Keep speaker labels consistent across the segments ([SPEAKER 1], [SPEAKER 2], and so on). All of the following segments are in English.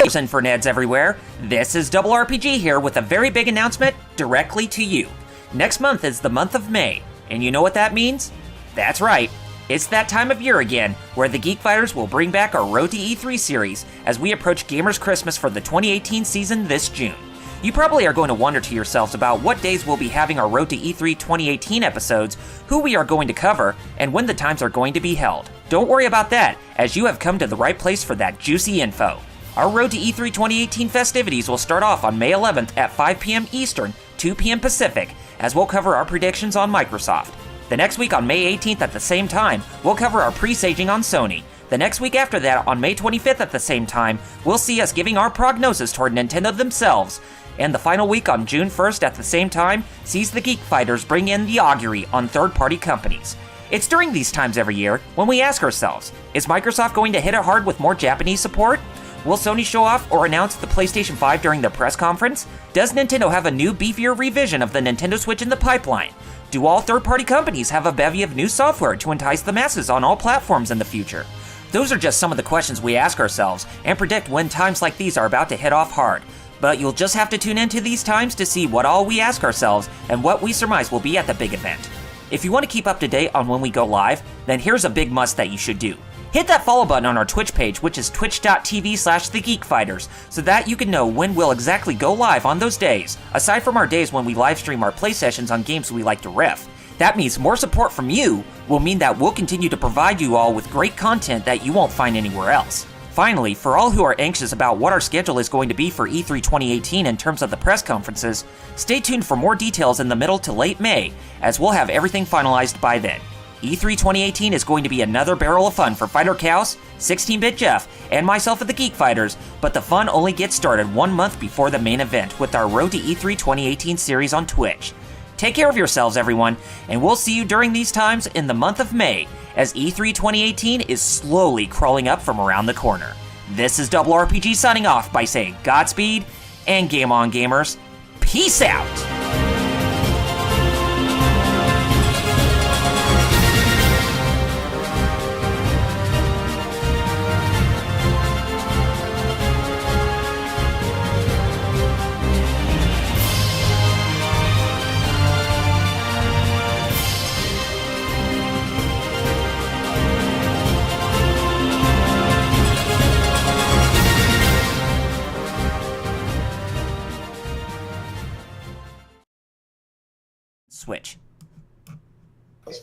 [SPEAKER 1] And for Neds everywhere, this is Double RPG here with a very big announcement directly to you. Next month is the month of May, and you know what that means? That's right, it's that time of year again, where the Geek Fighters will bring back our Road to E3 series as we approach Gamers Christmas for the 2018 season this June. You probably are going to wonder to yourselves about what days we'll be having our Road to E3 2018 episodes, who we are going to cover, and when the times are going to be held. Don't worry about that, as you have come to the right place for that juicy info. Our Road to E3 2018 festivities will start off on May 11th at 5 p.m. Eastern, 2 p.m. Pacific, as we'll cover our predictions on Microsoft. The next week on May 18th at the same time, we'll cover our presaging on Sony. The next week after that, on May 25th at the same time, we'll see us giving our prognosis toward Nintendo themselves. And the final week on June 1st at the same time sees the Geek Fighters bring in the augury on third-party companies. It's during these times every year when we ask ourselves, is Microsoft going to hit it hard with more Japanese support? Will Sony show off or announce the PlayStation 5 during their press conference? Does Nintendo have a new, beefier revision of the Nintendo Switch in the pipeline? Do all third-party companies have a bevy of new software to entice the masses on all platforms in the future? Those are just some of the questions we ask ourselves and predict when times like these are about to hit off hard. But you'll just have to tune into these times to see what all we ask ourselves and what we surmise will be at the big event. If you want to keep up to date on when we go live, then here's a big must that you should do. Hit that follow button on our Twitch page, which is twitch.tv/TheGeekFighters, so that you can know when we'll exactly go live on those days, aside from our days when we live stream our play sessions on games we like to riff. That means more support from you will mean that we'll continue to provide you all with great content that you won't find anywhere else. Finally, for all who are anxious about what our schedule is going to be for E3 2018 in terms of the press conferences, stay tuned for more details in the middle to late May, as we'll have everything finalized by then. E3 2018 is going to be another barrel of fun for Fighter Chaos, 16-Bit Jeff, and myself at the Geek Fighters, but the fun only gets started 1 month before the main event with our Road to E3 2018 series on Twitch. Take care of yourselves, everyone, and we'll see you during these times in the month of May, as E3 2018 is slowly crawling up from around the corner. This is Double RPG signing off by saying Godspeed, and game on, gamers. Peace out! Switch.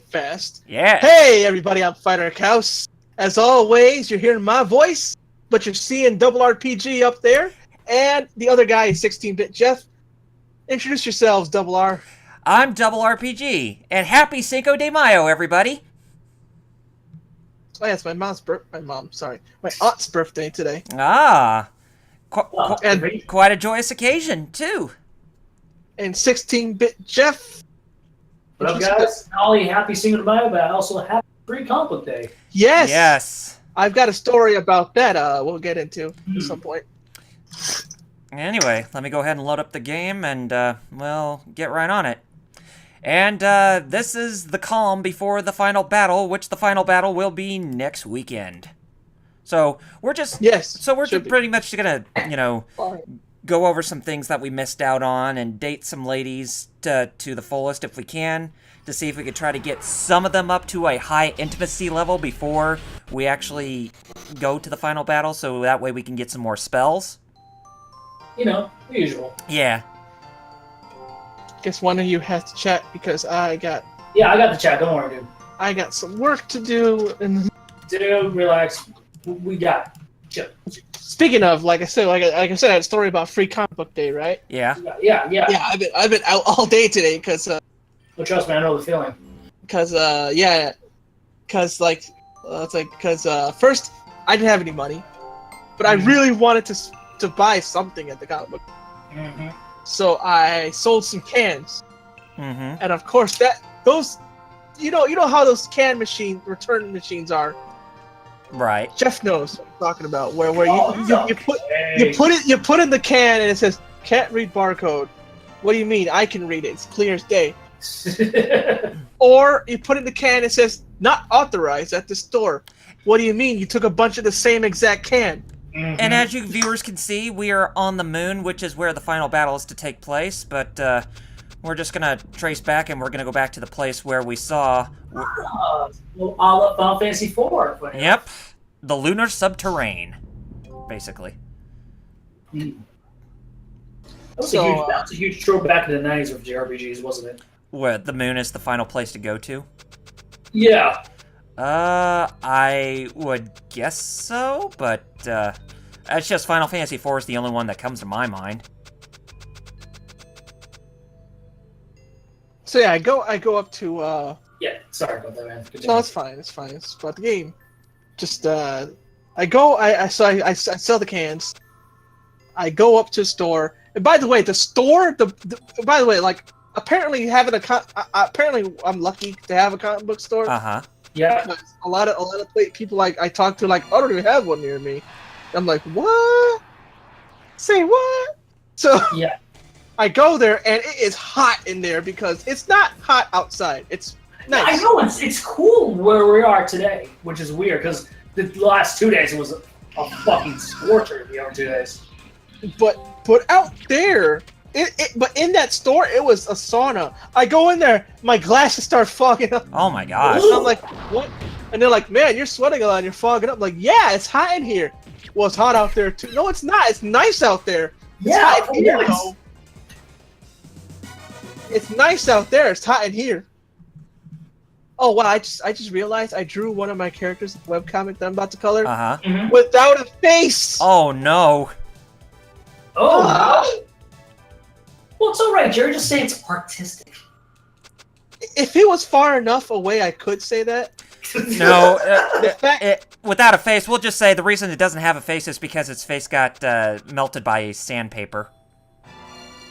[SPEAKER 2] Fast.
[SPEAKER 1] Yeah.
[SPEAKER 2] Hey, everybody, I'm Fighter Chaos. As always, you're hearing my voice, but you're seeing Double RPG up there, and the other guy is 16-Bit Jeff. Introduce yourselves, Double R.
[SPEAKER 1] I'm Double RPG, and happy Cinco de Mayo, everybody.
[SPEAKER 2] Oh, yeah, it's my aunt's birthday today.
[SPEAKER 1] Ah.
[SPEAKER 2] And
[SPEAKER 1] Quite a joyous occasion, too.
[SPEAKER 2] And 16-Bit Jeff.
[SPEAKER 3] What up, guys? Not only happy Cinco de Mayo, but also happy Free Comic Book Day.
[SPEAKER 2] Yes.
[SPEAKER 1] Yes.
[SPEAKER 2] I've got a story about that we'll get into at some point.
[SPEAKER 1] Anyway, let me go ahead and load up the game and, we'll get right on it. And, this is the calm before the final battle, which the final battle will be next weekend. So, we're just...
[SPEAKER 2] Yes.
[SPEAKER 1] So we're just pretty much gonna, go over some things that we missed out on and date some ladies to the fullest if we can, to see if we could try to get some of them up to a high intimacy level before we actually go to the final battle, so that way we can get some more spells.
[SPEAKER 3] The usual.
[SPEAKER 1] Yeah.
[SPEAKER 2] Guess one of you has to chat because I got
[SPEAKER 3] the chat. Don't worry, dude.
[SPEAKER 2] I got some work to do. And
[SPEAKER 3] Dude, relax. We got it. Chill.
[SPEAKER 2] Speaking of, like I said, I had a story about Free Comic Book Day, right?
[SPEAKER 1] Yeah.
[SPEAKER 3] Yeah.
[SPEAKER 2] Yeah, I've been out all day today because.
[SPEAKER 3] Well, trust me, I know the feeling.
[SPEAKER 2] Because first I didn't have any money, but I really wanted to buy something at the comic book.
[SPEAKER 3] Mm-hmm.
[SPEAKER 2] So I sold some cans, and of course those, you know how those return machines are.
[SPEAKER 1] Right.
[SPEAKER 2] Jeff knows what I'm talking about. Where you put in the can and it says can't read barcode. What do you mean? I can read it. It's clear as day. Or you put in the can and it says not authorized at the store. What do you mean? You took a bunch of the same exact can.
[SPEAKER 1] And as you viewers can see, we are on the moon, which is where the final battle is to take place, but we're just gonna trace back and we're gonna go back to the place where we saw...
[SPEAKER 3] Well, all of Final Fantasy IV.
[SPEAKER 1] Yep, the lunar subterrane, basically.
[SPEAKER 3] That was a huge throwback in the 90s of JRPGs, wasn't it?
[SPEAKER 1] Where the moon is the final place to go to?
[SPEAKER 3] Yeah.
[SPEAKER 1] I would guess so, but it's just Final Fantasy IV is the only one that comes to my mind.
[SPEAKER 2] So yeah, I go up to
[SPEAKER 3] Yeah, sorry about that, man.
[SPEAKER 2] No, it's fine. It's fine. It's about the game. Just I sell the cans. I go up to the store. And by the way, the store, by the way, like apparently having apparently I'm lucky to have a comic book store.
[SPEAKER 1] Uh-huh.
[SPEAKER 3] Yeah.
[SPEAKER 2] A lot of people like I talk to I don't even have one near me. I'm like, what? Say what? So
[SPEAKER 3] yeah.
[SPEAKER 2] I go there and it is hot in there because it's not hot outside. It's nice.
[SPEAKER 3] I know it's cool where we are today, which is weird because the last 2 days it was a fucking scorcher. The other 2 days.
[SPEAKER 2] But out there, but in that store, it was a sauna. I go in there, my glasses start fogging up.
[SPEAKER 1] Oh my gosh.
[SPEAKER 2] I'm like, what? And they're like, man, you're sweating a lot, you're fogging up. I'm like, yeah, it's hot in here. Well, it's hot out there too. No, it's not. It's nice out there. It's hot in here, though. It's nice out there. It's hot in here. Oh wow! I just realized I drew one of my characters in the webcomic that I'm about to color without a face.
[SPEAKER 1] Oh no!
[SPEAKER 3] Oh. Well, it's all right, Jerry. Just say it's artistic.
[SPEAKER 2] If it was far enough away, I could say that.
[SPEAKER 1] No, without a face, we'll just say the reason it doesn't have a face is because its face got melted by sandpaper.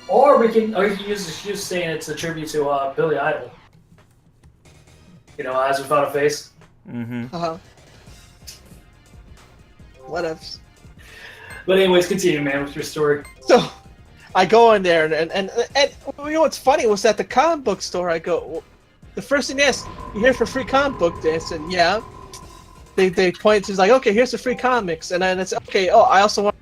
[SPEAKER 3] Or you can use saying it's a tribute to Billy Idol. You know, Eyes Without a Face.
[SPEAKER 2] Uh-huh. What else?
[SPEAKER 3] But anyways, continue, man, with your story.
[SPEAKER 2] So, I go in there, and you know what's funny was at the comic book store, I go, the first thing they asked, you here for free comic book day? I said, yeah. They point to, like, okay, here's the free comics. And then it's, okay, oh, I also want,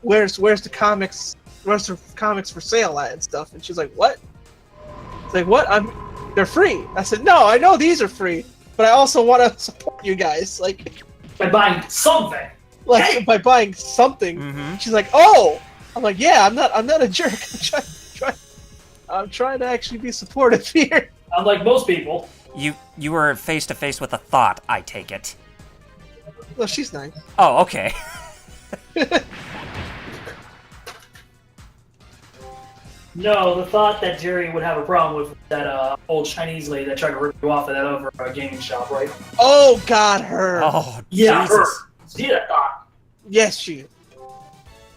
[SPEAKER 2] where's the comics for sale at and stuff? And she's like, what? It's like, what? They're free. I said, no, I know these are free, but I also want to support you guys, like
[SPEAKER 3] by buying something.
[SPEAKER 2] Like by buying something. She's like, oh, I'm like, yeah, I'm not a jerk. I'm trying to actually be supportive here.
[SPEAKER 3] Unlike most people.
[SPEAKER 1] You were face to face with a thought, I take it.
[SPEAKER 2] Well, she's nice.
[SPEAKER 1] Oh, okay.
[SPEAKER 3] No, the thought that Jerry would have a problem with that old Chinese lady that tried to rip you off at that over gaming shop, right?
[SPEAKER 2] Oh God, her.
[SPEAKER 1] Oh,
[SPEAKER 3] yeah,
[SPEAKER 1] Jesus.
[SPEAKER 3] her. See that thought? Yes,
[SPEAKER 2] she.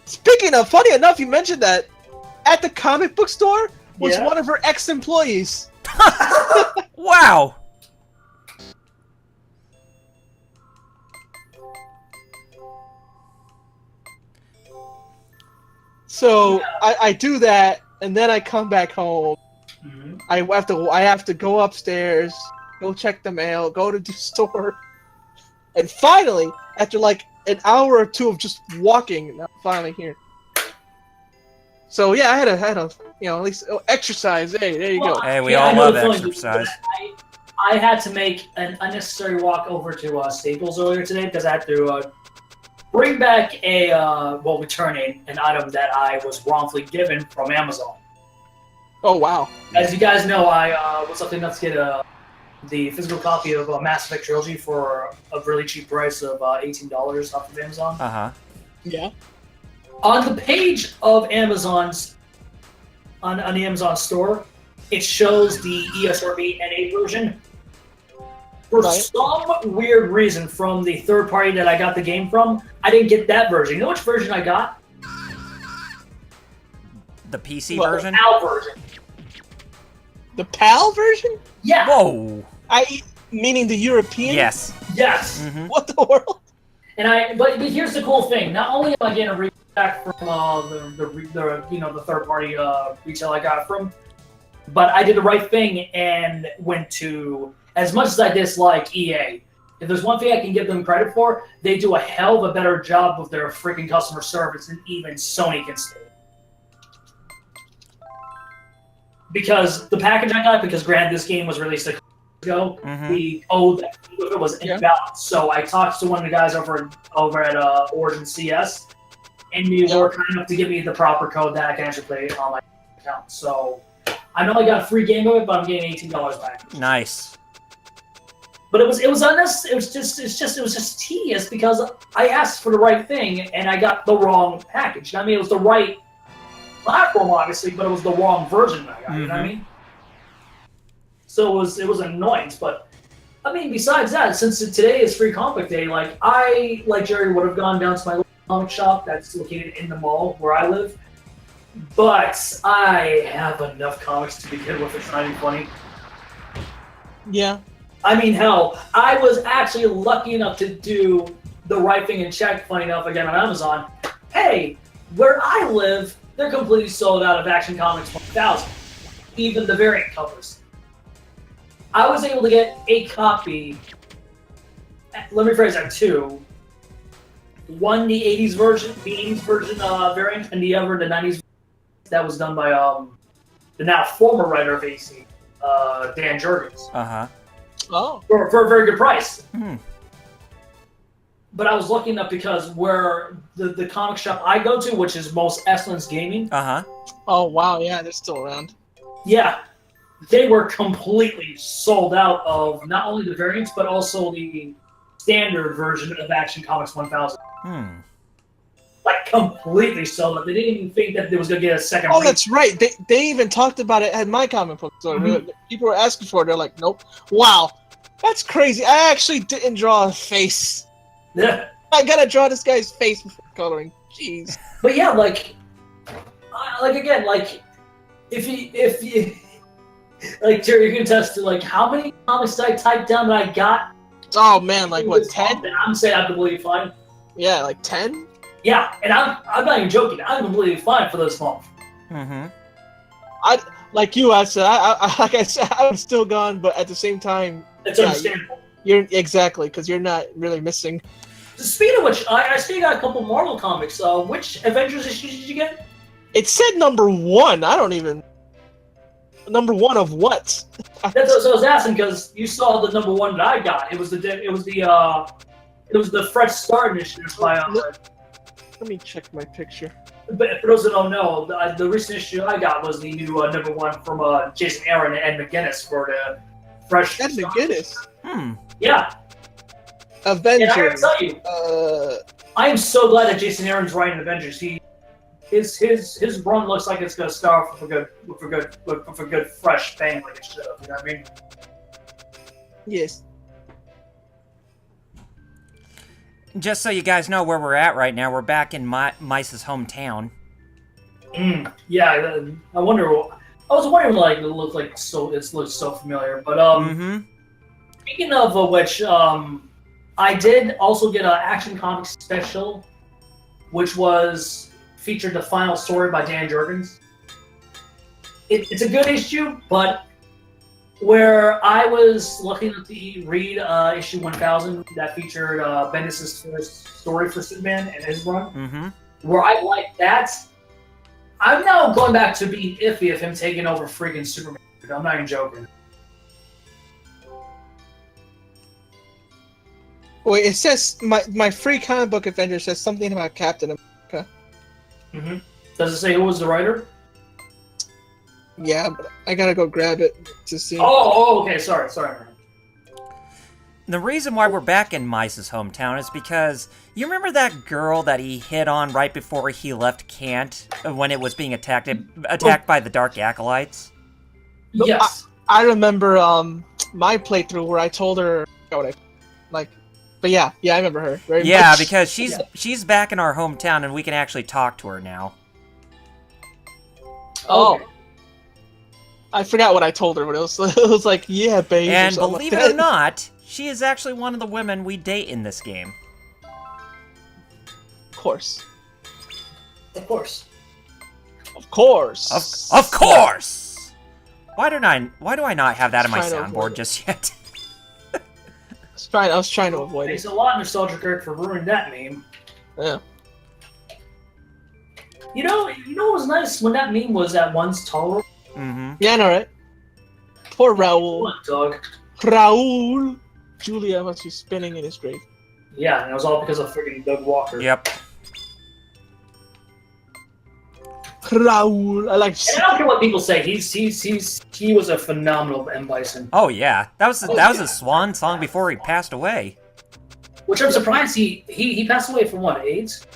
[SPEAKER 2] Speaking of, funny enough, you mentioned that at the comic book store was one of her ex-employees.
[SPEAKER 1] Wow.
[SPEAKER 2] So I do that, and then I come back home. I have to go upstairs, go check the mail, go to the store, and finally, after like an hour or two of just walking, I'm finally here. So yeah, I had a at least exercise. Hey, there you go.
[SPEAKER 1] Hey, we all love exercise.
[SPEAKER 3] I had to make an unnecessary walk over to Staples earlier today because I had to bring back returning an item that I was wrongfully given from Amazon.
[SPEAKER 2] Oh wow!
[SPEAKER 3] As you guys know, I was lucky enough to get the physical copy of Mass Effect Trilogy for a really cheap price of $18 off of Amazon.
[SPEAKER 2] Yeah.
[SPEAKER 3] On the page of Amazon's on the Amazon store, it shows the ESRB NA version. For some weird reason, from the third party that I got the game from, I didn't get that version. You know which version I got?
[SPEAKER 1] The PC version?
[SPEAKER 3] The PAL version.
[SPEAKER 2] The PAL version?
[SPEAKER 3] Yeah.
[SPEAKER 1] Whoa.
[SPEAKER 2] Meaning the European?
[SPEAKER 1] Yes.
[SPEAKER 3] Yes.
[SPEAKER 2] What the world?
[SPEAKER 3] And but here's the cool thing. Not only am I getting a reback from the third party retail I got from, but I did the right thing and went to, as much as I dislike EA, if there's one thing I can give them credit for, they do a hell of a better job with their freaking customer service than even Sony can say. Because the package I got, because granted this game was released a couple ago, the code that came with it was invalid. So I talked to one of the guys over at Origin CS, and they were kind enough to give me the proper code that I can actually play on my account. So I know I got a free game of it, but I'm getting $18 back.
[SPEAKER 1] Nice.
[SPEAKER 3] But it was unnecessary. It was just tedious because I asked for the right thing and I got the wrong package. I mean, it was the right platform, obviously, but it was the wrong version I got. You know what I mean? So it was an annoyance. But I mean, besides that, since today is Free Comic Day, like I, like Jerry, would have gone down to my local comic shop that's located in the mall where I live. But I have enough comics to begin with. It's not even funny.
[SPEAKER 2] Yeah.
[SPEAKER 3] I mean, hell, I was actually lucky enough to do the right thing and check, funny enough, again on Amazon. Hey, where I live, they're completely sold out of Action Comics 1000, even the variant covers. I was able to get a copy, let me phrase that, two. One, the 80s version, variant, and the other, the 90s that was done by the now former writer of AC, Dan Jurgens.
[SPEAKER 2] Oh.
[SPEAKER 3] For a very good price. But I was lucky enough because where the comic shop I go to, which is Most Excellence Gaming.
[SPEAKER 2] Oh, wow, yeah, they're still around.
[SPEAKER 3] Yeah. They were completely sold out of not only the variants, but also the standard version of Action Comics 1000. Like, completely sold out. They didn't even think that there was going to get a second
[SPEAKER 2] Oh, that's right. They even talked about it at my comic book store. People were asking for it. They're like, nope. Wow. That's crazy. I actually didn't draw a face.
[SPEAKER 3] Yeah.
[SPEAKER 2] I gotta draw this guy's face before coloring. Jeez.
[SPEAKER 3] But yeah, like again, like, if you like, Jerry, you can attest to, like, how many comics did I type down that I got?
[SPEAKER 2] Oh, man, like, what, 10?
[SPEAKER 3] I'm saying I'm completely fine.
[SPEAKER 2] Yeah, like 10?
[SPEAKER 3] Yeah, and I'm not even joking. I'm completely fine for this month.
[SPEAKER 2] Like you, I said, like I said, I'm still gone, but at the same time,
[SPEAKER 3] It's understandable.
[SPEAKER 2] You're exactly, because you're not really missing.
[SPEAKER 3] Speaking of which, I still got a couple Marvel comics. Which Avengers issues did you get?
[SPEAKER 2] It said #1. I don't even. #1 of what?
[SPEAKER 3] That's what I was asking, because you saw the #1 that I got. It was the Fresh Start initiative by.
[SPEAKER 2] Let me check my picture.
[SPEAKER 3] But for those that don't know, the recent issue I got was the new #1 from Jason Aaron and Ed McGuinness for the Fresh.
[SPEAKER 2] Ed McGuinness.
[SPEAKER 3] Yeah.
[SPEAKER 2] Avengers.
[SPEAKER 3] And I gotta tell you, I am so glad that Jason Aaron's writing Avengers. His run looks like it's gonna start with a good fresh bang like it should have. You know what I mean?
[SPEAKER 2] Yes.
[SPEAKER 1] Just so you guys know where we're at right now, we're back in Mice's hometown.
[SPEAKER 3] Yeah, I wonder. I was wondering, like, it looks so familiar. But speaking of which, I did also get an Action Comics special, which featured the final story by Dan Jurgens. It's a good issue, but where I was lucky enough to read issue 1000 that featured Bendis' first story for Superman and his run, where I liked that, I'm now going back to being iffy of him taking over freaking Superman. I'm not even joking.
[SPEAKER 2] Wait, it says my free comic book Avenger says something about Captain America.
[SPEAKER 3] Does it say who was the writer?
[SPEAKER 2] Yeah, but I gotta go grab it to see.
[SPEAKER 3] Oh, okay. Sorry.
[SPEAKER 1] The reason why we're back in Mice's hometown is because you remember that girl that he hit on right before he left Kant when it was being attacked by the Dark Acolytes?
[SPEAKER 3] Yes.
[SPEAKER 2] I remember my playthrough where I told her what but yeah, I remember her very much.
[SPEAKER 1] Because she's back in our hometown and we can actually talk to her now.
[SPEAKER 2] Oh. I forgot what I told her, but it was like, yeah, babe.
[SPEAKER 1] And believe it or not, she is actually one of the women we date in this game.
[SPEAKER 2] Of course.
[SPEAKER 3] Of course.
[SPEAKER 2] Of course.
[SPEAKER 1] Of course! Why do I not have that on my soundboard just yet?
[SPEAKER 2] I was trying to avoid
[SPEAKER 3] Thanks
[SPEAKER 2] it.
[SPEAKER 3] a lot, Nostalgia Kirk, for ruining that meme.
[SPEAKER 2] Yeah.
[SPEAKER 3] You know what was nice when that meme was at once tolerable?
[SPEAKER 1] Mm-hmm.
[SPEAKER 2] Yeah, I know, right? Poor Raul.
[SPEAKER 3] What, dog?
[SPEAKER 2] Raul. Julia must be spinning in his grave.
[SPEAKER 3] Yeah, and it was all because of freaking Doug Walker.
[SPEAKER 1] Yep.
[SPEAKER 2] Raul. I like.
[SPEAKER 3] And I don't care what people say. He was a phenomenal M. Bison.
[SPEAKER 1] Oh yeah, that was his swan song before he passed away.
[SPEAKER 3] Which I'm surprised he passed away from what, AIDS?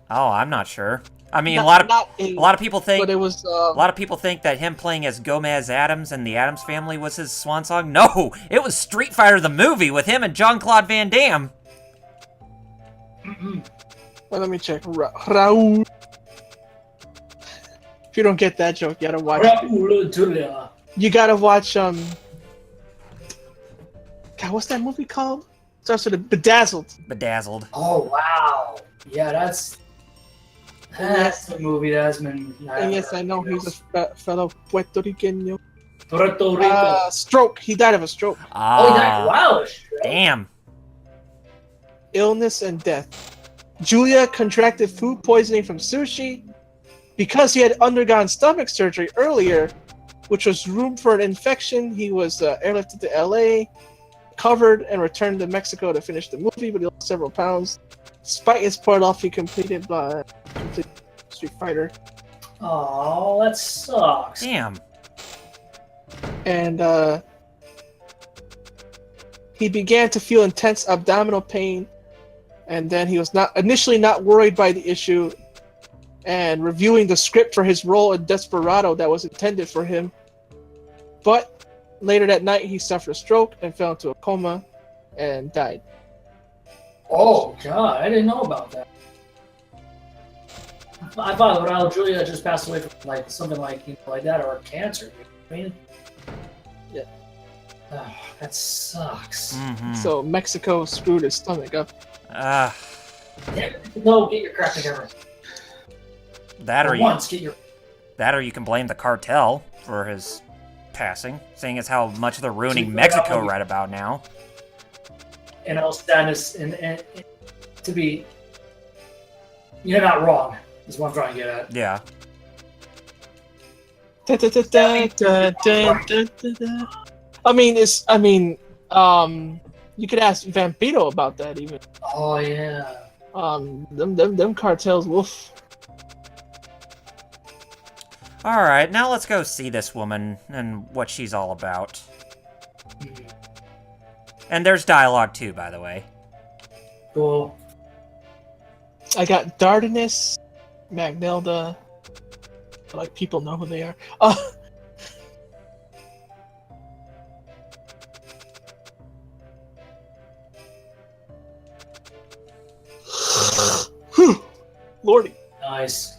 [SPEAKER 1] Oh, I'm not sure. I mean,
[SPEAKER 2] Not-
[SPEAKER 1] a lot
[SPEAKER 2] not
[SPEAKER 1] of people think
[SPEAKER 2] But it was.
[SPEAKER 1] a lot of people think that him playing as Gomez Adams in the Addams Family was his swan song. No, it was Street Fighter the movie with him and Jean-Claude Van Damme.
[SPEAKER 2] Well, let me check. Raul. If you don't get that joke, you gotta watch.
[SPEAKER 3] Raul Julia.
[SPEAKER 2] You gotta watch. God, what's that movie called? Starts with a Bedazzled.
[SPEAKER 1] Bedazzled.
[SPEAKER 3] Oh wow. Yeah, that's the movie that's been.
[SPEAKER 2] And yes, I know he's a fellow Puerto Rican.
[SPEAKER 3] Puerto Rico.
[SPEAKER 2] Stroke. He died of a stroke.
[SPEAKER 3] Oh, he died.
[SPEAKER 1] Ah,
[SPEAKER 3] Wow.
[SPEAKER 1] damn.
[SPEAKER 2] Illness and death. Julia contracted food poisoning from sushi because he had undergone stomach surgery earlier, which was room for an infection. He was airlifted to LA, covered, and returned to Mexico to finish the movie, but he lost several pounds. Despite his part off, he completed Street Fighter.
[SPEAKER 3] Oh, that sucks.
[SPEAKER 1] Damn.
[SPEAKER 2] And he began to feel intense abdominal pain, and then he was initially not worried by the issue, and reviewing the script for his role in Desperado that was intended for him. But later that night, he suffered a stroke and fell into a coma and died.
[SPEAKER 3] Oh god, I didn't know about that. I thought Raul Julia just passed away from like something like like that or cancer. I mean,
[SPEAKER 2] yeah,
[SPEAKER 3] that sucks.
[SPEAKER 1] Mm-hmm.
[SPEAKER 2] So Mexico screwed his stomach up.
[SPEAKER 3] No, get your crap together.
[SPEAKER 1] That or
[SPEAKER 3] Get your.
[SPEAKER 1] you can blame the cartel for his passing, seeing as how much they're ruining
[SPEAKER 3] See,
[SPEAKER 1] Mexico right about now.
[SPEAKER 3] And all sadness and to be. You're not wrong. Is what I'm trying to get at.
[SPEAKER 1] Yeah.
[SPEAKER 2] You could ask Vampiro about that even.
[SPEAKER 3] Oh yeah.
[SPEAKER 2] Them cartels, woof.
[SPEAKER 1] All right, now let's go see this woman and what she's all about. And there's dialogue too, by the way.
[SPEAKER 3] Cool.
[SPEAKER 2] I got Dardanus, Magnelda. Like people know who they are. Lordy.
[SPEAKER 3] Nice.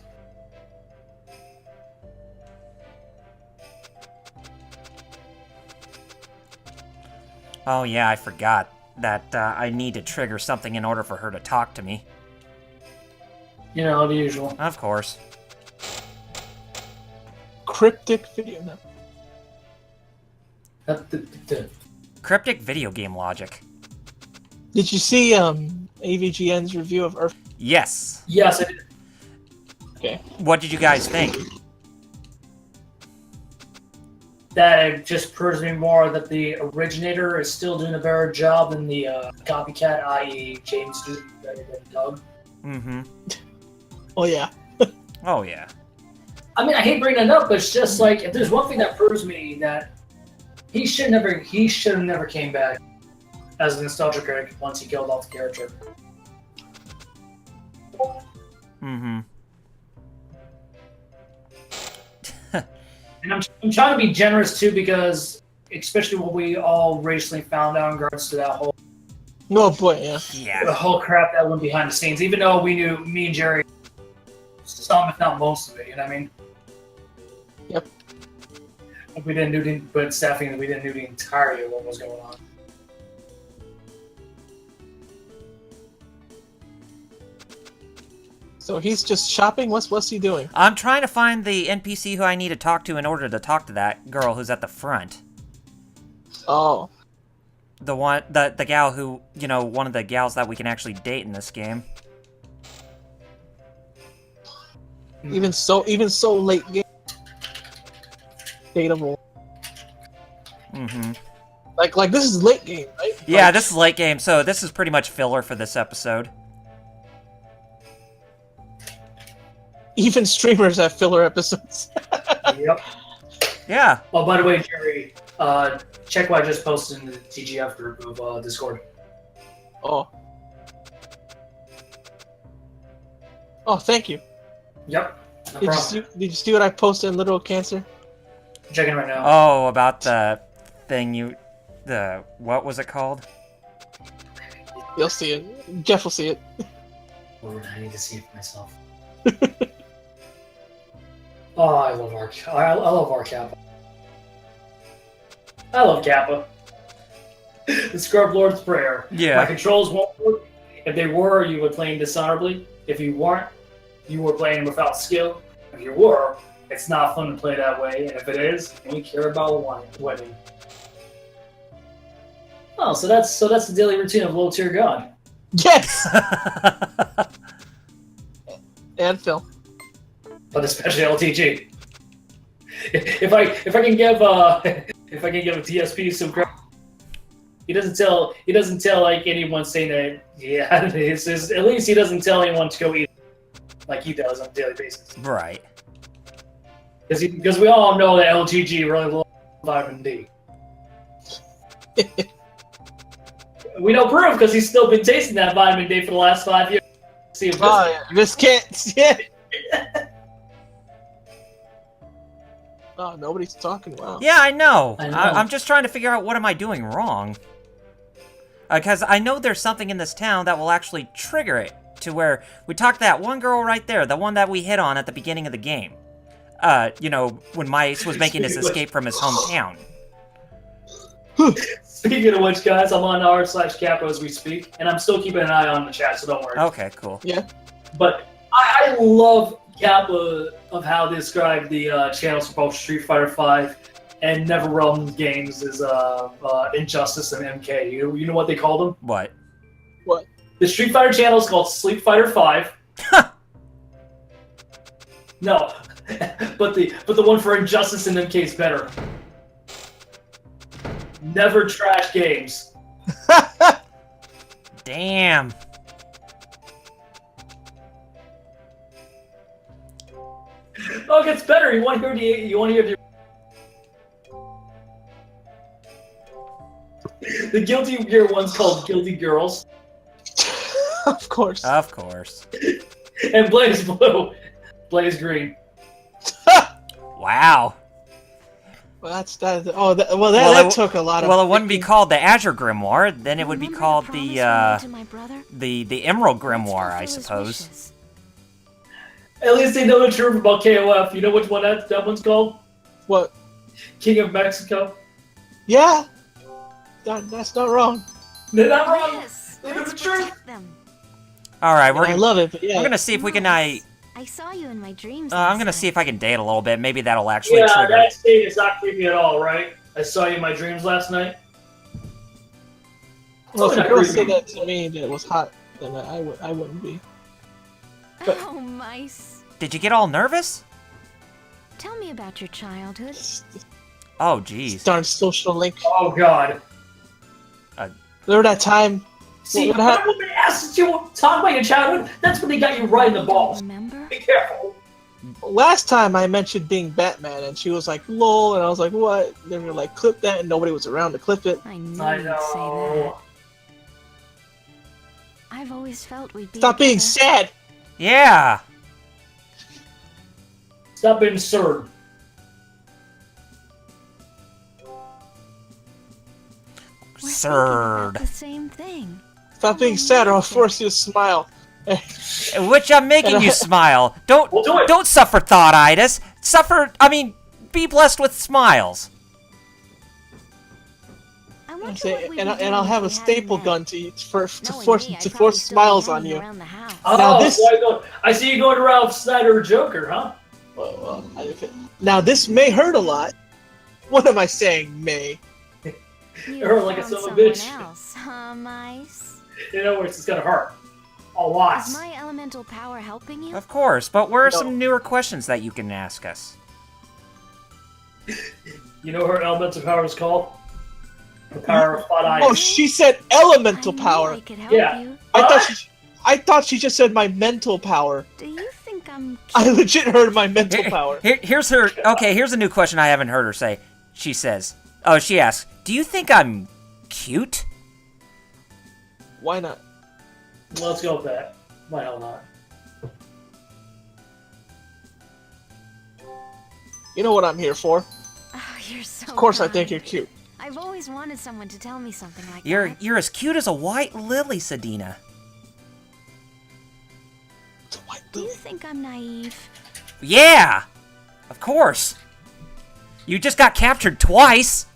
[SPEAKER 1] Oh yeah, I forgot that I need to trigger something in order for her to talk to me.
[SPEAKER 3] You know, the usual.
[SPEAKER 1] Of course.
[SPEAKER 2] Cryptic video. No.
[SPEAKER 1] Cryptic video game logic.
[SPEAKER 2] Did you see AVGN's review of Earth?
[SPEAKER 1] Yes.
[SPEAKER 3] Yes, I did.
[SPEAKER 2] Okay.
[SPEAKER 1] What did you guys think?
[SPEAKER 3] That it just proves me more that the originator is still doing a better job than the copycat, i.e. James Newton better than Doug.
[SPEAKER 1] Mm-hmm.
[SPEAKER 2] Oh yeah.
[SPEAKER 1] Oh yeah.
[SPEAKER 3] I mean, I hate bringing it up, but it's just like if there's one thing that proves me that he should have never came back as a nostalgia critic once he killed off the character.
[SPEAKER 1] Mm-hmm.
[SPEAKER 3] And I'm trying to be generous too because, especially what we all recently found out in regards to that whole
[SPEAKER 2] Oh boy, yeah.
[SPEAKER 3] the
[SPEAKER 1] Yeah.
[SPEAKER 3] whole crap that went behind the scenes. Even though we knew, me and Jerry, some if not most of it. You know what I mean?
[SPEAKER 2] Yep.
[SPEAKER 3] We didn't do but staffing. We didn't do the entirety of what was going on.
[SPEAKER 2] So he's just shopping? What's he doing?
[SPEAKER 1] I'm trying to find the NPC who I need to talk to in order to talk to that girl who's at the front.
[SPEAKER 2] Oh.
[SPEAKER 1] the gal who, one of the gals that we can actually date in this game.
[SPEAKER 2] Even so late game. Dateable.
[SPEAKER 1] Mm-hmm.
[SPEAKER 2] Like this is late game, right?
[SPEAKER 1] Yeah,
[SPEAKER 2] Like,
[SPEAKER 1] this is late game, so this is pretty much filler for this episode.
[SPEAKER 2] even streamers have filler episodes.
[SPEAKER 3] Yep.
[SPEAKER 1] Yeah.
[SPEAKER 3] Oh, by the way, Jerry, check what I just posted in the TGF group of Discord.
[SPEAKER 2] Oh. Oh, thank you.
[SPEAKER 3] Yep. No
[SPEAKER 2] Did
[SPEAKER 3] problem.
[SPEAKER 2] you see what I posted in Literal Cancer?
[SPEAKER 3] I'm checking right now.
[SPEAKER 1] Oh, about the thing what was it called?
[SPEAKER 2] You'll see it. Jeff will see it.
[SPEAKER 3] Lord, I need to see it for myself. Oh, I love I love our Kappa. I love Kappa. The Scrub Lord's Prayer.
[SPEAKER 1] Yeah.
[SPEAKER 3] My controls won't work. If they were, you would play dishonorably. If you weren't, you were playing without skill. If you were, it's not fun to play that way. And if it is, you only care about winning. Oh, so that's the daily routine of low tier god.
[SPEAKER 2] Yes. And Phil.
[SPEAKER 3] But especially LTG. If I can give a TSP some credit, he doesn't tell like anyone saying that. Yeah, it's just, at least he doesn't tell anyone to go eat like he does on a daily basis.
[SPEAKER 1] Right.
[SPEAKER 3] Because we all know that LGG really loves vitamin D. We know proof because he's still been tasting that vitamin D for the last 5 years. See if
[SPEAKER 2] Oh, yeah. This can't. Yeah. Oh, nobody's talking. Wow.
[SPEAKER 1] Yeah, I know.
[SPEAKER 3] I know.
[SPEAKER 1] I'm just trying to figure out what am I doing wrong. Because I know there's something in this town that will actually trigger it to where we talked to that one girl right there, the one that we hit on at the beginning of the game. When Mice was making his escape from his hometown.
[SPEAKER 3] Speaking of which, guys, I'm on r/Kappa as we speak, and I'm still keeping an eye on the chat, so don't worry.
[SPEAKER 1] Okay, cool.
[SPEAKER 2] Yeah.
[SPEAKER 3] But I love Kappa of how they describe the channels for both Street Fighter V and NetherRealm games is Injustice and MK. You know what they call them?
[SPEAKER 1] What?
[SPEAKER 2] What?
[SPEAKER 3] The Street Fighter channel is called Sleep Fighter 5. No, but the one for Injustice and MK is better. Never trash games.
[SPEAKER 1] Damn.
[SPEAKER 3] Oh, it gets better. You want to hear the The Guilty Gear one's called Guilty Girls.
[SPEAKER 2] Of course.
[SPEAKER 1] Of course.
[SPEAKER 3] And Blaze Blue. Blaze Green.
[SPEAKER 1] Wow.
[SPEAKER 2] Well, that took a lot of.
[SPEAKER 1] Well, it wouldn't be called the Azure Grimoire, then it would be called the Emerald Grimoire, I suppose.
[SPEAKER 3] At least they know the truth about KOF. You know which one that one's called?
[SPEAKER 2] What?
[SPEAKER 3] King of Mexico.
[SPEAKER 2] Yeah. That's not wrong.
[SPEAKER 3] They're not wrong.
[SPEAKER 4] Yes,
[SPEAKER 3] They know
[SPEAKER 4] let's
[SPEAKER 3] the truth.
[SPEAKER 4] protect them.
[SPEAKER 1] All right,
[SPEAKER 2] I love it, but yeah.
[SPEAKER 1] we're gonna see if we can.
[SPEAKER 4] Nice. I saw you in my dreams.
[SPEAKER 1] I'm gonna see if I can date a little bit. Maybe that'll actually
[SPEAKER 3] Yeah,
[SPEAKER 1] trigger.
[SPEAKER 3] that state is not creepy at all, right? I saw you in my dreams last night.
[SPEAKER 2] Well, if a
[SPEAKER 3] Not
[SPEAKER 2] girl
[SPEAKER 3] creepy.
[SPEAKER 2] said that to me that it was hot, then I wouldn't be. But-
[SPEAKER 4] Oh, mice.
[SPEAKER 1] Did you get all nervous?
[SPEAKER 4] Tell me about your childhood.
[SPEAKER 1] Oh, jeez.
[SPEAKER 2] Darn social link.
[SPEAKER 3] Oh God.
[SPEAKER 2] Remember that time?
[SPEAKER 3] See,
[SPEAKER 2] What
[SPEAKER 3] when
[SPEAKER 2] happened?
[SPEAKER 3] a woman asks you to talk about your childhood, that's when they got you right in the balls.
[SPEAKER 4] Remember?
[SPEAKER 3] Be careful.
[SPEAKER 2] Last time I mentioned being Batman, and she was like, "Lol," and I was like, "What?" They were like, "Clip that," and nobody was around to clip it.
[SPEAKER 4] I knew
[SPEAKER 3] I
[SPEAKER 4] you'd say that.
[SPEAKER 3] know.
[SPEAKER 4] I've always felt we'd be
[SPEAKER 2] Stop being
[SPEAKER 4] together.
[SPEAKER 2] sad.
[SPEAKER 1] Yeah.
[SPEAKER 3] Stop being absurd.
[SPEAKER 4] We're thinking
[SPEAKER 1] Sird.
[SPEAKER 4] about the same thing.
[SPEAKER 2] Stop being sad, or I'll force you to smile.
[SPEAKER 1] Which I'm making you smile.
[SPEAKER 3] We'll do it.
[SPEAKER 1] Don't suffer thought-itis. Be blessed with smiles.
[SPEAKER 4] I wonder
[SPEAKER 2] Say-
[SPEAKER 4] what we'd
[SPEAKER 2] and
[SPEAKER 4] be
[SPEAKER 2] and
[SPEAKER 4] doing
[SPEAKER 2] I'll
[SPEAKER 4] if
[SPEAKER 2] have a
[SPEAKER 4] we hadn't
[SPEAKER 2] staple
[SPEAKER 4] met.
[SPEAKER 2] gun to
[SPEAKER 4] Knowing
[SPEAKER 2] force
[SPEAKER 4] me, I'd
[SPEAKER 2] to
[SPEAKER 4] probably
[SPEAKER 2] force
[SPEAKER 4] still be
[SPEAKER 2] smiles on
[SPEAKER 4] hanging
[SPEAKER 2] you.
[SPEAKER 4] around the house.
[SPEAKER 3] Oh,
[SPEAKER 2] Now this-
[SPEAKER 3] so I see you going around Snyder or Joker, huh?
[SPEAKER 2] Now this may hurt a lot. What am I saying, may?
[SPEAKER 4] You
[SPEAKER 3] Her like a
[SPEAKER 4] found
[SPEAKER 3] son of a
[SPEAKER 4] someone
[SPEAKER 3] bitch.
[SPEAKER 4] else, huh, Mice?
[SPEAKER 3] In other words, it's gonna hurt. A lot.
[SPEAKER 4] Is my elemental power helping you?
[SPEAKER 1] Of course, but where are
[SPEAKER 2] No.
[SPEAKER 1] some newer questions that you can ask us?
[SPEAKER 3] You know what her elemental power is called? The power of Flat Eyes.
[SPEAKER 2] Oh, she said elemental
[SPEAKER 4] I knew
[SPEAKER 2] power.
[SPEAKER 4] I could help
[SPEAKER 3] Yeah.
[SPEAKER 4] you.
[SPEAKER 2] I thought she just said my mental power.
[SPEAKER 4] Do you think I'm
[SPEAKER 2] I
[SPEAKER 4] cute?
[SPEAKER 2] legit heard my mental power.
[SPEAKER 1] Here's her. Okay, here's a new question I haven't heard her say. She says, she asks, "Do you think I'm cute?"
[SPEAKER 2] Why not?
[SPEAKER 3] Let's go with that. Why hell not?
[SPEAKER 2] You know what I'm here for.
[SPEAKER 4] Oh, you're so
[SPEAKER 2] Of course, I
[SPEAKER 4] kind.
[SPEAKER 2] think you're cute.
[SPEAKER 4] I've always wanted someone to tell me something like
[SPEAKER 1] You're
[SPEAKER 4] that.
[SPEAKER 1] you're as cute as a white lily, Sedina.
[SPEAKER 2] It's a white
[SPEAKER 4] Do you
[SPEAKER 2] lily.
[SPEAKER 4] think I'm naive?
[SPEAKER 1] Yeah, of course. You just got captured twice.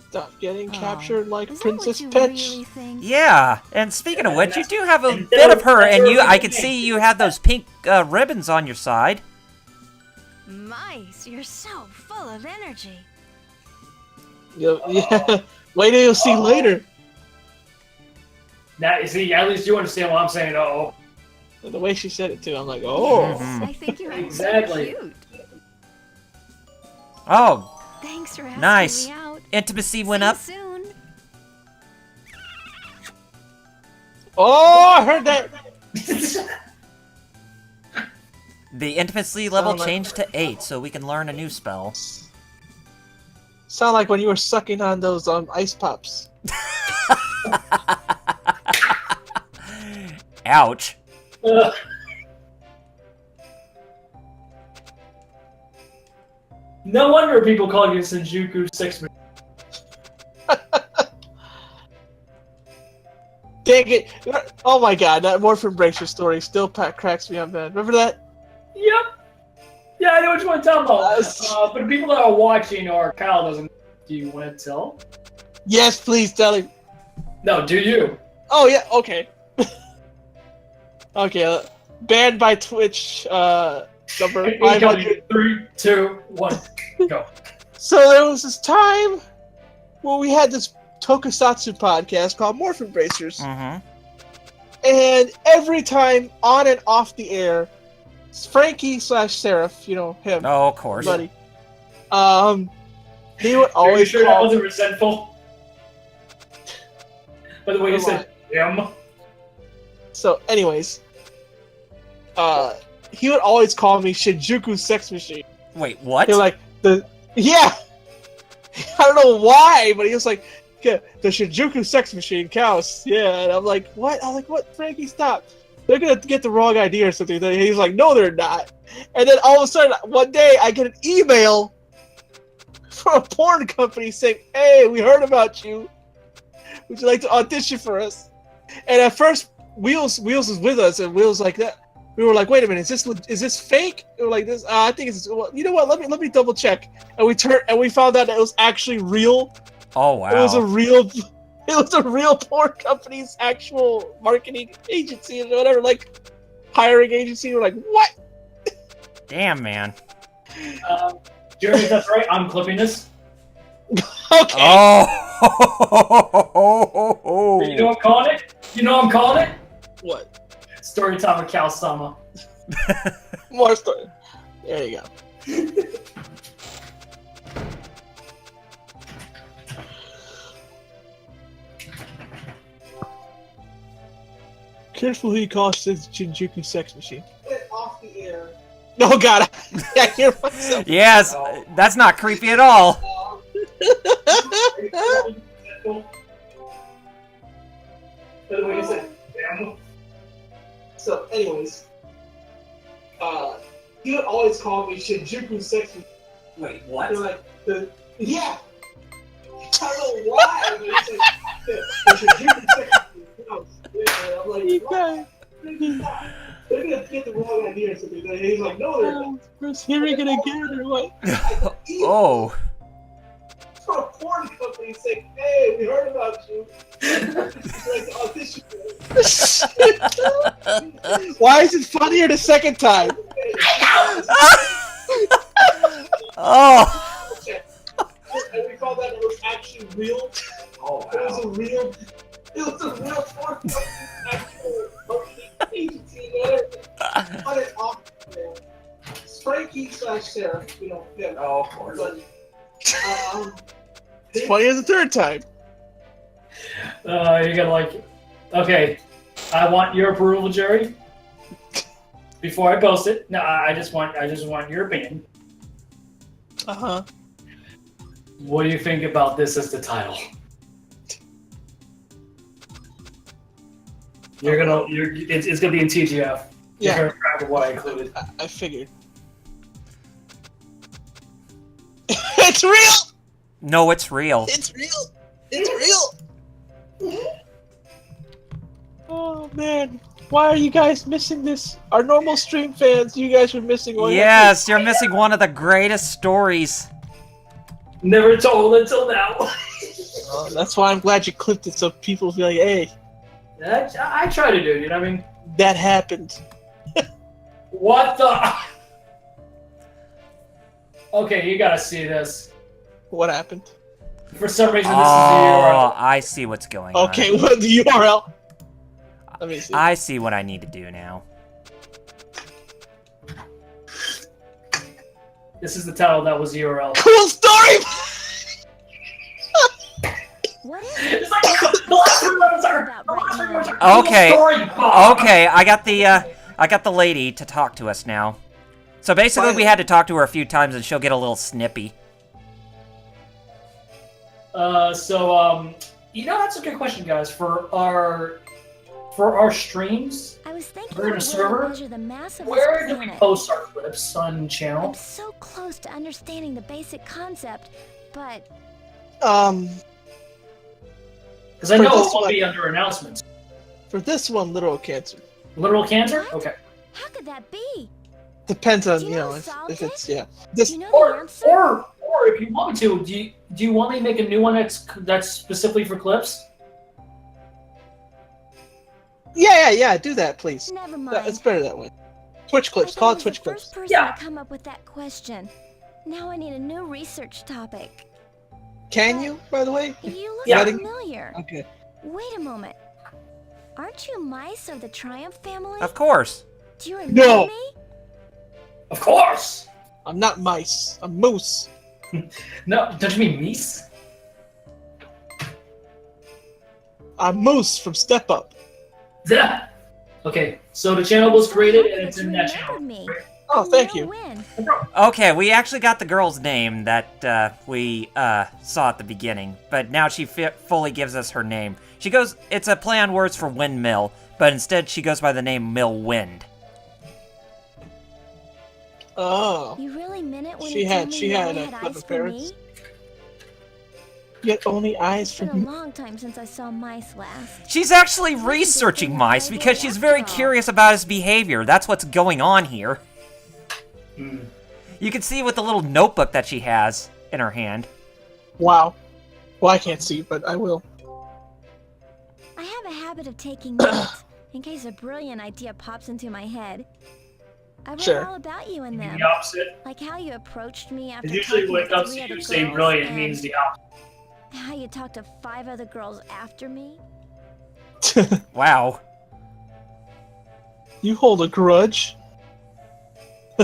[SPEAKER 2] Stop getting
[SPEAKER 4] Oh,
[SPEAKER 2] captured like
[SPEAKER 4] is
[SPEAKER 2] Princess
[SPEAKER 4] that what you
[SPEAKER 2] Peach.
[SPEAKER 4] really think?
[SPEAKER 1] Yeah, and speaking of which, you do have a
[SPEAKER 3] And
[SPEAKER 1] bit of her,
[SPEAKER 3] that's
[SPEAKER 1] and
[SPEAKER 3] her
[SPEAKER 1] I can
[SPEAKER 3] thing.
[SPEAKER 1] see you have those pink ribbons on your side.
[SPEAKER 4] Mice, you're so full of energy.
[SPEAKER 2] Yeah. Wait till you see later.
[SPEAKER 3] Now, you see, at least you understand what I'm saying. Uh-oh.
[SPEAKER 2] The way she said it too, I'm like, oh.
[SPEAKER 4] Yes,
[SPEAKER 1] Mhm.
[SPEAKER 4] I think you're
[SPEAKER 3] Exactly.
[SPEAKER 4] so cute.
[SPEAKER 1] Oh,
[SPEAKER 4] Thanks for asking
[SPEAKER 1] nice.
[SPEAKER 4] me out.
[SPEAKER 1] Intimacy went
[SPEAKER 4] See you
[SPEAKER 1] up.
[SPEAKER 4] soon.
[SPEAKER 2] Oh, I heard that.
[SPEAKER 1] The intimacy level
[SPEAKER 2] Sound like-
[SPEAKER 1] changed to 8, so we can learn a new spell.
[SPEAKER 2] Sound like when you were sucking on those ice pops.
[SPEAKER 1] Ouch.
[SPEAKER 3] No wonder people call you Shinjuku 6.
[SPEAKER 2] Dang it. Oh my god, that Morphin Bracer story still cracks me up, man. Remember that?
[SPEAKER 3] Yep. Yeah, I know what you want to tell about.
[SPEAKER 2] Yes.
[SPEAKER 3] But the people that are watching, or Kyle doesn't. Do you want to tell?
[SPEAKER 2] Yes, please tell him.
[SPEAKER 3] No, do you?
[SPEAKER 2] Oh yeah, okay. Okay, banned by Twitch, number 500.
[SPEAKER 3] 3, 2, 1, go.
[SPEAKER 2] So there was this time where we had this tokusatsu podcast called Morphin Bracers,
[SPEAKER 1] Mm-hmm.
[SPEAKER 2] and every time on and off the air, Frankie / Seraph, you know him,
[SPEAKER 1] Oh, of course.
[SPEAKER 2] buddy, he would
[SPEAKER 3] Are you
[SPEAKER 2] always
[SPEAKER 3] sure that
[SPEAKER 2] call.
[SPEAKER 3] wasn't resentful? By the way, you
[SPEAKER 2] Come
[SPEAKER 3] said him.
[SPEAKER 2] So, anyways, he would always call me Shinjuku Sex Machine.
[SPEAKER 1] Wait, what?
[SPEAKER 2] He like yeah. I don't know why, but he was like, yeah, the Shinjuku Sex Machine counts. Yeah, and I'm like, what? I'm like, what? Frankie, stop. They're gonna get the wrong idea or something. He's like, no, they're not. And then all of a sudden, one day, I get an email from a porn company saying, hey, we heard about you. Would you like to audition for us? And at first, Wheels was with us, and Wheels like that. We were like, wait a minute, is this fake? We were like, this. I think it's. Well, you know what? Let me double check. And we found out that it was actually real.
[SPEAKER 1] Oh, wow.
[SPEAKER 2] It was a real porn company's actual marketing agency or whatever, like hiring agency. We're like, what?
[SPEAKER 1] Damn, man.
[SPEAKER 3] Jeremy, if that's right, I'm clipping this.
[SPEAKER 2] Okay.
[SPEAKER 1] Oh!
[SPEAKER 3] You know what I'm calling it? You know what I'm calling it?
[SPEAKER 2] What?
[SPEAKER 3] Story time with Cal Sama.
[SPEAKER 2] More story. There you go. Careful who you call Shinjuku Sex Machine. Get off the air. No, God. I hear myself.
[SPEAKER 1] Yes, that's not creepy at all.
[SPEAKER 3] By the way, you said him.
[SPEAKER 2] So, anyways, he would always call me Shinjuku Sex Machine.
[SPEAKER 3] Wait,
[SPEAKER 2] They're like, yeah. I don't know why, but it's like, the Shinjuku Sex Machine. Yeah, I'm like, what? They're gonna get the wrong idea or something. He's like, no, they're not. Where's hearing it again or what?
[SPEAKER 1] Oh.
[SPEAKER 2] For a porn company saying, hey, we heard about you. Like the audition. Why is it funnier the second time?
[SPEAKER 1] Oh!
[SPEAKER 2] And we call that it was actually real.
[SPEAKER 3] Oh,
[SPEAKER 2] It was a real. It was a real form of actual agency and everything. But it's awesome, man. Frankie / Sarah, yeah.
[SPEAKER 3] Oh, of course.
[SPEAKER 2] But, it's funny as the third time.
[SPEAKER 3] You're gonna like it. Okay, I want your approval, Jerry. Before I post it, no, I just want your opinion. What do you think about this as the title? It's gonna be in TGF.
[SPEAKER 2] Yeah.
[SPEAKER 3] You're gonna track of what I included.
[SPEAKER 2] I figured. It's real.
[SPEAKER 1] No, it's real.
[SPEAKER 2] It's real. It's real. Oh man, why are you guys missing this? Our normal stream fans, you guys are missing one.
[SPEAKER 1] Yes, you're missing one of the greatest stories.
[SPEAKER 3] Never told until now.
[SPEAKER 2] That's why I'm glad you clipped it so people feel like, hey,
[SPEAKER 3] I try to do, you know what I mean?
[SPEAKER 2] that happened.
[SPEAKER 3] What the? Okay, you gotta see this.
[SPEAKER 2] What happened?
[SPEAKER 3] For some reason, this
[SPEAKER 1] Oh, I see what's going on.
[SPEAKER 2] Okay, what the URL? Let me see.
[SPEAKER 1] I see what I need to do now.
[SPEAKER 3] This is the title that was the URL.
[SPEAKER 2] Cool story.
[SPEAKER 4] What is
[SPEAKER 3] It's like the last three letters are.
[SPEAKER 1] Okay.
[SPEAKER 3] Story, Bob.
[SPEAKER 1] Okay, I got the lady to talk to us now. So basically, we had to talk to her a few times, and she'll get a little snippy.
[SPEAKER 3] That's a good question, guys. For our streams,
[SPEAKER 4] I was thinking
[SPEAKER 3] We're in a
[SPEAKER 4] of
[SPEAKER 3] server?
[SPEAKER 4] measure the mass of
[SPEAKER 3] where
[SPEAKER 4] this
[SPEAKER 3] do we
[SPEAKER 4] planet.
[SPEAKER 3] post our clips on channel?
[SPEAKER 4] I'm so close to understanding the basic concept, but
[SPEAKER 3] Because I
[SPEAKER 2] For
[SPEAKER 3] know it
[SPEAKER 2] this
[SPEAKER 3] will
[SPEAKER 2] one-
[SPEAKER 3] be under announcements.
[SPEAKER 2] For this one, literal cancer.
[SPEAKER 3] Literal cancer?
[SPEAKER 4] What?
[SPEAKER 3] Okay.
[SPEAKER 4] how could that be?
[SPEAKER 2] Depends on
[SPEAKER 4] Do you know who
[SPEAKER 2] if
[SPEAKER 4] solved
[SPEAKER 2] it's
[SPEAKER 4] it?
[SPEAKER 2] yeah. This
[SPEAKER 4] Do you know the answer?
[SPEAKER 3] Or if you want me to, do you want me to make a new one that's specifically for clips?
[SPEAKER 2] yeah. Do that, please.
[SPEAKER 4] Never mind.
[SPEAKER 2] It's better that way. Twitch clips.
[SPEAKER 4] I
[SPEAKER 2] Call
[SPEAKER 4] thought
[SPEAKER 2] it
[SPEAKER 4] I was
[SPEAKER 2] Twitch
[SPEAKER 4] the
[SPEAKER 2] clips.
[SPEAKER 4] first person
[SPEAKER 3] Yeah.
[SPEAKER 4] to come up with that question. Now I need a new research topic.
[SPEAKER 2] Can you, by the way?
[SPEAKER 4] You look
[SPEAKER 3] Yeah.
[SPEAKER 4] familiar.
[SPEAKER 2] Okay.
[SPEAKER 4] Wait a moment. Aren't you mice of the Triumph family?
[SPEAKER 1] Of course.
[SPEAKER 4] Do you remember
[SPEAKER 2] No.
[SPEAKER 4] me?
[SPEAKER 3] Of course!
[SPEAKER 2] I'm not mice. I'm moose.
[SPEAKER 3] No, don't you mean meese?
[SPEAKER 2] I'm Moose from Step Up.
[SPEAKER 3] Yeah. Okay, so the channel was created and it's
[SPEAKER 4] You
[SPEAKER 3] in that
[SPEAKER 4] remembered
[SPEAKER 3] channel.
[SPEAKER 4] me.
[SPEAKER 2] Oh, thank you.
[SPEAKER 4] When?
[SPEAKER 1] Okay, we actually got the girl's name that we saw at the beginning, but now she fully gives us her name. She goes, it's a play on words for windmill, but instead she goes by the name Mill Wind.
[SPEAKER 2] Oh.
[SPEAKER 4] You really meant it when
[SPEAKER 2] She
[SPEAKER 4] you
[SPEAKER 2] had-
[SPEAKER 4] told me
[SPEAKER 2] she
[SPEAKER 4] you
[SPEAKER 2] had
[SPEAKER 4] only
[SPEAKER 2] a
[SPEAKER 4] had
[SPEAKER 2] clever
[SPEAKER 4] eyes for
[SPEAKER 2] parents.
[SPEAKER 4] me?
[SPEAKER 2] Yet only eyes
[SPEAKER 4] It's
[SPEAKER 2] for
[SPEAKER 4] been a
[SPEAKER 2] me.
[SPEAKER 4] long time since I saw mice last.
[SPEAKER 1] She's actually researching mice because she's very curious about his behavior. That's what's going on here.
[SPEAKER 3] Hmm.
[SPEAKER 1] You can see with the little notebook that she has in her hand.
[SPEAKER 2] Wow. Well, I can't see, but I will.
[SPEAKER 4] I have a habit of taking notes in case a brilliant idea pops into my head. I read
[SPEAKER 2] Sure.
[SPEAKER 4] all about you in them,
[SPEAKER 3] The opposite.
[SPEAKER 4] like how you approached me after
[SPEAKER 3] It's usually
[SPEAKER 4] talking
[SPEAKER 3] when it
[SPEAKER 4] to
[SPEAKER 3] comes
[SPEAKER 4] 3
[SPEAKER 3] to
[SPEAKER 4] other
[SPEAKER 3] you saying
[SPEAKER 4] girls,
[SPEAKER 3] brilliant
[SPEAKER 4] and
[SPEAKER 3] means the opposite.
[SPEAKER 4] how you talked to 5 other girls after me.
[SPEAKER 1] Wow.
[SPEAKER 2] You hold a grudge?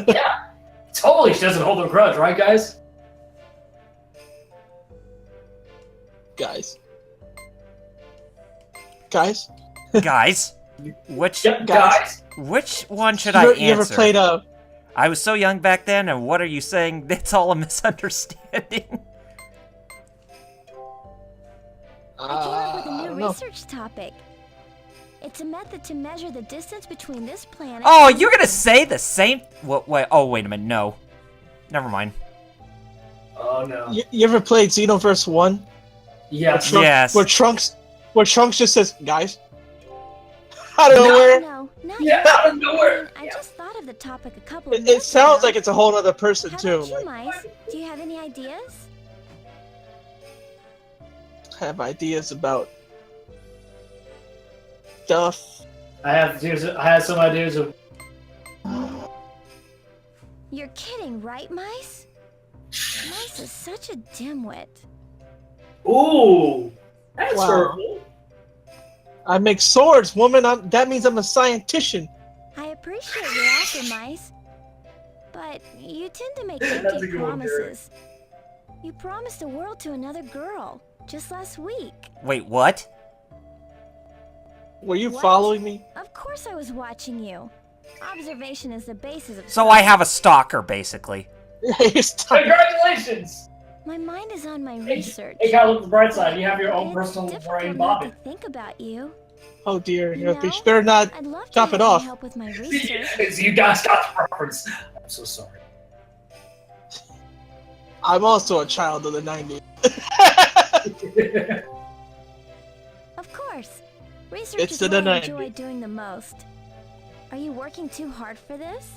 [SPEAKER 3] Yeah. Totally, she doesn't hold a grudge, right, guys?
[SPEAKER 2] Guys. Guys?
[SPEAKER 1] Guys, which
[SPEAKER 3] Yep,
[SPEAKER 2] Guys.
[SPEAKER 3] guys.
[SPEAKER 1] which one should
[SPEAKER 2] you,
[SPEAKER 1] I
[SPEAKER 2] you ever
[SPEAKER 1] answer?
[SPEAKER 2] played
[SPEAKER 1] I was so young back then, and what are you saying? It's all a misunderstanding.
[SPEAKER 4] I came up with
[SPEAKER 2] I
[SPEAKER 4] a
[SPEAKER 2] don't
[SPEAKER 4] new
[SPEAKER 2] know.
[SPEAKER 4] research topic. It's a method to measure the distance between this planet.
[SPEAKER 1] Oh,
[SPEAKER 4] and
[SPEAKER 1] you're gonna
[SPEAKER 4] Mars.
[SPEAKER 1] say the same? Wait, oh, wait a minute. No. Never mind.
[SPEAKER 3] Oh no.
[SPEAKER 2] You ever played Xenoverse 1?
[SPEAKER 3] Yes.
[SPEAKER 1] Yes.
[SPEAKER 2] Where Trunks just says, guys? Out of nowhere.
[SPEAKER 4] No, not
[SPEAKER 3] Yeah,
[SPEAKER 4] yet.
[SPEAKER 3] out of nowhere.
[SPEAKER 4] I
[SPEAKER 3] Yeah.
[SPEAKER 4] just thought of the topic a couple of
[SPEAKER 2] It
[SPEAKER 4] minutes
[SPEAKER 2] sounds
[SPEAKER 4] ago.
[SPEAKER 2] like it's a whole other person,
[SPEAKER 4] How
[SPEAKER 2] too.
[SPEAKER 4] about you,
[SPEAKER 2] Like,
[SPEAKER 4] mice? Do you have any ideas?
[SPEAKER 2] have ideas about stuff.
[SPEAKER 3] I have some ideas of.
[SPEAKER 4] You're kidding, right, mice? Mice is such a dimwit.
[SPEAKER 3] Ooh, that's
[SPEAKER 2] Wow.
[SPEAKER 3] hurtful.
[SPEAKER 2] I make swords, woman. That means I'm a scientician.
[SPEAKER 4] I appreciate your offer, Mice. But you tend to make
[SPEAKER 3] That's a
[SPEAKER 4] empty
[SPEAKER 3] good one, Jared.
[SPEAKER 4] promises. You promised the world to another girl just last week.
[SPEAKER 1] Wait, what?
[SPEAKER 2] Were you
[SPEAKER 4] What?
[SPEAKER 2] following me?
[SPEAKER 4] Of course I was watching you. Observation is the basis of...
[SPEAKER 1] So I have a stalker, basically.
[SPEAKER 2] Stop.
[SPEAKER 3] Congratulations!
[SPEAKER 4] My mind is on my
[SPEAKER 3] Hey,
[SPEAKER 4] research.
[SPEAKER 3] hey, Kyle, look at the bright side. You have your own
[SPEAKER 4] It's
[SPEAKER 3] personal
[SPEAKER 4] difficult
[SPEAKER 3] brain
[SPEAKER 4] not
[SPEAKER 3] bobbin.
[SPEAKER 4] to think about you.
[SPEAKER 2] Oh dear,
[SPEAKER 4] You
[SPEAKER 2] they
[SPEAKER 4] know,
[SPEAKER 2] better not
[SPEAKER 4] I'd love to
[SPEAKER 2] chop
[SPEAKER 4] have
[SPEAKER 2] it off.
[SPEAKER 4] you help with my research.
[SPEAKER 3] You guys got the reference. I'm so sorry.
[SPEAKER 2] I'm also a child of the 90s.
[SPEAKER 4] Of course. Research
[SPEAKER 2] It's
[SPEAKER 4] is
[SPEAKER 2] the
[SPEAKER 4] what I
[SPEAKER 2] 90s.
[SPEAKER 4] enjoy doing the most. Are you working too hard for this?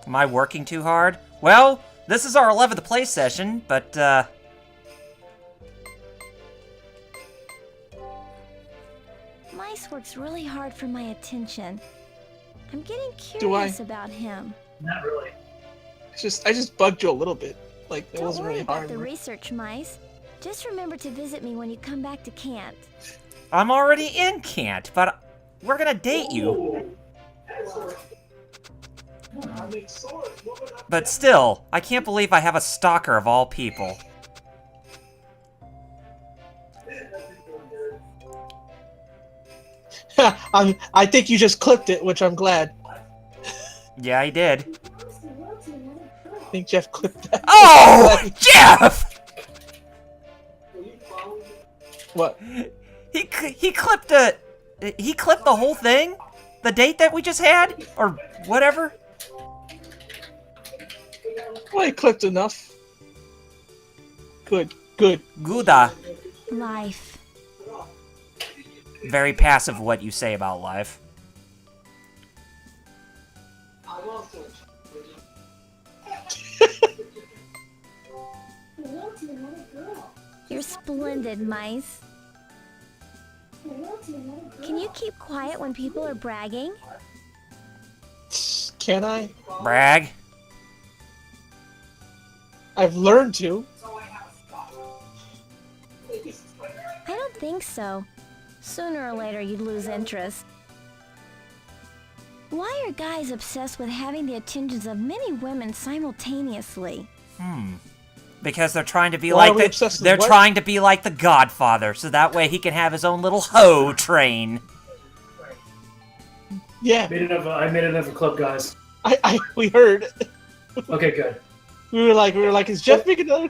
[SPEAKER 1] Am I working too hard? Well, this is our 11th play session, but,
[SPEAKER 4] Mice works really hard for my attention. I'm getting
[SPEAKER 2] Do I?
[SPEAKER 4] curious about him.
[SPEAKER 3] Not really.
[SPEAKER 2] I just bugged you a little bit. Like it
[SPEAKER 4] Don't
[SPEAKER 2] wasn't
[SPEAKER 4] worry
[SPEAKER 2] really
[SPEAKER 4] about
[SPEAKER 2] hard.
[SPEAKER 4] the research, Mice. Just remember to visit me when you come back to Cant.
[SPEAKER 1] I'm already in Cant, but we're gonna date you.
[SPEAKER 3] Ooh.
[SPEAKER 1] But still, I can't believe I have a stalker of all people.
[SPEAKER 2] I think you just clipped it, which I'm glad.
[SPEAKER 1] Yeah, I did.
[SPEAKER 2] I think Jeff clipped that.
[SPEAKER 1] Oh, Jeff!
[SPEAKER 2] What?
[SPEAKER 1] He clipped the whole thing? The date that we just had? Or whatever?
[SPEAKER 2] Well, he clipped enough. Good, good.
[SPEAKER 1] Gouda.
[SPEAKER 4] Life.
[SPEAKER 1] Very passive what you say about life.
[SPEAKER 4] You're splendid, Mice. Can you keep quiet when people are bragging?
[SPEAKER 2] Can I?
[SPEAKER 1] Brag.
[SPEAKER 2] I've learned to.
[SPEAKER 4] I don't think so. Sooner or later, you'd lose interest. Why are guys obsessed with having the attentions of many women simultaneously?
[SPEAKER 1] Because they're trying to be
[SPEAKER 2] Why are
[SPEAKER 1] like
[SPEAKER 2] we
[SPEAKER 1] the
[SPEAKER 2] obsessed with
[SPEAKER 1] they're
[SPEAKER 2] what?
[SPEAKER 1] trying to be like the Godfather, so that way he can have his own little hoe train.
[SPEAKER 2] Yeah,
[SPEAKER 3] I made another clip, guys.
[SPEAKER 2] we heard.
[SPEAKER 3] Okay, good.
[SPEAKER 2] We were like, is Jeff making another?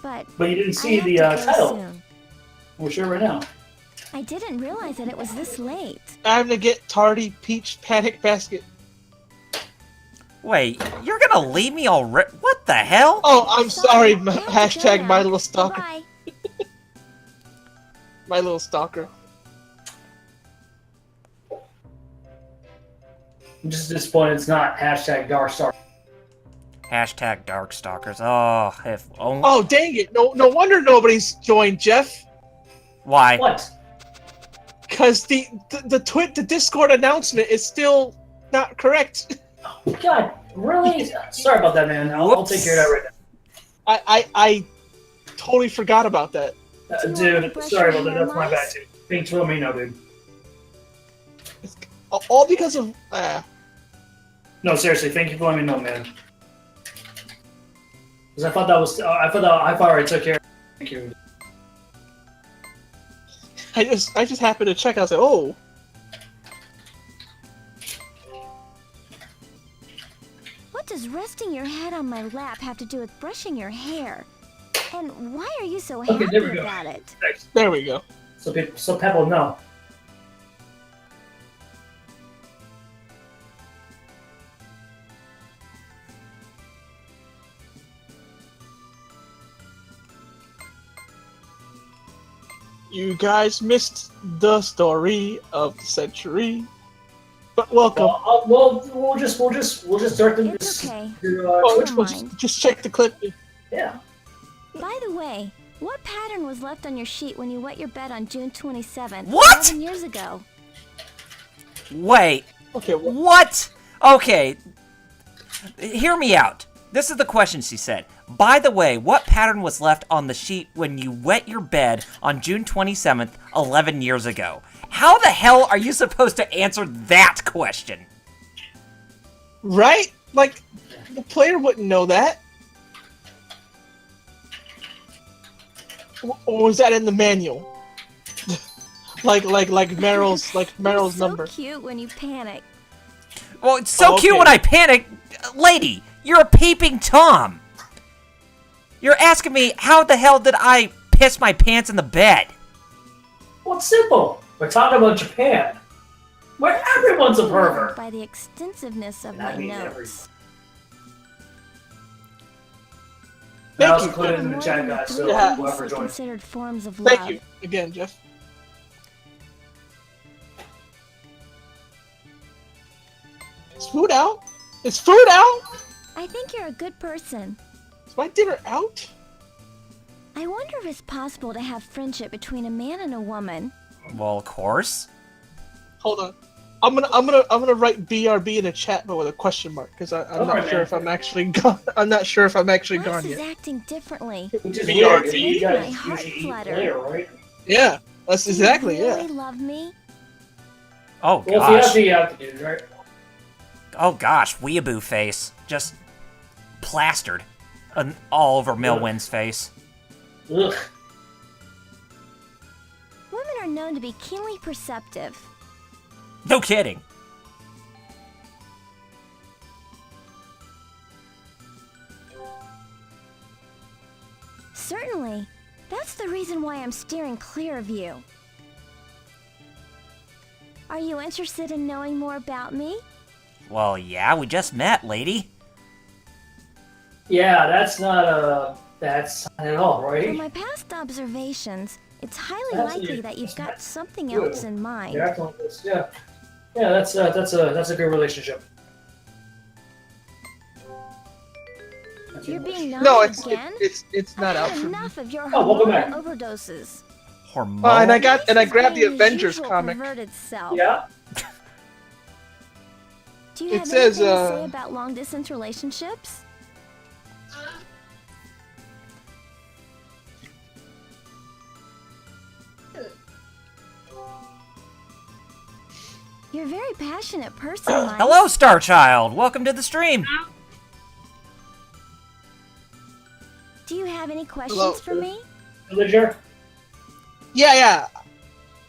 [SPEAKER 4] But
[SPEAKER 3] But you didn't
[SPEAKER 4] I
[SPEAKER 3] see
[SPEAKER 4] have
[SPEAKER 3] the
[SPEAKER 4] to go
[SPEAKER 3] title.
[SPEAKER 4] soon.
[SPEAKER 3] We're sure right now.
[SPEAKER 4] I didn't realize that it was this late.
[SPEAKER 2] I'm to get tardy peach panic basket.
[SPEAKER 1] Wait, you're gonna leave me already? What the hell?
[SPEAKER 2] Oh, I'm sorry.
[SPEAKER 4] I have to go
[SPEAKER 2] Hashtag
[SPEAKER 4] now.
[SPEAKER 2] my little stalker.
[SPEAKER 4] Bye.
[SPEAKER 2] My little stalker.
[SPEAKER 3] I'm just disappointed it's not hashtag Dark Star.
[SPEAKER 1] Hashtag Darkstalkers. Oh, if only.
[SPEAKER 2] Oh, dang it! No wonder nobody's joined, Jeff.
[SPEAKER 1] Why?
[SPEAKER 3] What?
[SPEAKER 2] Because the Discord announcement is still not correct.
[SPEAKER 3] God, really? Sorry about that, man. I'll take care of that right
[SPEAKER 2] I totally forgot about that.
[SPEAKER 3] now.
[SPEAKER 4] Do you want me to
[SPEAKER 3] Dude,
[SPEAKER 4] brush
[SPEAKER 3] sorry
[SPEAKER 4] your
[SPEAKER 3] about that.
[SPEAKER 4] hair,
[SPEAKER 3] That's my bad,
[SPEAKER 4] Mice?
[SPEAKER 3] too. Thanks for letting me know, dude.
[SPEAKER 2] All because of
[SPEAKER 3] No, seriously, thank you for letting me know, man. Because I thought I already took care of it. Thank you.
[SPEAKER 2] I just happened to check. I was like, oh,
[SPEAKER 4] What does resting your head on my lap have to do with brushing your hair? And why are you so happy
[SPEAKER 3] there we go.
[SPEAKER 4] about it?
[SPEAKER 3] Thanks.
[SPEAKER 2] there we go.
[SPEAKER 3] So Pebble, no.
[SPEAKER 2] You guys missed the story of the century. But welcome.
[SPEAKER 3] We'll just start the.
[SPEAKER 4] It's okay.
[SPEAKER 2] Oh,
[SPEAKER 4] never mind.
[SPEAKER 2] just check the clip.
[SPEAKER 3] Yeah.
[SPEAKER 4] By the way, what pattern was left on your sheet when you wet your bed on June 27th?
[SPEAKER 1] What?
[SPEAKER 4] 11 years ago.
[SPEAKER 1] Wait.
[SPEAKER 2] Okay, well,
[SPEAKER 1] What? Okay. Hear me out. This is the question she said. By the way, what pattern was left on the sheet when you wet your bed on June 27th, 11 years ago? How the hell are you supposed to answer that question?
[SPEAKER 2] Right? Like, the player wouldn't know that. Or was that in the manual? like Meryl's
[SPEAKER 4] so
[SPEAKER 2] number.
[SPEAKER 4] Cute when you panic.
[SPEAKER 1] Well, it's so cute
[SPEAKER 2] okay.
[SPEAKER 1] when I panic. Lady, you're a peeping Tom. You're asking me how the hell did I piss my pants in the bed?
[SPEAKER 3] Well, it's simple. We're talking about Japan, where everyone's a pervert.
[SPEAKER 4] By the extensiveness of
[SPEAKER 3] That
[SPEAKER 4] my
[SPEAKER 3] means
[SPEAKER 4] notes.
[SPEAKER 3] I
[SPEAKER 2] Thank
[SPEAKER 3] also
[SPEAKER 2] you.
[SPEAKER 3] put it in the chat, guys, so
[SPEAKER 2] Yeah.
[SPEAKER 3] whoever joins.
[SPEAKER 4] Considered forms of love.
[SPEAKER 2] Thank you again, Jeff. Is food out? Is food out?
[SPEAKER 4] I think you're a good person.
[SPEAKER 2] Is my dinner out?
[SPEAKER 4] I wonder if it's possible to have friendship between a man and a woman.
[SPEAKER 1] Well, of course.
[SPEAKER 2] Hold on. I'm gonna write BRB in the chat, but with a question mark, because I'm
[SPEAKER 3] Alright,
[SPEAKER 2] not sure
[SPEAKER 3] man.
[SPEAKER 2] if I'm actually gone. I'm not sure if I'm actually
[SPEAKER 4] Wes
[SPEAKER 2] gone
[SPEAKER 4] is
[SPEAKER 2] yet.
[SPEAKER 4] acting differently.
[SPEAKER 3] Which is
[SPEAKER 2] BRB?
[SPEAKER 3] weird, 'cause you
[SPEAKER 4] Makes
[SPEAKER 3] guys
[SPEAKER 4] my heart
[SPEAKER 3] usually eat
[SPEAKER 4] flutter.
[SPEAKER 3] later, right?
[SPEAKER 2] Yeah, that's exactly
[SPEAKER 4] Do you really
[SPEAKER 2] yeah.
[SPEAKER 4] love me?
[SPEAKER 1] Oh,
[SPEAKER 3] Well,
[SPEAKER 1] gosh.
[SPEAKER 3] if you have to do, right?
[SPEAKER 1] Oh, gosh. Weeaboo face. Just plastered all over Milwyn's face.
[SPEAKER 3] Ugh.
[SPEAKER 4] Women are known to be keenly perceptive.
[SPEAKER 1] No kidding.
[SPEAKER 4] Certainly. That's the reason why I'm steering clear of you. Are you interested in knowing more about me?
[SPEAKER 1] Well, yeah, we just met, lady.
[SPEAKER 3] Yeah, that's not at all,
[SPEAKER 4] From
[SPEAKER 3] right?
[SPEAKER 4] my past observations, it's highly
[SPEAKER 3] That's
[SPEAKER 4] likely
[SPEAKER 3] it.
[SPEAKER 4] that you've got something
[SPEAKER 3] Good.
[SPEAKER 4] else in mind.
[SPEAKER 3] You're acting like this, yeah. Yeah, that's a good relationship.
[SPEAKER 4] You're being naughty
[SPEAKER 2] No, it's
[SPEAKER 4] again?
[SPEAKER 2] it's not
[SPEAKER 4] I've
[SPEAKER 2] out
[SPEAKER 4] had
[SPEAKER 2] for me.
[SPEAKER 4] enough of your
[SPEAKER 3] Oh, welcome back.
[SPEAKER 4] hormonal overdoses.
[SPEAKER 1] Hormone.
[SPEAKER 2] And I
[SPEAKER 4] Reese is
[SPEAKER 2] grabbed the
[SPEAKER 4] being his
[SPEAKER 2] Avengers
[SPEAKER 4] usual
[SPEAKER 2] comic.
[SPEAKER 4] perverted self.
[SPEAKER 3] Yeah.
[SPEAKER 4] Do you
[SPEAKER 2] It
[SPEAKER 4] have
[SPEAKER 2] says,
[SPEAKER 4] anything to say about long distance relationships? You're a very passionate person, Mike.
[SPEAKER 1] Hello, Star Child. Welcome to the stream.
[SPEAKER 4] Do you have any questions
[SPEAKER 2] Hello.
[SPEAKER 4] for me?
[SPEAKER 3] Villager?
[SPEAKER 2] Yeah.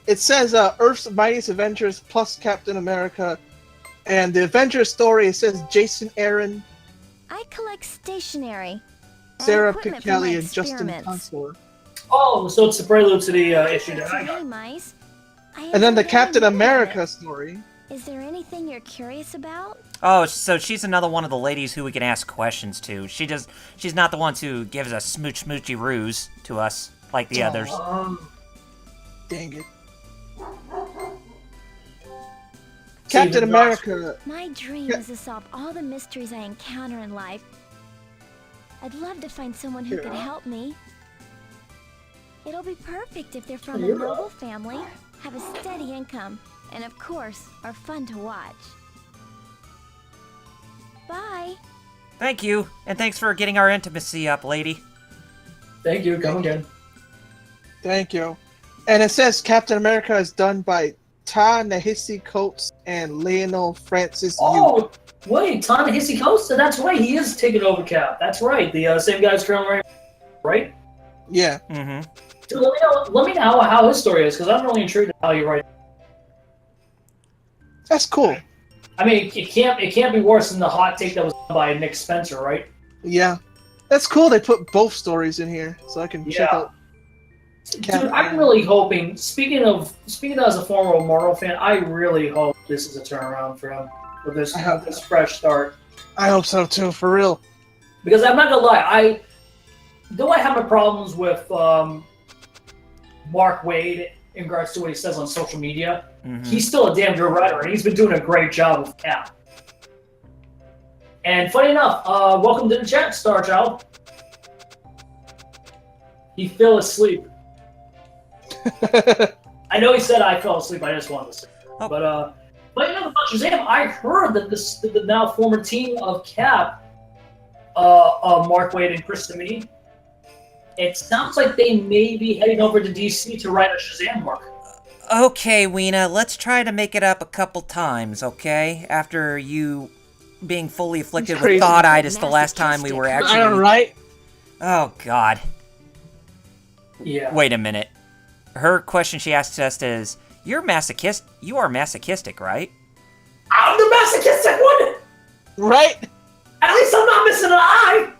[SPEAKER 2] It says Earth's Mightiest Avengers plus Captain America, and the Avengers story. It says Jason Aaron,
[SPEAKER 4] I collect stationery. and
[SPEAKER 2] Sarah
[SPEAKER 4] equipment for my
[SPEAKER 2] Pichelli, and Justin
[SPEAKER 4] experiments.
[SPEAKER 2] Consoler.
[SPEAKER 3] Oh, so it's the prelude to the issue that I
[SPEAKER 4] Today,
[SPEAKER 3] got.
[SPEAKER 4] mice. I
[SPEAKER 2] And then the
[SPEAKER 4] haven't
[SPEAKER 2] Captain
[SPEAKER 4] really looked at
[SPEAKER 2] America
[SPEAKER 4] it.
[SPEAKER 2] story.
[SPEAKER 4] Is there anything you're curious about?
[SPEAKER 1] Oh, so she's another one of the ladies who we can ask questions to. She's not the one who gives us smoochy roos to us like the others.
[SPEAKER 2] Dang it. Captain America.
[SPEAKER 4] My dream
[SPEAKER 2] Yeah.
[SPEAKER 4] is to solve all the mysteries I encounter in life. I'd love to find someone who could help me. It'll be perfect if they're from a
[SPEAKER 3] Yeah.
[SPEAKER 4] noble family, have a steady income, and of course, are fun to watch. Bye.
[SPEAKER 1] Thank you, and thanks for getting our intimacy up, lady.
[SPEAKER 3] Thank you. Come again.
[SPEAKER 2] Thank you. And it says Captain America is done by Ta-Nehisi Coates and Lionel Francis Yu.
[SPEAKER 3] Oh, wait, Ta-Nehisi Coates? That's right. He is taking over Cap. That's right. The same guy's currently right.
[SPEAKER 2] Yeah.
[SPEAKER 1] Mm-hmm.
[SPEAKER 3] Dude, let me know how his story is, because I'm really intrigued how you write.
[SPEAKER 2] That's cool.
[SPEAKER 3] I mean, it can't be worse than the hot take that was done by Nick Spencer, right?
[SPEAKER 2] Yeah. That's cool they put both stories in here so I can check
[SPEAKER 3] Yeah.
[SPEAKER 2] out.
[SPEAKER 3] Dude, I'm really hoping. Speaking of as a former Immortal fan, I really hope this is a turnaround for him with this fresh start.
[SPEAKER 2] I hope so too, for real.
[SPEAKER 3] Because I'm not gonna lie, I have my problems with Mark Waid in regards to what he says on social media.
[SPEAKER 1] Mm-hmm.
[SPEAKER 3] He's still a damn good writer, and he's been doing a great job with Cap. And funny enough, welcome to the chat, Star Child. He fell asleep. I know he said I fell asleep. I just wanted to say,
[SPEAKER 1] Oh.
[SPEAKER 3] but you know, about Shazam, I heard that the now former team of Cap Mark Waid and Chris Samini. It sounds like they may be heading over to DC to write a Shazam arc.
[SPEAKER 1] Okay, Weena, let's try to make it up a couple times, okay? After you being fully afflicted
[SPEAKER 2] It's
[SPEAKER 1] with
[SPEAKER 2] crazy.
[SPEAKER 1] thought-itis the last time we were
[SPEAKER 2] I
[SPEAKER 1] actually...
[SPEAKER 2] know, right?
[SPEAKER 1] Oh, God.
[SPEAKER 3] Yeah.
[SPEAKER 1] Wait a minute. Her question she asks us is, you are masochistic, right?
[SPEAKER 3] I'm the masochistic one!
[SPEAKER 2] Right?
[SPEAKER 3] At least I'm not missing an eye!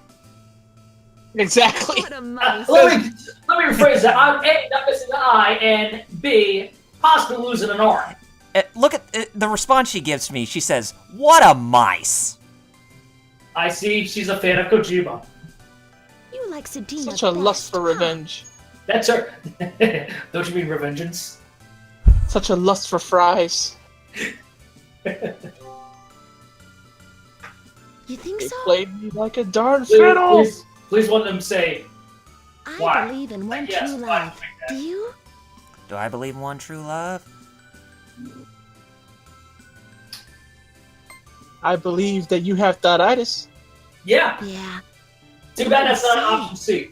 [SPEAKER 2] Exactly.
[SPEAKER 4] What a mice.
[SPEAKER 3] Let me rephrase that. I'm A, not missing an eye, and B, possibly losing an arm.
[SPEAKER 1] Look at the response she gives me. She says, what a mice.
[SPEAKER 3] I see she's a fan of Kojima.
[SPEAKER 4] You like Sadina
[SPEAKER 2] Such a lust
[SPEAKER 4] best,
[SPEAKER 2] for
[SPEAKER 4] huh?
[SPEAKER 2] revenge.
[SPEAKER 3] That's her. Don't you mean revengeance?
[SPEAKER 2] Such a lust for fries.
[SPEAKER 4] You think
[SPEAKER 2] They
[SPEAKER 4] so?
[SPEAKER 2] played me like a darn fiddle.
[SPEAKER 3] Please let them say,
[SPEAKER 4] I
[SPEAKER 3] why?
[SPEAKER 4] believe in one
[SPEAKER 3] Yes,
[SPEAKER 4] true
[SPEAKER 3] why?
[SPEAKER 4] love. Do you?
[SPEAKER 1] Do I believe in one true love?
[SPEAKER 2] I believe that you have thought-itis.
[SPEAKER 3] yeah.
[SPEAKER 4] Yeah.
[SPEAKER 3] Too bad that's not option C.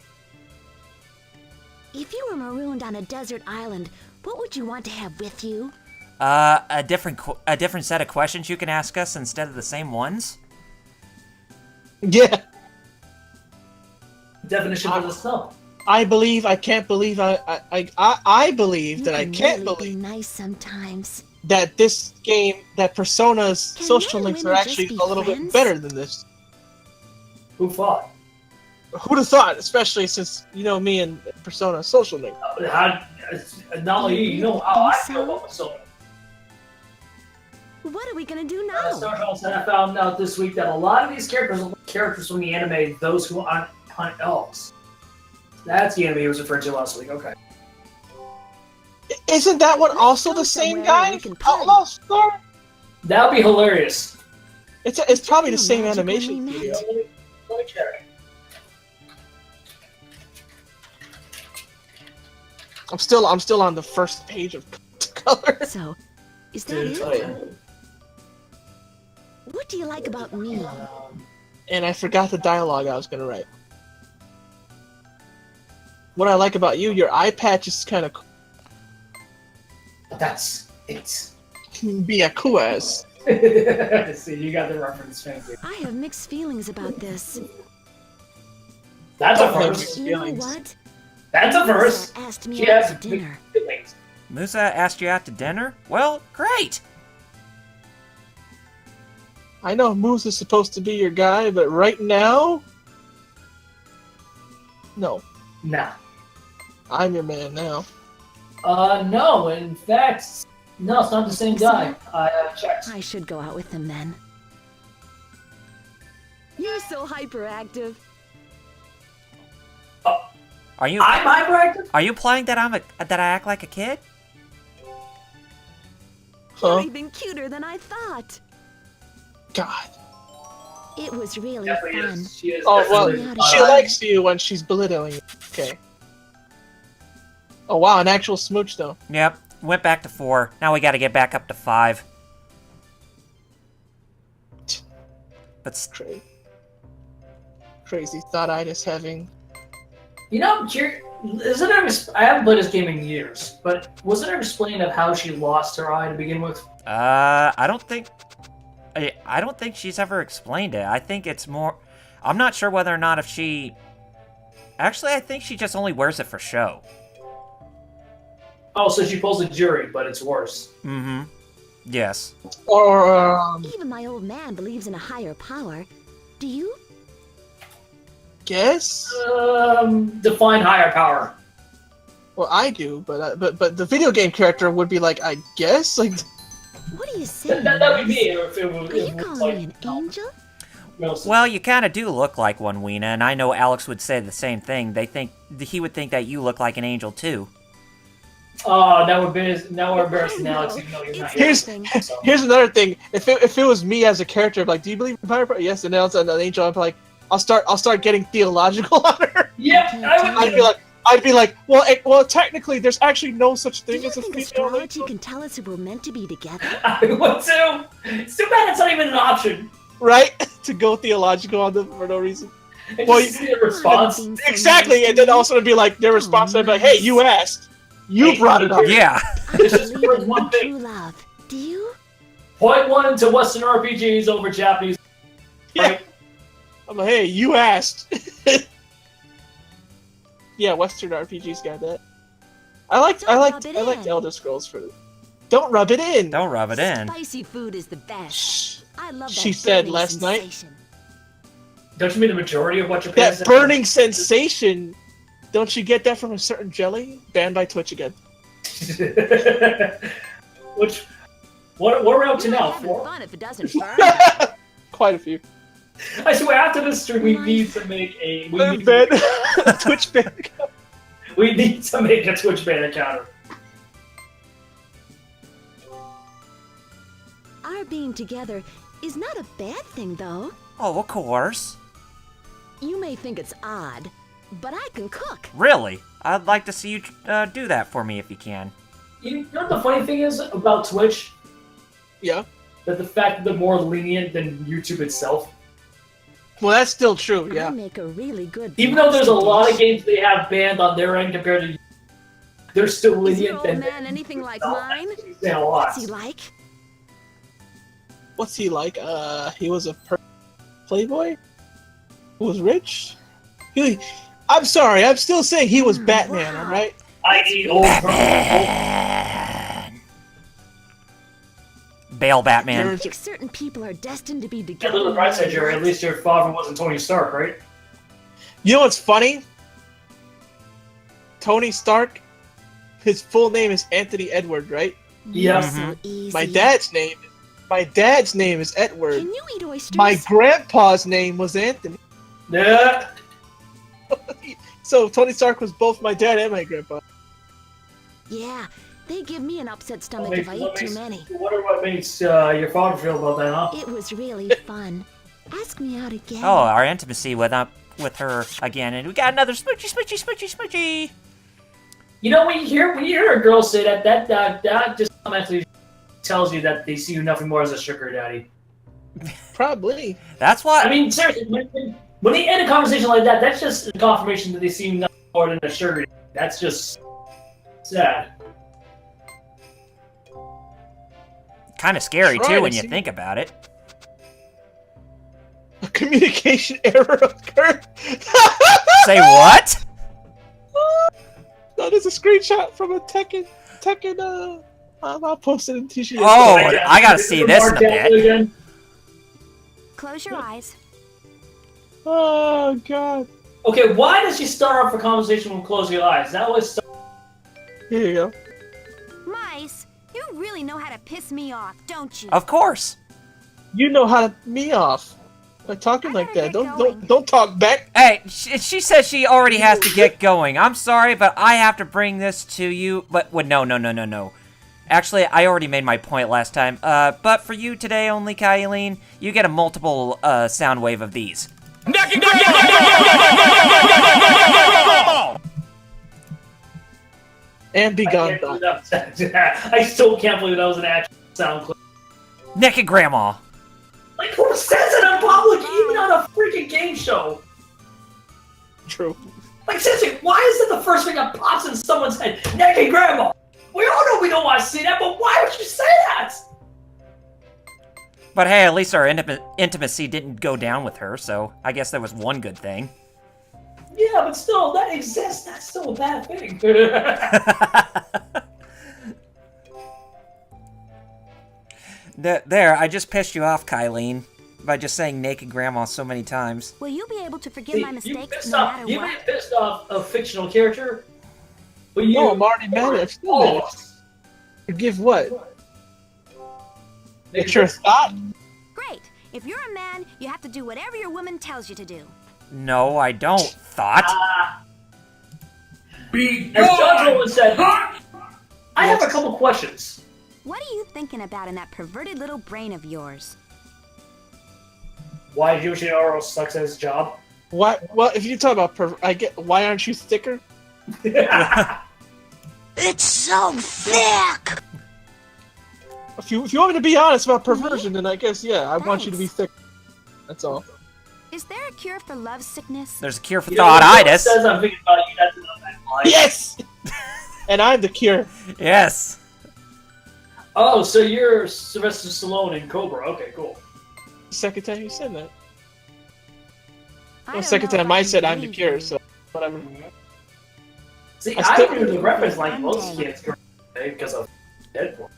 [SPEAKER 4] If you were marooned on a desert island, what would you want to have with you?
[SPEAKER 1] A different set of questions you can ask us instead of the same ones?
[SPEAKER 2] Yeah.
[SPEAKER 3] Definition for the snow.
[SPEAKER 2] I believe, I can't believe, I believe that I
[SPEAKER 4] You
[SPEAKER 2] can't
[SPEAKER 4] really
[SPEAKER 2] believe
[SPEAKER 4] be nice sometimes.
[SPEAKER 2] that this game, that Persona's
[SPEAKER 4] Can
[SPEAKER 2] social
[SPEAKER 4] men and
[SPEAKER 2] links are
[SPEAKER 4] women
[SPEAKER 2] actually
[SPEAKER 4] just
[SPEAKER 2] a
[SPEAKER 4] be
[SPEAKER 2] little bit
[SPEAKER 4] friends?
[SPEAKER 2] better than this.
[SPEAKER 3] Who fought?
[SPEAKER 2] Who'd have thought, especially since, you know, me and Persona social link.
[SPEAKER 3] Not only you know how I feel about Persona.
[SPEAKER 4] What are we gonna do now?
[SPEAKER 3] Star Wars, and I found out this week that a lot of these characters from the anime, those who aren't hunt elves. That's the anime he was referring to last week. Okay.
[SPEAKER 2] Isn't that what
[SPEAKER 4] Let's
[SPEAKER 2] also
[SPEAKER 4] go
[SPEAKER 2] the same
[SPEAKER 4] somewhere
[SPEAKER 2] guy?
[SPEAKER 4] we can party.
[SPEAKER 2] Outlaw Star?
[SPEAKER 3] That would be hilarious.
[SPEAKER 2] It's probably the
[SPEAKER 4] Can you
[SPEAKER 2] same
[SPEAKER 4] imagine when
[SPEAKER 2] animation
[SPEAKER 4] we
[SPEAKER 2] studio.
[SPEAKER 4] met?
[SPEAKER 3] Let me check.
[SPEAKER 2] I'm still on the first page of color.
[SPEAKER 4] So, is that
[SPEAKER 3] Dude,
[SPEAKER 4] it?
[SPEAKER 3] oh, yeah.
[SPEAKER 4] What do you like about me?
[SPEAKER 2] And I forgot the dialogue I was gonna write. What I like about you, your eye patch is kind of
[SPEAKER 3] That's it.
[SPEAKER 2] be a kuas.
[SPEAKER 3] See, you got the reference, fancy.
[SPEAKER 4] I have mixed feelings about this.
[SPEAKER 3] That's a
[SPEAKER 2] Don't have
[SPEAKER 3] first.
[SPEAKER 2] mixed
[SPEAKER 4] You know
[SPEAKER 2] feelings.
[SPEAKER 4] what?
[SPEAKER 3] That's a first.
[SPEAKER 4] Musa asked me
[SPEAKER 3] She
[SPEAKER 4] out
[SPEAKER 3] has
[SPEAKER 4] to dinner.
[SPEAKER 3] feelings.
[SPEAKER 1] Musa asked you out to dinner? Well, great.
[SPEAKER 2] I know Moose is supposed to be your guy, but right now, no,
[SPEAKER 3] Nah.
[SPEAKER 2] I'm your man now.
[SPEAKER 3] No. In fact, no, it's not the same guy. I checked.
[SPEAKER 4] I should go out with him then. You're so hyperactive.
[SPEAKER 1] Are you
[SPEAKER 3] I'm hyperactive.
[SPEAKER 1] are you implying that that I act like a kid?
[SPEAKER 2] Huh?
[SPEAKER 4] You're even cuter than I thought.
[SPEAKER 2] God.
[SPEAKER 4] It was really
[SPEAKER 3] Definitely
[SPEAKER 4] fun.
[SPEAKER 3] is. She is.
[SPEAKER 2] Oh well,
[SPEAKER 3] definitely
[SPEAKER 2] she likes you when she's belittling you. Okay. Oh wow, an actual smooch though.
[SPEAKER 1] Yep. Went back to 4. Now we got to get back up to 5. But
[SPEAKER 2] Crazy thought-itis having.
[SPEAKER 3] You know, isn't there? I haven't played this game in years, but wasn't there explained of how she lost her eye to begin with?
[SPEAKER 1] I don't think she's ever explained it. I think it's more. I'm not sure whether or not if she. Actually, I think she just only wears it for show.
[SPEAKER 3] Oh, so she pulls a jury, but it's worse.
[SPEAKER 1] Mm-hmm. Yes.
[SPEAKER 2] Or
[SPEAKER 4] Even my old man believes in a higher power. Do you?
[SPEAKER 2] guess.
[SPEAKER 3] Define higher power.
[SPEAKER 2] Well, I do, but the video game character would be like, I guess, like.
[SPEAKER 4] What are you saying?
[SPEAKER 3] That would be me if it was.
[SPEAKER 4] Are you calling me an angel?
[SPEAKER 1] Well, you kind of do look like one, Weena, and I know Alex would say the same thing. He would think that you look like an angel too.
[SPEAKER 3] Oh, now we're embarrassing Alex, even though he's not here.
[SPEAKER 2] Here's another thing. If it was me as a character, like, do you believe in higher power? Yes, and now it's an angel. I'm like, I'll start getting theological on her.
[SPEAKER 3] Yeah,
[SPEAKER 2] I'd be like, well, technically, there's actually no such
[SPEAKER 4] Do
[SPEAKER 2] thing
[SPEAKER 4] you
[SPEAKER 2] as a
[SPEAKER 4] think
[SPEAKER 2] female
[SPEAKER 4] astrology
[SPEAKER 2] angel.
[SPEAKER 4] can tell us if we're meant to be together?
[SPEAKER 3] I would too. It's too bad it's not even an option.
[SPEAKER 2] Right? To go theological on them for no reason.
[SPEAKER 3] And
[SPEAKER 2] Well,
[SPEAKER 3] just see their response.
[SPEAKER 2] Exactly, and then also to be like their response would be like, "Hey, you asked, you brought it up."
[SPEAKER 1] Yeah.
[SPEAKER 3] This is
[SPEAKER 4] Believe in
[SPEAKER 3] one thing.
[SPEAKER 4] true love. Do you?
[SPEAKER 3] Point one to Western RPGs over Japanese.
[SPEAKER 2] Yeah.
[SPEAKER 3] Right?
[SPEAKER 2] I'm like, "Hey, you asked." Yeah, Western RPGs got that. I liked Elder Scrolls for. Don't rub it in.
[SPEAKER 1] Don't rub it in.
[SPEAKER 5] Spicy food is the best.
[SPEAKER 2] Shh.
[SPEAKER 5] I love that
[SPEAKER 2] She said
[SPEAKER 5] burning
[SPEAKER 2] last night.
[SPEAKER 5] sensation.
[SPEAKER 3] Don't you mean the majority of what you're paying?
[SPEAKER 2] That burning sensation. Don't you get that from a certain jelly? Banned by Twitch again.
[SPEAKER 3] Which, what are we up to
[SPEAKER 5] You're
[SPEAKER 3] now?
[SPEAKER 5] having
[SPEAKER 3] 4?
[SPEAKER 5] fun if it doesn't burn.
[SPEAKER 2] Quite a few.
[SPEAKER 3] I swear, after this stream, we need to make a
[SPEAKER 2] Twitch ban.
[SPEAKER 3] we need to make a Twitch ban account.
[SPEAKER 5] Our being together is not a bad thing, though.
[SPEAKER 1] Oh, of course.
[SPEAKER 5] You may think it's odd, but I can cook.
[SPEAKER 1] Really? I'd like to see you do that for me if you can.
[SPEAKER 3] You know what the funny thing is about Twitch?
[SPEAKER 2] Yeah.
[SPEAKER 3] That the fact that they're more lenient than YouTube itself.
[SPEAKER 2] Well, that's still true.
[SPEAKER 5] I
[SPEAKER 2] Yeah.
[SPEAKER 5] make a really good.
[SPEAKER 3] Even though there's a
[SPEAKER 5] pasta
[SPEAKER 3] lot of
[SPEAKER 5] dish.
[SPEAKER 3] games they have banned on their end compared to, they're still
[SPEAKER 5] Is your
[SPEAKER 3] lenient.
[SPEAKER 5] old man anything like
[SPEAKER 3] Oh,
[SPEAKER 5] mine?
[SPEAKER 3] that's saying a lot.
[SPEAKER 5] What's he like?
[SPEAKER 2] What's he like? He was a playboy who was rich. I'm sorry. I'm still saying he was Batman.
[SPEAKER 5] Wow.
[SPEAKER 2] All right.
[SPEAKER 3] I eat old
[SPEAKER 1] Bail Batman.
[SPEAKER 5] I think certain people are destined to be
[SPEAKER 3] Get
[SPEAKER 5] together.
[SPEAKER 3] a little bright side, Jerry. At least your father wasn't Tony Stark, right?
[SPEAKER 2] You know what's funny? Tony Stark. His full name is Anthony Edward, right?
[SPEAKER 3] Yeah.
[SPEAKER 5] So easy.
[SPEAKER 2] My dad's name is Edward.
[SPEAKER 5] Can you eat oysters?
[SPEAKER 2] My grandpa's name was Anthony.
[SPEAKER 3] Yeah.
[SPEAKER 2] So Tony Stark was both my dad and my grandpa.
[SPEAKER 5] Yeah, they give me an upset stomach
[SPEAKER 3] What
[SPEAKER 5] if I eat
[SPEAKER 3] makes-
[SPEAKER 5] too many.
[SPEAKER 3] Wonder what makes your father feel about that, huh?
[SPEAKER 5] It was really fun. Ask me out again.
[SPEAKER 1] Oh, our intimacy with her again, and we got another smoochy.
[SPEAKER 3] You know, when you hear a girl say that, that just automatically tells you that they see you nothing more as a sugar daddy.
[SPEAKER 2] Probably.
[SPEAKER 1] That's why.
[SPEAKER 3] I mean, seriously, when they end a conversation like that, that's just a confirmation that they see you nothing more than a sugar daddy. That's just sad.
[SPEAKER 1] Kind of scary
[SPEAKER 2] Try
[SPEAKER 1] too
[SPEAKER 2] to
[SPEAKER 1] when you
[SPEAKER 2] see-
[SPEAKER 1] think about it.
[SPEAKER 2] A communication error occurred.
[SPEAKER 1] Say what?
[SPEAKER 2] That is a screenshot from a Tekken. I'll post it in TG.
[SPEAKER 1] Oh, I gotta see this in a bit.
[SPEAKER 3] Again.
[SPEAKER 4] Close your eyes.
[SPEAKER 2] Oh god.
[SPEAKER 3] Okay, why does she start off a conversation with closing your eyes? That was so...
[SPEAKER 2] Here you go.
[SPEAKER 4] Mice, you really know how to piss me off, don't you?
[SPEAKER 1] Of course.
[SPEAKER 2] You know how to me off by talking like that. Don't talk back.
[SPEAKER 1] Hey, she says she already has to get going. I'm sorry, but I have to bring this to you. But no. Actually, I already made my point last time. But for you today only, Kylene, you get a multiple sound wave of these.
[SPEAKER 2] And be
[SPEAKER 3] I
[SPEAKER 2] gone.
[SPEAKER 3] can't believe that. I still can't believe that was an actual sound clip.
[SPEAKER 1] Naked Grandma.
[SPEAKER 3] Like, who says it in public, even on a freaking game show?
[SPEAKER 2] True.
[SPEAKER 3] Like, seriously, why is it the first thing that pops in someone's head? Naked grandma! We all know we don't want to see that, but why would you say that?
[SPEAKER 1] But hey, at least our intimacy didn't go down with her, so I guess that was one good thing.
[SPEAKER 3] Yeah, but still, that exists. That's still a bad thing.
[SPEAKER 1] There, I just pissed you off, Kylene, by just saying naked grandma so many times.
[SPEAKER 4] Will you be able to forgive my mistakes
[SPEAKER 3] you
[SPEAKER 4] no matter
[SPEAKER 3] may
[SPEAKER 4] what?
[SPEAKER 3] have pissed off a fictional character, but you...
[SPEAKER 2] No, I'm already mad at you. Forgive what? It's your thought?
[SPEAKER 4] Great. If you're a man, you have to do whatever your woman tells you to do.
[SPEAKER 1] No, I don't, thought.
[SPEAKER 3] As John Rowan said, I have a couple questions.
[SPEAKER 4] What are you thinking about in that perverted little brain of yours?
[SPEAKER 3] Why Yoshinaro sucks at his job?
[SPEAKER 2] What? Well, if you talk about why aren't you thicker?
[SPEAKER 5] It's so thick!
[SPEAKER 2] If you want me to be honest about perversion, then I guess, yeah, I want you to be thick. That's all.
[SPEAKER 4] Is there a cure for love sickness?
[SPEAKER 1] There's a cure for
[SPEAKER 3] You know, when someone
[SPEAKER 1] thoughtitis.
[SPEAKER 3] says I'm thinking about you, that's enough.
[SPEAKER 2] Yes! And I'm the cure.
[SPEAKER 1] Yes.
[SPEAKER 3] Oh, so you're Sylvester Stallone in Cobra. Okay, cool.
[SPEAKER 2] Second time you said that.
[SPEAKER 4] I
[SPEAKER 2] Well,
[SPEAKER 4] don't
[SPEAKER 2] second
[SPEAKER 4] know if
[SPEAKER 2] time I
[SPEAKER 4] can
[SPEAKER 2] said I'm the
[SPEAKER 4] believe
[SPEAKER 2] cure,
[SPEAKER 4] you.
[SPEAKER 2] so whatever.
[SPEAKER 3] See,
[SPEAKER 2] I
[SPEAKER 3] I
[SPEAKER 2] still-
[SPEAKER 3] knew the reference like
[SPEAKER 4] One
[SPEAKER 3] most
[SPEAKER 4] day.
[SPEAKER 3] kids because of Deadpool.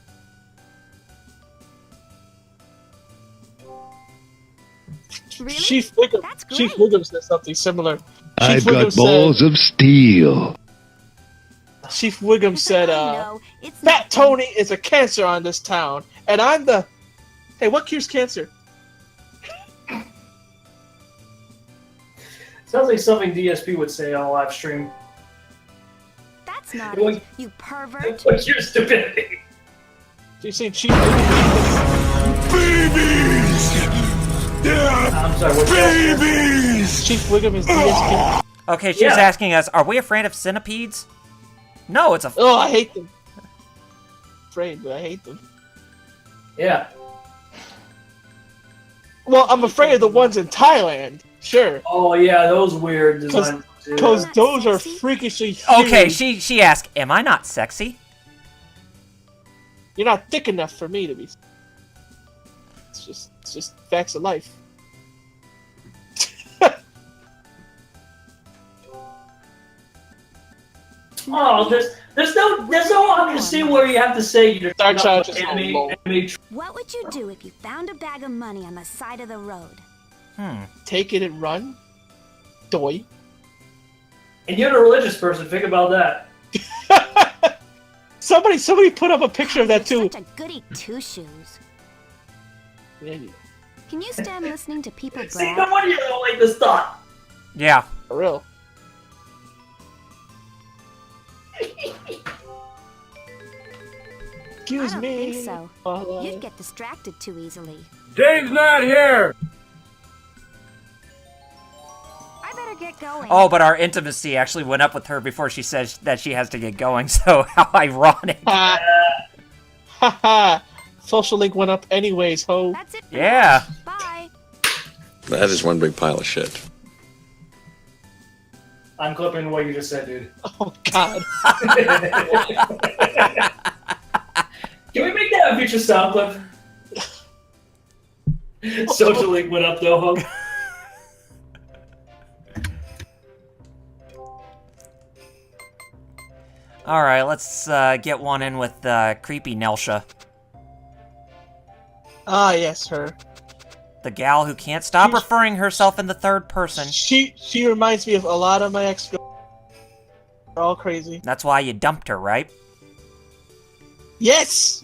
[SPEAKER 4] Really?
[SPEAKER 2] Chief Wiggum.
[SPEAKER 4] That's
[SPEAKER 2] Chief
[SPEAKER 4] great.
[SPEAKER 2] Wiggum said something similar.
[SPEAKER 6] I've
[SPEAKER 2] Chief
[SPEAKER 6] got
[SPEAKER 2] Wiggum
[SPEAKER 6] balls of steel.
[SPEAKER 2] Chief Wiggum said,
[SPEAKER 4] I know. It's
[SPEAKER 2] Fat
[SPEAKER 4] nothing.
[SPEAKER 2] Tony is a cancer on this town, and I'm the... Hey, what cures cancer?
[SPEAKER 3] Sounds like something DSP would say on a live stream.
[SPEAKER 4] That's not
[SPEAKER 3] Well,
[SPEAKER 4] it, you pervert.
[SPEAKER 3] What's your stupidity?
[SPEAKER 2] You seen Chief Wiggum?
[SPEAKER 3] I'm sorry, what's your
[SPEAKER 2] Chief Wiggum is DSP.
[SPEAKER 1] Okay, she's
[SPEAKER 3] Yeah.
[SPEAKER 1] asking us, are we afraid of centipedes? No, it's a...
[SPEAKER 2] Oh, I hate them. Afraid, but I hate them.
[SPEAKER 3] Yeah.
[SPEAKER 2] Well, I'm afraid of the ones in Thailand. Sure.
[SPEAKER 3] Oh, yeah, those weird designs. too.
[SPEAKER 2] Because
[SPEAKER 4] Not
[SPEAKER 2] those are
[SPEAKER 4] sexy.
[SPEAKER 2] freakishly huge.
[SPEAKER 1] Okay, she asked, am I not sexy?
[SPEAKER 2] You're not thick enough for me to be. It's just facts of life.
[SPEAKER 3] Oh, there's no understanding where you have to say you're
[SPEAKER 2] Dark
[SPEAKER 3] not
[SPEAKER 2] Child just
[SPEAKER 3] anime,
[SPEAKER 2] won't
[SPEAKER 3] anime.
[SPEAKER 4] What would you do if you found a bag of money on the side of the road?
[SPEAKER 2] Take it and run. Doy.
[SPEAKER 3] And you're a religious person. Think about that.
[SPEAKER 2] Somebody put up a picture of that too.
[SPEAKER 4] You're such a goody two-shoes.
[SPEAKER 2] Yeah,
[SPEAKER 4] Can you stand listening to people
[SPEAKER 3] See, no
[SPEAKER 4] brag?
[SPEAKER 3] wonder you don't like this thought.
[SPEAKER 1] Yeah.
[SPEAKER 2] for real.
[SPEAKER 4] I
[SPEAKER 2] Excuse
[SPEAKER 4] don't
[SPEAKER 2] me.
[SPEAKER 4] think so.
[SPEAKER 2] while
[SPEAKER 4] You'd
[SPEAKER 2] I-
[SPEAKER 4] get distracted too easily.
[SPEAKER 6] Dave's not here!
[SPEAKER 4] I better get going.
[SPEAKER 1] Oh, but our intimacy actually went up with her before she says that she has to get going, so how ironic.
[SPEAKER 2] Ha ha! Social link went up anyways, ho.
[SPEAKER 4] That's it for
[SPEAKER 1] Yeah.
[SPEAKER 4] now. Bye.
[SPEAKER 7] That is one big pile of shit.
[SPEAKER 3] I'm clipping what you just said, dude.
[SPEAKER 2] Oh god.
[SPEAKER 3] Can we make that a future sound clip? Social link went up though, huh?
[SPEAKER 1] Alright, let's get one in with creepy Nelsha.
[SPEAKER 2] Ah yes, her.
[SPEAKER 1] The gal who can't stop
[SPEAKER 2] She's-
[SPEAKER 1] referring herself in the third person.
[SPEAKER 2] She reminds me of a lot of my ex. They're all crazy.
[SPEAKER 1] That's why you dumped her, right?
[SPEAKER 2] Yes.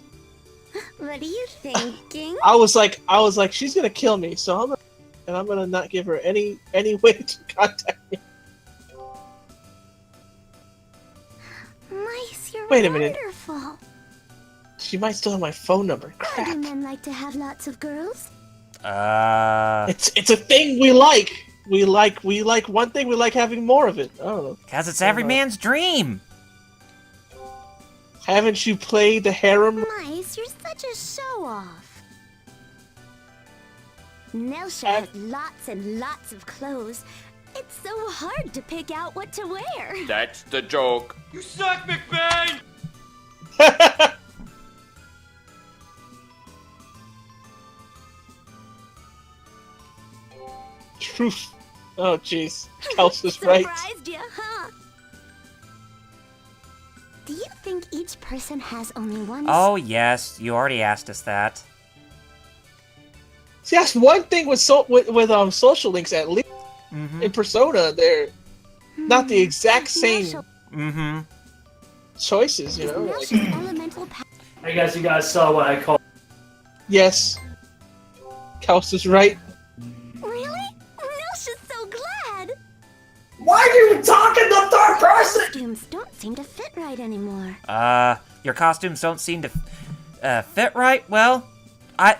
[SPEAKER 4] What are you thinking?
[SPEAKER 2] I was like, she's gonna kill me, so I'm gonna not give her any way to contact me.
[SPEAKER 4] Mice, you're
[SPEAKER 2] Wait a minute.
[SPEAKER 4] wonderful.
[SPEAKER 2] She might still have my phone number.
[SPEAKER 4] Why
[SPEAKER 2] Crap.
[SPEAKER 4] do men like to have lots of girls?
[SPEAKER 2] It's a thing we like. We like one thing. We like having more of it. I don't know.
[SPEAKER 1] Cause it's every man's dream.
[SPEAKER 2] Haven't you played the harem?
[SPEAKER 4] Mice, you're such a show-off. Nelsha has lots and lots of clothes. It's so hard to pick out what to wear.
[SPEAKER 7] That's the joke.
[SPEAKER 6] You suck, McBain!
[SPEAKER 2] Truth. Oh jeez. Kels is right.
[SPEAKER 4] Surprised you, huh? Do you think each person has only one?
[SPEAKER 1] Oh yes, you already asked us that.
[SPEAKER 2] See, that's one thing with social links. At least in Persona, they're not the exact same
[SPEAKER 1] Mm-hmm.
[SPEAKER 2] choices. You know. Like,
[SPEAKER 4] Nelsha's elemental power.
[SPEAKER 3] I guess you guys saw what I called.
[SPEAKER 2] yes. Kels is right.
[SPEAKER 4] Really? Nelsha's so glad.
[SPEAKER 3] Why are you talking the third person?
[SPEAKER 4] Costumes don't seem to fit right anymore.
[SPEAKER 1] Your costumes don't seem to fit right. Well,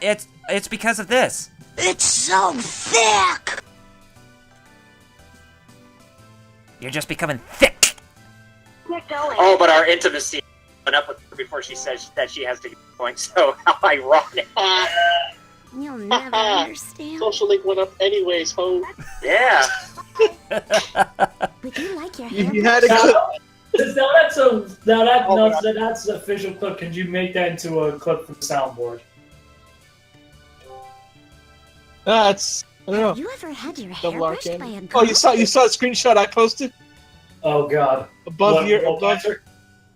[SPEAKER 1] it's because of this.
[SPEAKER 5] It's so thick!
[SPEAKER 1] You're just becoming thick.
[SPEAKER 4] Get going.
[SPEAKER 1] Oh, but our intimacy went up with her before she says that she has to get going. So how ironic.
[SPEAKER 4] You'll never understand.
[SPEAKER 2] Social link went up anyways, ho.
[SPEAKER 1] Yeah.
[SPEAKER 4] Would you like your
[SPEAKER 2] You
[SPEAKER 4] hair?
[SPEAKER 2] had to go.
[SPEAKER 3] That's the official clip. Can you make that into a clip from the soundboard?
[SPEAKER 2] That's I don't know.
[SPEAKER 4] Have you ever had your hair
[SPEAKER 2] Double R
[SPEAKER 4] brushed by
[SPEAKER 2] candy.
[SPEAKER 4] a
[SPEAKER 2] Oh,
[SPEAKER 4] girl?
[SPEAKER 2] you saw the screenshot I posted
[SPEAKER 3] Oh God.
[SPEAKER 2] above
[SPEAKER 3] What
[SPEAKER 2] above.
[SPEAKER 3] answer?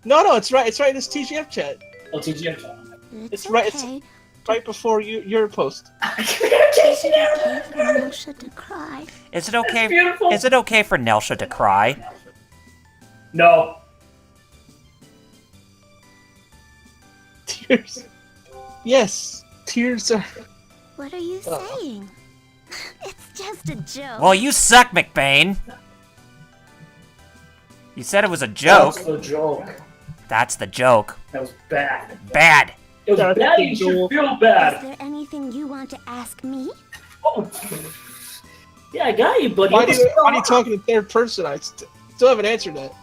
[SPEAKER 2] No, it's right. It's right in this TGF chat.
[SPEAKER 3] Oh, TGM channel.
[SPEAKER 2] It's right- it's-
[SPEAKER 4] okay.
[SPEAKER 2] Right before your post.
[SPEAKER 4] Is it okay for Nelsha to cry?
[SPEAKER 1] Is it okay?
[SPEAKER 3] beautiful.
[SPEAKER 1] Is it okay for Nelsha to cry?
[SPEAKER 3] No.
[SPEAKER 2] Tears. Yes, tears are.
[SPEAKER 4] What are you saying? It's just a joke.
[SPEAKER 1] Well, you suck, McBain. You said it was a joke.
[SPEAKER 3] That's the joke.
[SPEAKER 1] That's the joke.
[SPEAKER 3] That was bad.
[SPEAKER 1] Bad.
[SPEAKER 3] It was
[SPEAKER 2] That's
[SPEAKER 3] bad.
[SPEAKER 2] the
[SPEAKER 3] You should
[SPEAKER 2] joke.
[SPEAKER 3] feel
[SPEAKER 4] Is
[SPEAKER 3] bad.
[SPEAKER 4] there anything you want to ask me?
[SPEAKER 3] Oh. Yeah, I got you, buddy.
[SPEAKER 2] Why are you talking in third person? I still haven't answered that.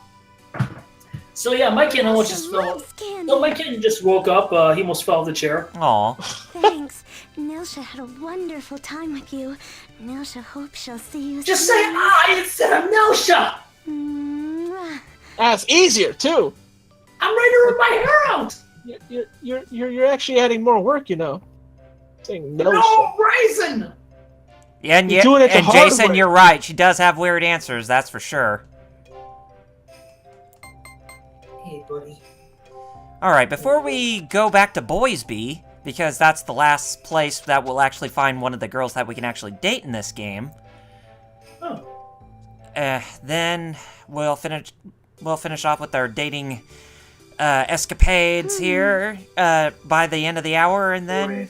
[SPEAKER 3] So yeah, my kid almost just
[SPEAKER 4] Nelsha
[SPEAKER 3] fell.
[SPEAKER 4] loves candy.
[SPEAKER 3] So my kid just woke up. He almost fell off the chair.
[SPEAKER 1] Aw.
[SPEAKER 4] Thanks. Nelsha had a wonderful time with you. Nelsha hopes she'll see you
[SPEAKER 3] Just say
[SPEAKER 4] soon.
[SPEAKER 3] I instead of Nelsha.
[SPEAKER 4] Mwah.
[SPEAKER 2] That's easier too.
[SPEAKER 3] I'm ready to rip my hair out.
[SPEAKER 2] You're actually adding more work, you know. Saying no.
[SPEAKER 3] No reason.
[SPEAKER 1] And,
[SPEAKER 2] You're doing it the
[SPEAKER 1] and
[SPEAKER 2] hard
[SPEAKER 1] Jason,
[SPEAKER 2] way.
[SPEAKER 1] you're right. She does have weird answers, that's for sure.
[SPEAKER 3] Hey, buddy.
[SPEAKER 1] Alright, before we go back to Boysby, because that's the last place that we'll actually find one of the girls that we can actually date in this game,
[SPEAKER 3] Oh.
[SPEAKER 1] then we'll finish off with our dating escapades here by the end of the hour, and then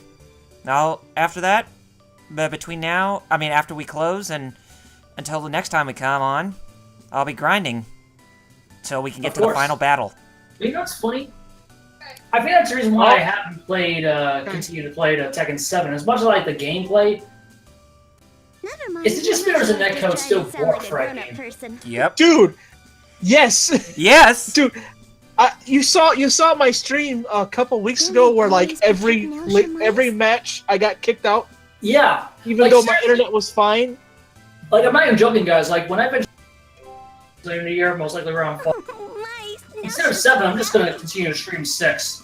[SPEAKER 1] after that, after we close and until the next time we come on, I'll be grinding till we can get
[SPEAKER 3] Of
[SPEAKER 1] to the
[SPEAKER 3] course.
[SPEAKER 1] final battle.
[SPEAKER 3] You know what's funny? I think that's the reason why I haven't played, continued to play Tekken 7. As much as I like the gameplay,
[SPEAKER 4] Never mind.
[SPEAKER 3] Is it just because the
[SPEAKER 4] Nelsha
[SPEAKER 3] netcode
[SPEAKER 4] trying
[SPEAKER 3] still
[SPEAKER 4] to sound
[SPEAKER 3] works
[SPEAKER 4] like a
[SPEAKER 3] for that
[SPEAKER 4] grown-up
[SPEAKER 3] game?
[SPEAKER 4] person.
[SPEAKER 1] Yep.
[SPEAKER 2] Dude. Yes.
[SPEAKER 1] Yes.
[SPEAKER 2] Dude. You saw my stream a couple weeks ago where like every match I got kicked out,
[SPEAKER 3] yeah.
[SPEAKER 2] even
[SPEAKER 3] Like,
[SPEAKER 2] though my
[SPEAKER 3] seriously.
[SPEAKER 2] internet was fine.
[SPEAKER 3] Like, I'm not even joking, guys. Like, when I've been later in the year, most likely around 4.
[SPEAKER 4] Nice.
[SPEAKER 3] Instead of 7, I'm just going to continue to stream 6.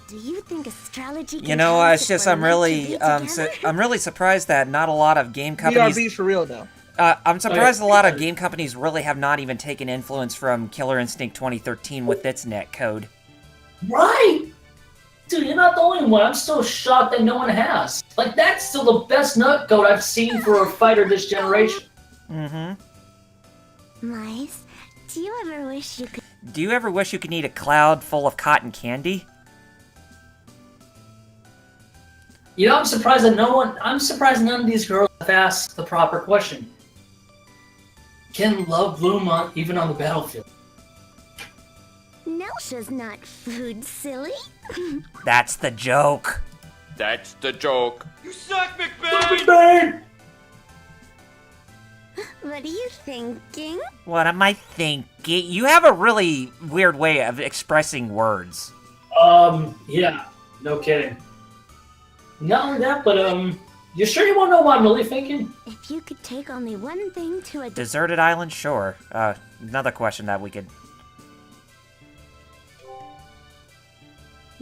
[SPEAKER 4] Do you think astrology
[SPEAKER 1] You
[SPEAKER 4] can
[SPEAKER 1] know,
[SPEAKER 4] tell us
[SPEAKER 1] it's
[SPEAKER 4] if
[SPEAKER 1] just
[SPEAKER 4] we're
[SPEAKER 1] I'm
[SPEAKER 4] meant to
[SPEAKER 1] really
[SPEAKER 4] be
[SPEAKER 1] I'm
[SPEAKER 4] together?
[SPEAKER 1] really surprised that not a lot of game companies.
[SPEAKER 2] BRB for real now.
[SPEAKER 1] I'm surprised a lot of game companies really have not even taken influence from Killer Instinct 2013 with its netcode.
[SPEAKER 3] Right! Dude, you're not the only one. I'm still shocked that no one has. Like, that's still the best nutcode I've seen for a fighter this generation.
[SPEAKER 1] Mm-hmm.
[SPEAKER 4] Mice, do you ever wish you could?
[SPEAKER 1] Do you ever wish you could eat a cloud full of cotton candy?
[SPEAKER 3] You know, I'm surprised none of these girls have asked the proper question. Can love bloom even on the battlefield?
[SPEAKER 4] Nelsha's not food, silly.
[SPEAKER 1] That's the joke.
[SPEAKER 7] That's the joke.
[SPEAKER 6] You suck, McBain!
[SPEAKER 3] Bang!
[SPEAKER 4] What are you thinking?
[SPEAKER 1] What am I thinking? You have a really weird way of expressing words.
[SPEAKER 3] Yeah. No kidding. Not only that, but, you sure you want to know what I'm really thinking?
[SPEAKER 4] If you could take only one thing to a
[SPEAKER 1] Deserted island? Sure. Another question that we could...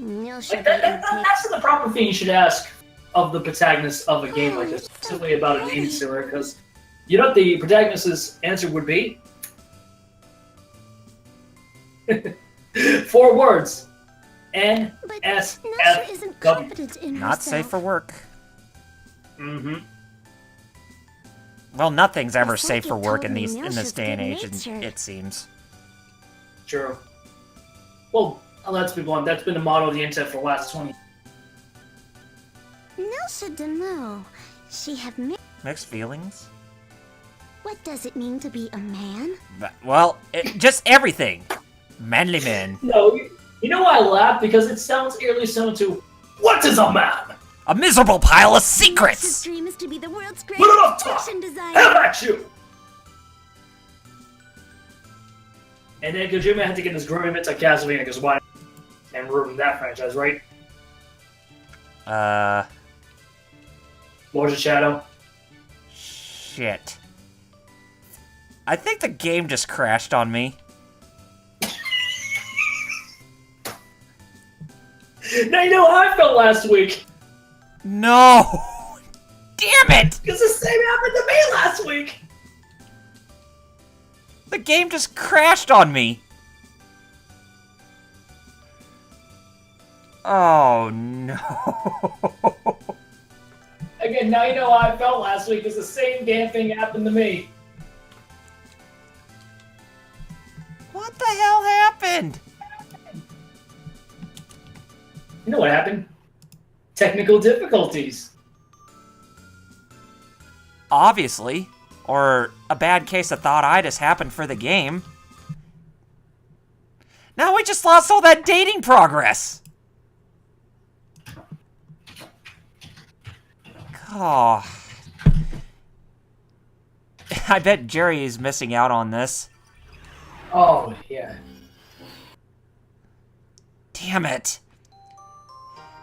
[SPEAKER 4] Nelsha
[SPEAKER 3] Like,
[SPEAKER 4] didn't take
[SPEAKER 3] that's the proper thing you should ask of the protagonist of a game like this, simply about a dating series, because you know what the protagonist's answer would be? 4 words.
[SPEAKER 4] But
[SPEAKER 3] NSFW.
[SPEAKER 4] Nelsha isn't confident in
[SPEAKER 1] Not
[SPEAKER 4] herself.
[SPEAKER 1] safe for work.
[SPEAKER 3] Mm-hmm.
[SPEAKER 1] Well, nothing's ever
[SPEAKER 4] It's like
[SPEAKER 1] safe
[SPEAKER 4] you
[SPEAKER 1] for work
[SPEAKER 4] told
[SPEAKER 1] in
[SPEAKER 4] me
[SPEAKER 1] this
[SPEAKER 4] Nelsha's
[SPEAKER 1] day and age,
[SPEAKER 4] good-natured.
[SPEAKER 1] it seems.
[SPEAKER 3] True. Well, let's be blunt. That's been the motto of the internet for the last 20 years.
[SPEAKER 4] Nelsha don't know. She have
[SPEAKER 1] Mixed feelings?
[SPEAKER 4] What does it mean to be a man?
[SPEAKER 1] Well, just everything. Manly men.
[SPEAKER 3] No, you know why I laugh? Because it sounds eerily similar to, what is a man?
[SPEAKER 1] A miserable pile of
[SPEAKER 4] Nelsha's
[SPEAKER 1] secrets!
[SPEAKER 4] dream is to be the world's
[SPEAKER 3] Put
[SPEAKER 4] greatest
[SPEAKER 3] it up top!
[SPEAKER 4] fashion designer.
[SPEAKER 3] How about you? And then Kojima had to get his grooming mitts on Castlevania because why? And ruin that franchise, right? What was it, Shadow?
[SPEAKER 1] Shit. I think the game just crashed on me.
[SPEAKER 3] Now you know how I felt last week.
[SPEAKER 1] No! Damn it!
[SPEAKER 3] Because the same happened to me last week.
[SPEAKER 1] The game just crashed on me. Oh no.
[SPEAKER 3] Again, now you know how I felt last week. Because the same damn thing happened to me.
[SPEAKER 1] What the hell happened?
[SPEAKER 3] You know what happened? Technical difficulties.
[SPEAKER 1] Obviously. Or a bad case of thought-itis happened for the game. Now we just lost all that dating progress. Oh. I bet Jerry is missing out on this.
[SPEAKER 3] Oh, yeah.
[SPEAKER 1] Damn it.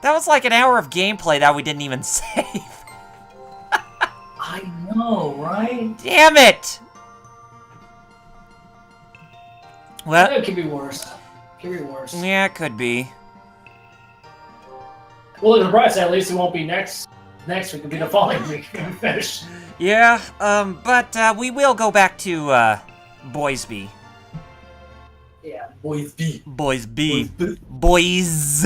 [SPEAKER 1] That was like an hour of gameplay that we didn't even save.
[SPEAKER 3] I know, right?
[SPEAKER 1] Damn it! Well,
[SPEAKER 3] It could be worse. Could be worse.
[SPEAKER 1] yeah, it could be.
[SPEAKER 3] Well, look at the bright side. At least it won't be next week. It'll be the following week when we finish.
[SPEAKER 1] Yeah, but we will go back to Boysby.
[SPEAKER 3] Yeah, boys be.
[SPEAKER 1] Boys. Boys.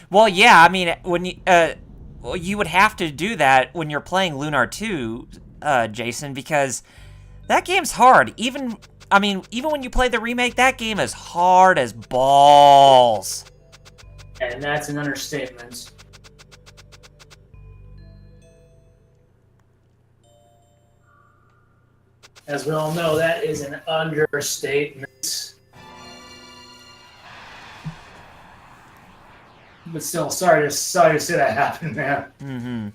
[SPEAKER 1] Well, yeah, I mean, when you, well, you would have to do that when you're playing Lunar 2, Jason, because that game's hard. Even when you play the remake, that game is hard as balls.
[SPEAKER 3] And that's an understatement. As we all know, that is an understatement. But still, sorry to see that happen, man.
[SPEAKER 1] Mm-hmm.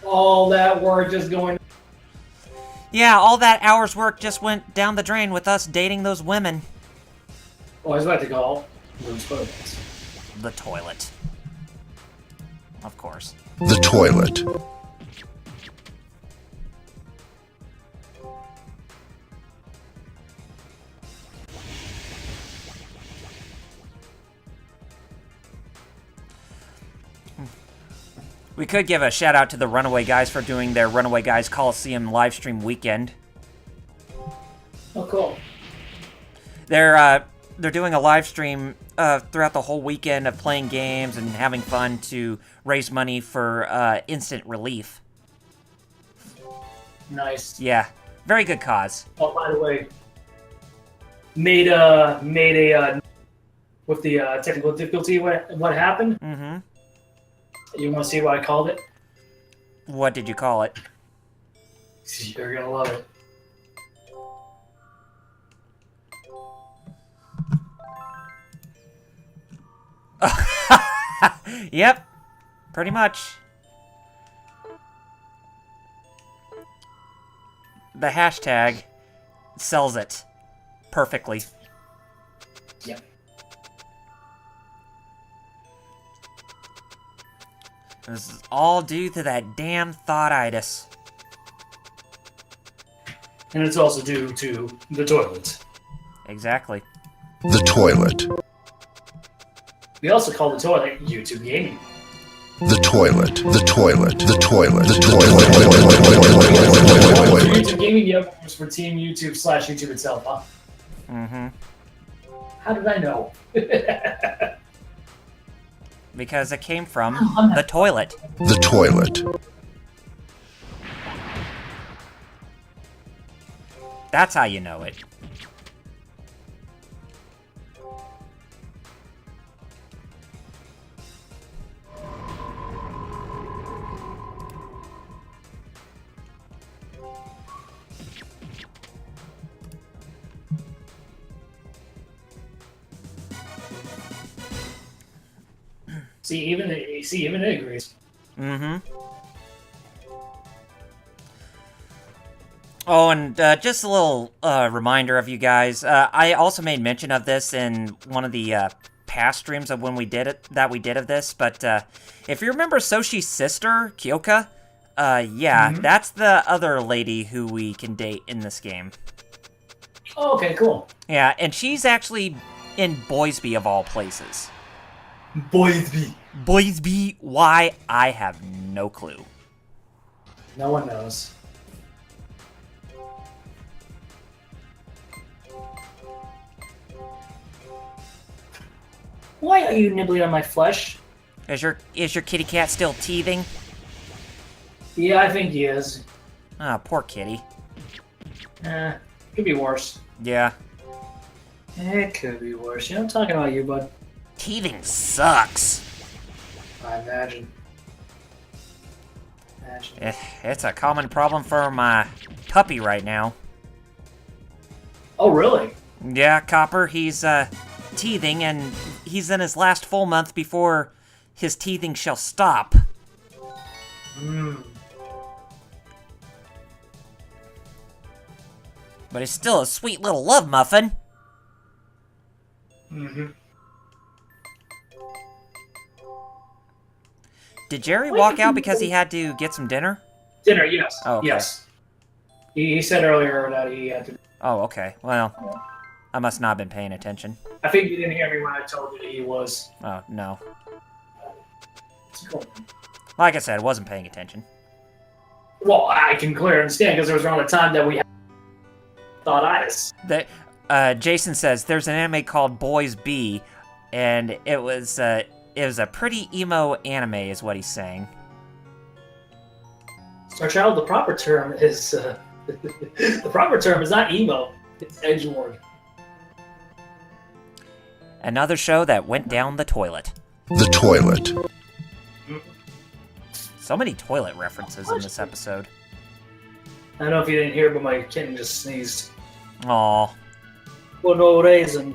[SPEAKER 3] All that work just going.
[SPEAKER 1] Yeah, all that hour's work just went down the drain with us dating those women.
[SPEAKER 3] Oh, I was about to call those photos.
[SPEAKER 1] The toilet. Of course.
[SPEAKER 6] The toilet.
[SPEAKER 1] We could give a shout out to the Runaway Guys for doing their Runaway Guys Coliseum livestream weekend.
[SPEAKER 3] Oh, cool.
[SPEAKER 1] They're doing a live stream throughout the whole weekend of playing games and having fun to raise money for instant relief.
[SPEAKER 3] Nice.
[SPEAKER 1] Yeah, very good cause.
[SPEAKER 3] Oh, by the way, made a with the technical difficulty. What happened?
[SPEAKER 1] Mm-hmm.
[SPEAKER 3] You want to see what I called it?
[SPEAKER 1] What did you call it?
[SPEAKER 3] You're gonna love it.
[SPEAKER 1] Yep, pretty much. The hashtag sells it perfectly.
[SPEAKER 3] Yep.
[SPEAKER 1] This is all due to that damn thought-itis.
[SPEAKER 3] And it's also due to the toilet.
[SPEAKER 1] Exactly.
[SPEAKER 6] The toilet.
[SPEAKER 3] We also call the toilet YouTube Gaming.
[SPEAKER 6] The toilet. The toilet. The toilet. The
[SPEAKER 3] For
[SPEAKER 6] toilet.
[SPEAKER 3] YouTube Gaming, the other was for Team YouTube / YouTube itself, huh?
[SPEAKER 1] Mm-hmm.
[SPEAKER 3] How did I know?
[SPEAKER 1] Because it came from the toilet.
[SPEAKER 6] The toilet.
[SPEAKER 1] That's how you know it.
[SPEAKER 3] Even it agrees.
[SPEAKER 1] Mm-hmm. Oh, and just a little reminder of you guys. I also made mention of this in one of the past streams of when we did of this. But if you remember Soshi's sister, Kyoka, that's the other lady who we can date in this game.
[SPEAKER 3] Oh, okay, cool.
[SPEAKER 1] Yeah, and she's actually in Boysby of all places. Boysby, why? I have no clue.
[SPEAKER 3] No one knows. Why are you nibbling on my flesh?
[SPEAKER 1] Is your kitty cat still teething?
[SPEAKER 3] Yeah, I think he is.
[SPEAKER 1] Ah, poor kitty.
[SPEAKER 3] Could be worse.
[SPEAKER 1] Yeah.
[SPEAKER 3] It could be worse. I'm talking about you, bud.
[SPEAKER 1] Teething sucks.
[SPEAKER 3] I imagine.
[SPEAKER 1] It's a common problem for my puppy right now.
[SPEAKER 3] Oh, really?
[SPEAKER 1] Yeah, Copper, he's teething, and he's in his last full month before his teething shall stop. But he's still a sweet little love muffin. Did Jerry walk out because he had to get some dinner?
[SPEAKER 3] Dinner, yes.
[SPEAKER 1] Oh, okay.
[SPEAKER 3] Yes. He said earlier that he had to...
[SPEAKER 1] Oh, okay. Well, I must not have been paying attention.
[SPEAKER 3] I think you didn't hear me when I told you that he was.
[SPEAKER 1] Oh, no.
[SPEAKER 3] It's cool.
[SPEAKER 1] Like I said, I wasn't paying attention.
[SPEAKER 3] Well, I can clearly understand because there was around the time that we had thought-itis.
[SPEAKER 1] Jason says there's an anime called Boys B, and it was a pretty emo anime, is what he's saying.
[SPEAKER 3] Star Child, the proper term is the proper term is not emo; it's edgelord.
[SPEAKER 1] Another show that went down the toilet.
[SPEAKER 6] The toilet.
[SPEAKER 1] So many toilet references in this episode.
[SPEAKER 3] I don't know if you didn't hear, but my kitten just sneezed.
[SPEAKER 1] Aw.
[SPEAKER 3] For no reason.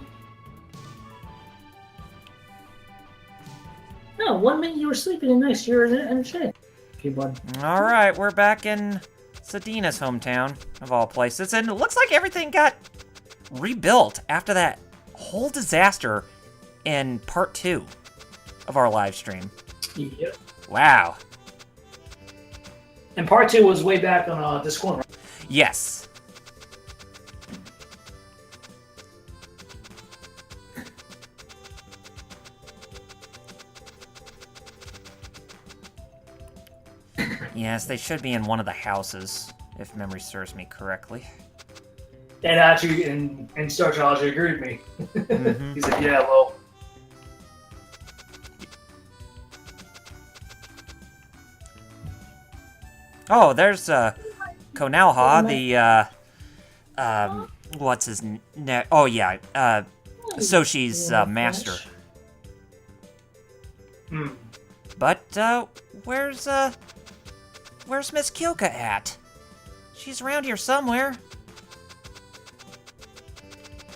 [SPEAKER 3] No, 1 minute you were sleeping and next you're in a chair. Okay, bud.
[SPEAKER 1] Alright, we're back in Sedina's hometown, of all places, and it looks like everything got rebuilt after that whole disaster in part 2 of our live stream.
[SPEAKER 3] Yep.
[SPEAKER 1] Wow.
[SPEAKER 3] And part 2 was way back on Discord, right?
[SPEAKER 1] Yes. Yes, they should be in one of the houses, if memory serves me correctly.
[SPEAKER 3] And actually, in Star Child, he agreed with me.
[SPEAKER 1] Mm-hmm.
[SPEAKER 3] He said, yeah, well.
[SPEAKER 1] Oh, there's Konalha, the what's his name? Oh yeah, Soshi's master. But where's Miss Kyoka at? She's around here somewhere.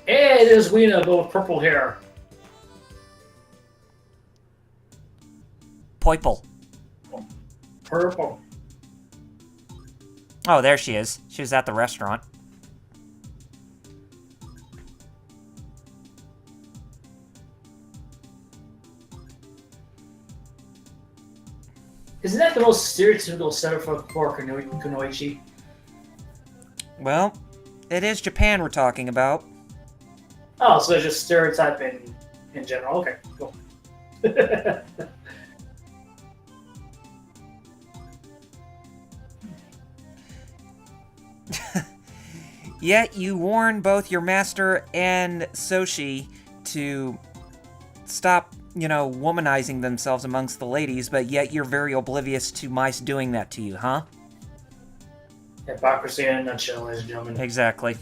[SPEAKER 3] Hey, there's Weena, but with purple hair.
[SPEAKER 1] Poiple.
[SPEAKER 3] Purple.
[SPEAKER 1] Oh, there she is. She was at the restaurant.
[SPEAKER 3] Isn't that the most stereotypical setup for Kunoichi?
[SPEAKER 1] Well, it is Japan we're talking about.
[SPEAKER 3] Oh, so it's just stereotype in general. Okay, cool.
[SPEAKER 1] Yet you warn both your master and Soshi to stop, womanizing themselves amongst the ladies, but yet you're very oblivious to mice doing that to you, huh?
[SPEAKER 3] Hypocrisy in a nutshell, ladies and gentlemen.
[SPEAKER 1] Exactly.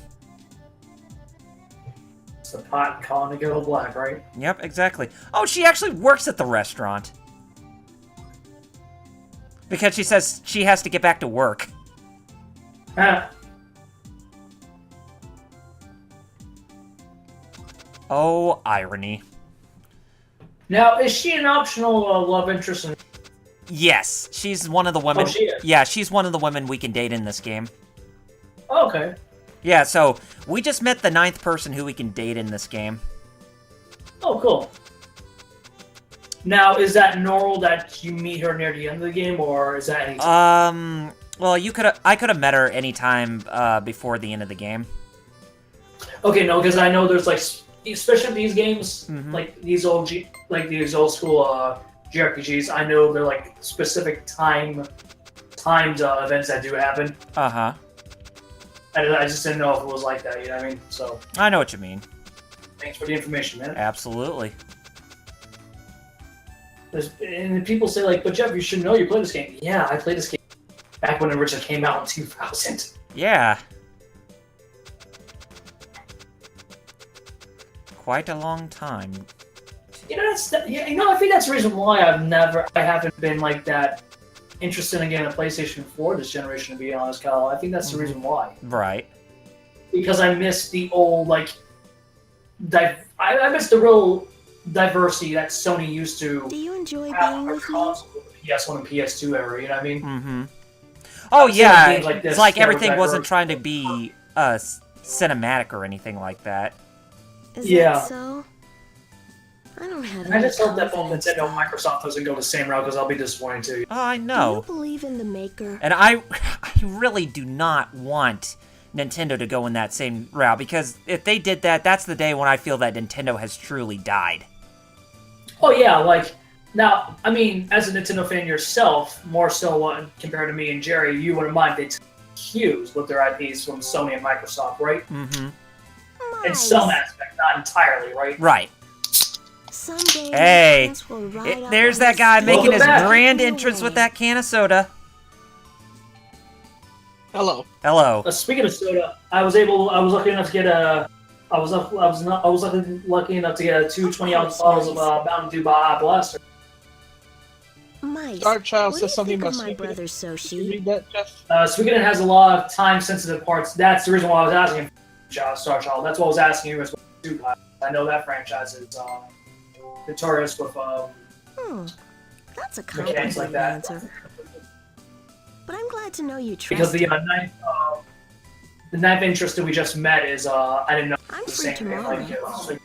[SPEAKER 3] It's the pot calling to go black, right?
[SPEAKER 1] Yep, exactly. Oh, she actually works at the restaurant. Because she says she has to get back to work.
[SPEAKER 3] Ah.
[SPEAKER 1] Oh, irony.
[SPEAKER 3] Now, is she an optional love interest?
[SPEAKER 1] Yes, she's one of the women.
[SPEAKER 3] Oh, she is?
[SPEAKER 1] Yeah, she's one of the women we can date in this game.
[SPEAKER 3] Oh, okay.
[SPEAKER 1] Yeah, so we just met the 9th person who we can date in this game.
[SPEAKER 3] Oh, cool. Now, is that normal that you meet her near the end of the game, or is that any time?
[SPEAKER 1] Well, I could have met her anytime before the end of the game.
[SPEAKER 3] Okay, no, because I know there's like, especially these games,
[SPEAKER 1] Mhm.
[SPEAKER 3] like these old school JRPGs. I know they're like specific timed events that do happen.
[SPEAKER 1] Uh-huh.
[SPEAKER 3] I just didn't know if it was like that. You know what I mean? So
[SPEAKER 1] I know what you mean.
[SPEAKER 3] thanks for the information, man.
[SPEAKER 1] Absolutely.
[SPEAKER 3] And people say like, but Jeff, you should know you played this game. Yeah, I played this game back when it originally came out in 2000.
[SPEAKER 1] Yeah. Quite a long time.
[SPEAKER 3] You know, I think that's the reason why I haven't been like that interested in getting a PlayStation 4 this generation, to be honest, Kyle. I think that's the reason why.
[SPEAKER 1] Right.
[SPEAKER 3] Because I miss the old, like, I miss the real diversity that Sony used to
[SPEAKER 5] Do you enjoy
[SPEAKER 3] have
[SPEAKER 5] being
[SPEAKER 3] for
[SPEAKER 5] with me?
[SPEAKER 3] console, the PS1 and PS2 era, you know what I mean?
[SPEAKER 1] Mm-hmm. Oh,
[SPEAKER 3] I've seen
[SPEAKER 1] yeah.
[SPEAKER 3] games like this
[SPEAKER 1] It's like
[SPEAKER 3] that were
[SPEAKER 1] everything wasn't
[SPEAKER 3] diverse.
[SPEAKER 1] trying to be cinematic or anything like that.
[SPEAKER 5] Is
[SPEAKER 3] Yeah.
[SPEAKER 5] that so? I don't have
[SPEAKER 3] And I
[SPEAKER 5] any
[SPEAKER 3] just hope that both
[SPEAKER 5] confidence,
[SPEAKER 3] Nintendo and
[SPEAKER 5] though.
[SPEAKER 3] Microsoft doesn't go the same route, because I'll be disappointed too.
[SPEAKER 1] Oh, I
[SPEAKER 5] Do you
[SPEAKER 1] know.
[SPEAKER 5] believe in the maker?
[SPEAKER 1] And I really do not want Nintendo to go in that same route, because if they did that, that's the day when I feel that Nintendo has truly died.
[SPEAKER 3] Oh yeah, like, now, I mean, as a Nintendo fan yourself, more so compared to me and Jerry, you wouldn't mind they took cues with their IPs from Sony and Microsoft, right?
[SPEAKER 1] Mm-hmm.
[SPEAKER 3] In some aspect, not entirely, right?
[SPEAKER 1] Right.
[SPEAKER 5] Someday
[SPEAKER 1] Hey,
[SPEAKER 5] my pants will ride up
[SPEAKER 1] there's
[SPEAKER 5] on
[SPEAKER 1] that
[SPEAKER 5] the
[SPEAKER 1] guy
[SPEAKER 5] stick.
[SPEAKER 1] making his
[SPEAKER 3] Welcome back.
[SPEAKER 1] grand
[SPEAKER 5] Take me
[SPEAKER 1] entrance with
[SPEAKER 5] away.
[SPEAKER 1] that can of soda.
[SPEAKER 2] Hello.
[SPEAKER 1] Hello.
[SPEAKER 3] Speaking of soda, I was lucky enough to get lucky enough to get 220-ounce bottles of Mountain Dew Baja Blaster.
[SPEAKER 5] Mice,
[SPEAKER 2] Star Child
[SPEAKER 5] what do
[SPEAKER 2] says
[SPEAKER 5] you
[SPEAKER 2] something
[SPEAKER 5] think
[SPEAKER 2] about
[SPEAKER 5] of my
[SPEAKER 2] Suikoden.
[SPEAKER 5] brother
[SPEAKER 2] Can you
[SPEAKER 5] Soshi?
[SPEAKER 2] read that, Jeff?
[SPEAKER 3] Suikoden has a lot of time-sensitive parts. That's the reason why I was asking Star Child. That's what I was asking you as well, too. I know that franchise is notorious with
[SPEAKER 5] That's a
[SPEAKER 3] mechanics
[SPEAKER 5] complicated
[SPEAKER 3] like that.
[SPEAKER 5] answer. But I'm glad to know you trust
[SPEAKER 3] Because the
[SPEAKER 5] him.
[SPEAKER 3] ninth interest that we just met is I didn't know
[SPEAKER 5] I'm
[SPEAKER 3] the
[SPEAKER 5] free
[SPEAKER 3] same thing.
[SPEAKER 5] tomorrow.
[SPEAKER 3] Like,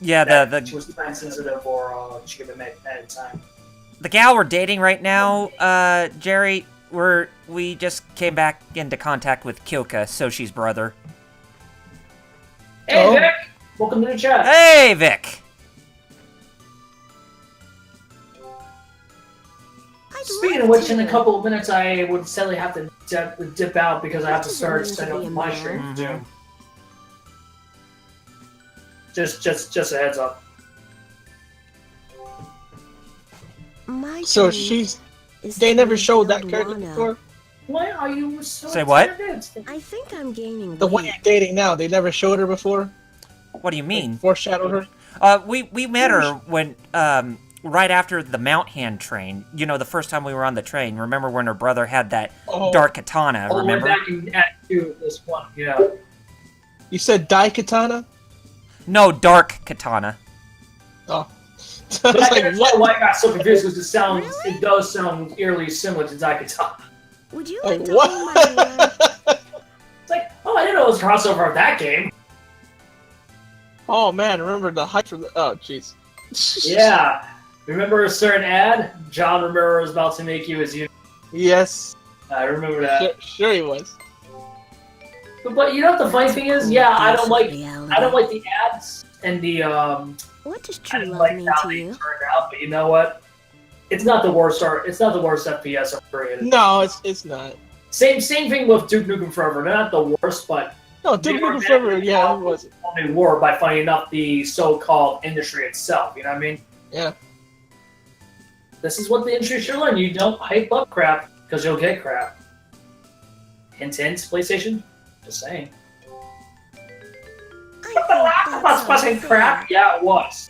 [SPEAKER 1] Yeah,
[SPEAKER 3] that she
[SPEAKER 1] the
[SPEAKER 3] was time sensitive or she could have met at a time.
[SPEAKER 1] the gal we're dating right now, Jerry, we just came back into contact with Kilka, Soshi's brother.
[SPEAKER 3] Hey
[SPEAKER 2] Oh.
[SPEAKER 3] Vic, welcome to the chat.
[SPEAKER 1] Hey, Vic.
[SPEAKER 5] I'd
[SPEAKER 3] Speaking
[SPEAKER 5] love
[SPEAKER 3] of which,
[SPEAKER 5] to.
[SPEAKER 3] in a couple of minutes, I would sadly have to dip out because I have to
[SPEAKER 5] What does it
[SPEAKER 3] start
[SPEAKER 5] mean to
[SPEAKER 3] setting
[SPEAKER 5] be
[SPEAKER 3] up
[SPEAKER 5] a
[SPEAKER 3] my
[SPEAKER 5] man?
[SPEAKER 3] stream soon. Just a heads up.
[SPEAKER 5] My
[SPEAKER 2] So
[SPEAKER 5] dream
[SPEAKER 2] she's.
[SPEAKER 5] is
[SPEAKER 2] They
[SPEAKER 5] to
[SPEAKER 2] never
[SPEAKER 5] be
[SPEAKER 2] showed that
[SPEAKER 5] Held
[SPEAKER 2] character
[SPEAKER 5] Wano.
[SPEAKER 2] before.
[SPEAKER 3] Why are you so
[SPEAKER 1] Say what?
[SPEAKER 3] excited?
[SPEAKER 5] I think I'm gaining
[SPEAKER 2] The one
[SPEAKER 5] weight.
[SPEAKER 2] you're dating now, they never showed her before.
[SPEAKER 1] What do you mean?
[SPEAKER 2] Foreshadowed her.
[SPEAKER 1] We met her when right after the Mount Hand train. You know, the first time we were on the train. Remember when her brother had that
[SPEAKER 2] Oh.
[SPEAKER 1] dark katana?
[SPEAKER 3] All the way
[SPEAKER 1] Remember?
[SPEAKER 3] back in Act 2 of this one, yeah.
[SPEAKER 2] You said Daikatana?
[SPEAKER 1] No, dark katana.
[SPEAKER 2] Oh. I was
[SPEAKER 3] That's
[SPEAKER 2] like, what?
[SPEAKER 3] why I got so confused because it does sound eerily similar to Daikatana.
[SPEAKER 5] Would you
[SPEAKER 2] Like,
[SPEAKER 5] like to hold my hand?
[SPEAKER 2] what?
[SPEAKER 3] It's like, oh, I didn't know it was a crossover of that game.
[SPEAKER 2] Oh man, remember the hype from the. Oh jeez.
[SPEAKER 3] Yeah. Remember a certain ad? John Romero was about to make you his unit.
[SPEAKER 2] Yes.
[SPEAKER 3] I remember that.
[SPEAKER 2] Sure he was.
[SPEAKER 3] But you know what the funny thing is? Yeah, I don't like
[SPEAKER 5] Reality.
[SPEAKER 3] the ads and the
[SPEAKER 5] What does
[SPEAKER 3] I
[SPEAKER 5] true
[SPEAKER 3] didn't
[SPEAKER 5] love
[SPEAKER 3] like
[SPEAKER 5] mean
[SPEAKER 3] how
[SPEAKER 5] to
[SPEAKER 3] they
[SPEAKER 5] you?
[SPEAKER 3] turned out, but you know what? It's not the worst FPS ever created.
[SPEAKER 2] No, it's not.
[SPEAKER 3] Same thing with Duke Nukem Forever. They're not the worst, but
[SPEAKER 2] No,
[SPEAKER 3] They
[SPEAKER 2] Duke
[SPEAKER 3] were
[SPEAKER 2] Nukem Forever,
[SPEAKER 3] better
[SPEAKER 2] yeah,
[SPEAKER 3] than
[SPEAKER 2] it wasn't.
[SPEAKER 3] they were by funny enough the so-called industry itself. You know what I mean?
[SPEAKER 2] Yeah.
[SPEAKER 3] This is what the industry should learn. You don't hype up crap because you'll get crap. Hint, hint, PlayStation. Just saying.
[SPEAKER 5] I
[SPEAKER 3] But the Last of
[SPEAKER 5] think
[SPEAKER 3] Us
[SPEAKER 5] that's
[SPEAKER 3] wasn't
[SPEAKER 5] unfair.
[SPEAKER 3] crap. Yeah, it was.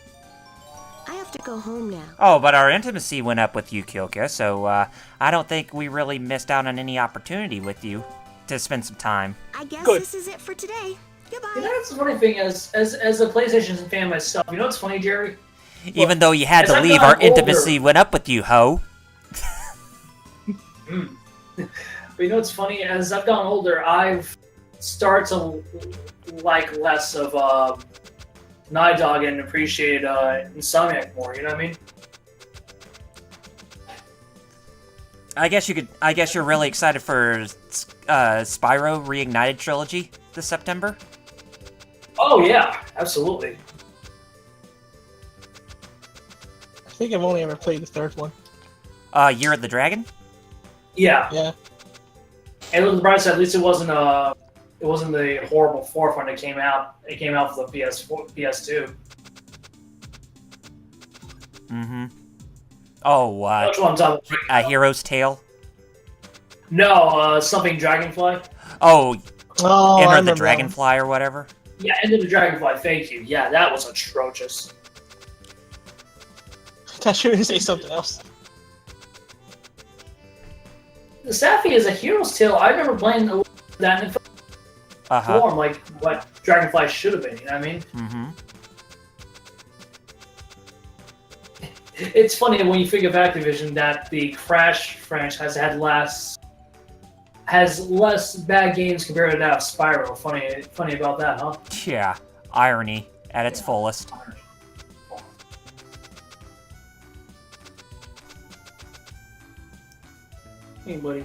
[SPEAKER 5] I have to go home now.
[SPEAKER 1] Oh, but our intimacy went up with you, Kilka, so I don't think we really missed out on any opportunity with you to spend some time.
[SPEAKER 5] I guess
[SPEAKER 2] Good.
[SPEAKER 5] this is it for today.
[SPEAKER 3] You know,
[SPEAKER 5] Goodbye.
[SPEAKER 3] that's the funny thing as a PlayStation fan myself. You know what's funny, Jerry?
[SPEAKER 1] Even though you had
[SPEAKER 3] as
[SPEAKER 1] to
[SPEAKER 3] I've
[SPEAKER 1] leave, our
[SPEAKER 3] gotten older-
[SPEAKER 1] intimacy went up with you, ho.
[SPEAKER 3] But you know what's funny? As I've gotten older, I've started to like less of Night Dog and appreciate Insomniac more. You know what I mean?
[SPEAKER 1] I guess you're really excited for Spyro Reignited Trilogy this September?
[SPEAKER 3] Oh yeah, absolutely.
[SPEAKER 2] I think I've only ever played the third one.
[SPEAKER 1] Year of the Dragon?
[SPEAKER 3] Yeah.
[SPEAKER 2] Yeah.
[SPEAKER 3] And look at the bright side, at least it wasn't the horrible fourth one that came out. It came out for the PS2.
[SPEAKER 1] Mm-hmm. Oh,
[SPEAKER 3] That's what I'm talking about.
[SPEAKER 1] A Hero's Tale?
[SPEAKER 3] No, something Dragonfly.
[SPEAKER 2] Oh,
[SPEAKER 1] Oh,
[SPEAKER 2] I
[SPEAKER 1] Enter the
[SPEAKER 2] remember that
[SPEAKER 1] Dragonfly or whatever?
[SPEAKER 3] Yeah, Enter the Dragonfly. Thank you. Yeah, that was atrocious.
[SPEAKER 2] one. I should say something else.
[SPEAKER 3] The Safi is a Hero's Tale. I remember playing that in
[SPEAKER 1] Uh-huh.
[SPEAKER 3] form, like what Dragonfly should have been. You know what I mean?
[SPEAKER 1] Mm-hmm.
[SPEAKER 3] It's funny when you think of Activision that the Crash franchise has less bad games compared to that of Spyro. Funny about that, huh?
[SPEAKER 1] Yeah. Irony at its fullest.
[SPEAKER 3] Hey, buddy.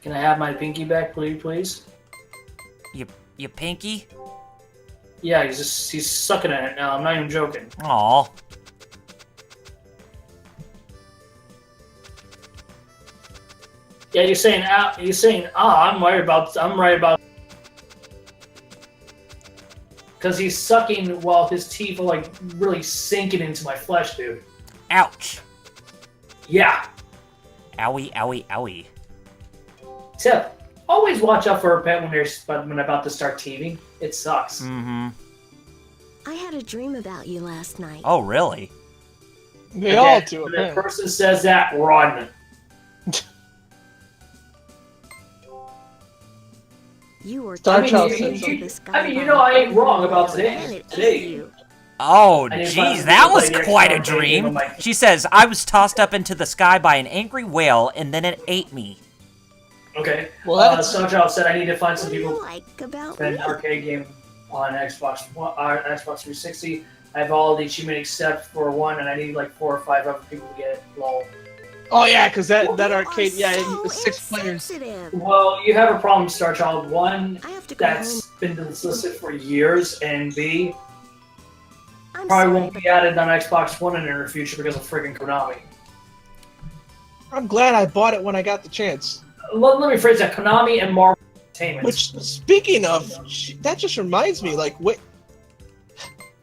[SPEAKER 3] Can I have my pinky back, please?
[SPEAKER 1] You pinky?
[SPEAKER 3] Yeah, he's sucking at it now. I'm not even joking.
[SPEAKER 1] Aw.
[SPEAKER 3] Yeah, you're saying I'm right about because he's sucking while his teeth are like really sinking into my flesh, dude.
[SPEAKER 1] Ouch.
[SPEAKER 3] Yeah.
[SPEAKER 1] Owie, owie, owie.
[SPEAKER 3] Tip: always watch out for a pet when about to start teething. It sucks.
[SPEAKER 1] Mm-hmm.
[SPEAKER 5] I had a dream about you last night.
[SPEAKER 1] Oh, really?
[SPEAKER 2] They all
[SPEAKER 3] Again,
[SPEAKER 2] do
[SPEAKER 3] when
[SPEAKER 2] it.
[SPEAKER 3] that person says that, run.
[SPEAKER 5] You were
[SPEAKER 2] Star
[SPEAKER 3] I
[SPEAKER 2] Child
[SPEAKER 3] mean,
[SPEAKER 2] said
[SPEAKER 3] you,
[SPEAKER 2] something.
[SPEAKER 3] you, I mean, you know I ain't wrong about today.
[SPEAKER 5] You.
[SPEAKER 1] Oh,
[SPEAKER 3] I didn't find
[SPEAKER 1] jeez, that
[SPEAKER 3] it
[SPEAKER 1] was
[SPEAKER 3] like
[SPEAKER 1] quite a
[SPEAKER 3] extra game
[SPEAKER 1] dream.
[SPEAKER 3] on my-
[SPEAKER 1] She says, I was tossed up into the sky by an angry whale, and then it ate me.
[SPEAKER 3] Okay.
[SPEAKER 2] What?
[SPEAKER 3] Star Child said I need to find
[SPEAKER 5] What
[SPEAKER 3] some
[SPEAKER 5] do you
[SPEAKER 3] people
[SPEAKER 5] like about
[SPEAKER 3] an
[SPEAKER 5] me?
[SPEAKER 3] arcade game on Xbox 360. I have all the achievement except for one, and I need like 4 or 5 other people to get it. Lol.
[SPEAKER 2] Oh yeah, because that
[SPEAKER 5] You
[SPEAKER 2] arcade,
[SPEAKER 5] are
[SPEAKER 2] yeah,
[SPEAKER 5] so
[SPEAKER 2] it's 6 players.
[SPEAKER 5] insensitive.
[SPEAKER 3] Well, you have a problem, Star Child. One,
[SPEAKER 5] I have to go home.
[SPEAKER 3] that's been listed for years, and B,
[SPEAKER 5] I'm
[SPEAKER 3] probably
[SPEAKER 5] sorry,
[SPEAKER 3] won't be added on Xbox One in the near future because of friggin' Konami.
[SPEAKER 2] I'm glad I bought it when I got the chance.
[SPEAKER 3] Let me phrase that: Konami and Marvel Entertainment.
[SPEAKER 2] Which, speaking of, that just reminds me. Like, wait,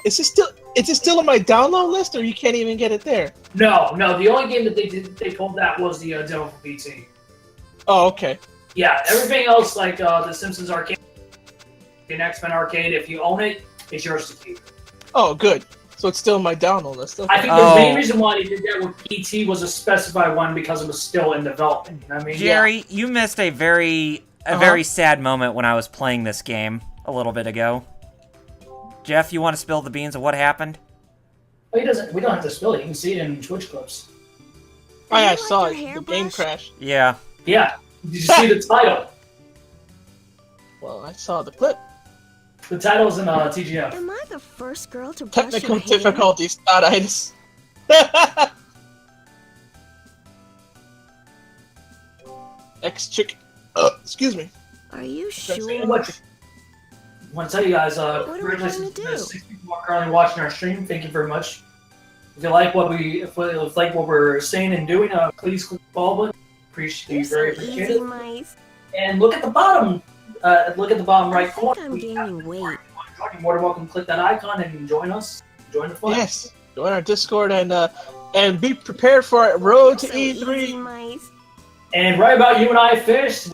[SPEAKER 2] is it still on my download list, or you can't even get it there?
[SPEAKER 3] No, the only game that they pulled that was the demo for PT.
[SPEAKER 2] Oh, okay.
[SPEAKER 3] Yeah, everything else like the Simpsons arcade, and X-Men arcade, if you own it, it's yours to keep.
[SPEAKER 2] Oh, good. So it's still on my download list. Okay.
[SPEAKER 3] I think the main reason why they did that with PT was to specify one because it was still in development. You know what I mean?
[SPEAKER 1] Jerry, you missed a very sad moment when I was playing this game a little bit ago. Jeff, you want to spill the beans of what happened?
[SPEAKER 3] Oh, he doesn't. We don't have to spill it. You can see it in Twitch clips.
[SPEAKER 2] Oh, yeah, I
[SPEAKER 5] You
[SPEAKER 2] saw
[SPEAKER 5] like
[SPEAKER 2] it.
[SPEAKER 5] your
[SPEAKER 2] The game
[SPEAKER 5] hairbrush?
[SPEAKER 2] crashed.
[SPEAKER 1] Yeah.
[SPEAKER 3] Yeah. Did you see the title?
[SPEAKER 2] Well, I saw the clip.
[SPEAKER 3] The title's in TGF.
[SPEAKER 5] Am I the first girl to brush
[SPEAKER 2] Technical
[SPEAKER 5] your hair?
[SPEAKER 2] difficulties, not itis. Ex-chick. Excuse me.
[SPEAKER 5] Are you
[SPEAKER 2] That's
[SPEAKER 5] sure?
[SPEAKER 3] What? I want to tell you guys,
[SPEAKER 5] are we
[SPEAKER 3] congratulations
[SPEAKER 5] gonna
[SPEAKER 3] to the
[SPEAKER 5] do?
[SPEAKER 3] 6 people who are currently watching our stream. Thank you very much. If you like what we're saying and doing, please click the follow button. Appreciate
[SPEAKER 5] You're
[SPEAKER 3] you
[SPEAKER 5] so
[SPEAKER 3] very
[SPEAKER 5] easy,
[SPEAKER 3] appreciated.
[SPEAKER 5] mice.
[SPEAKER 3] And look at the bottom. Look at the bottom
[SPEAKER 5] I
[SPEAKER 3] right
[SPEAKER 5] think
[SPEAKER 3] corner.
[SPEAKER 5] I'm gaining weight.
[SPEAKER 3] You're more than welcome to click that icon and join us. Join the fun.
[SPEAKER 2] Yes. Join our Discord and be prepared for a road to
[SPEAKER 5] You're so easy,
[SPEAKER 2] E3.
[SPEAKER 5] mice.
[SPEAKER 3] And right about you and I, Fish.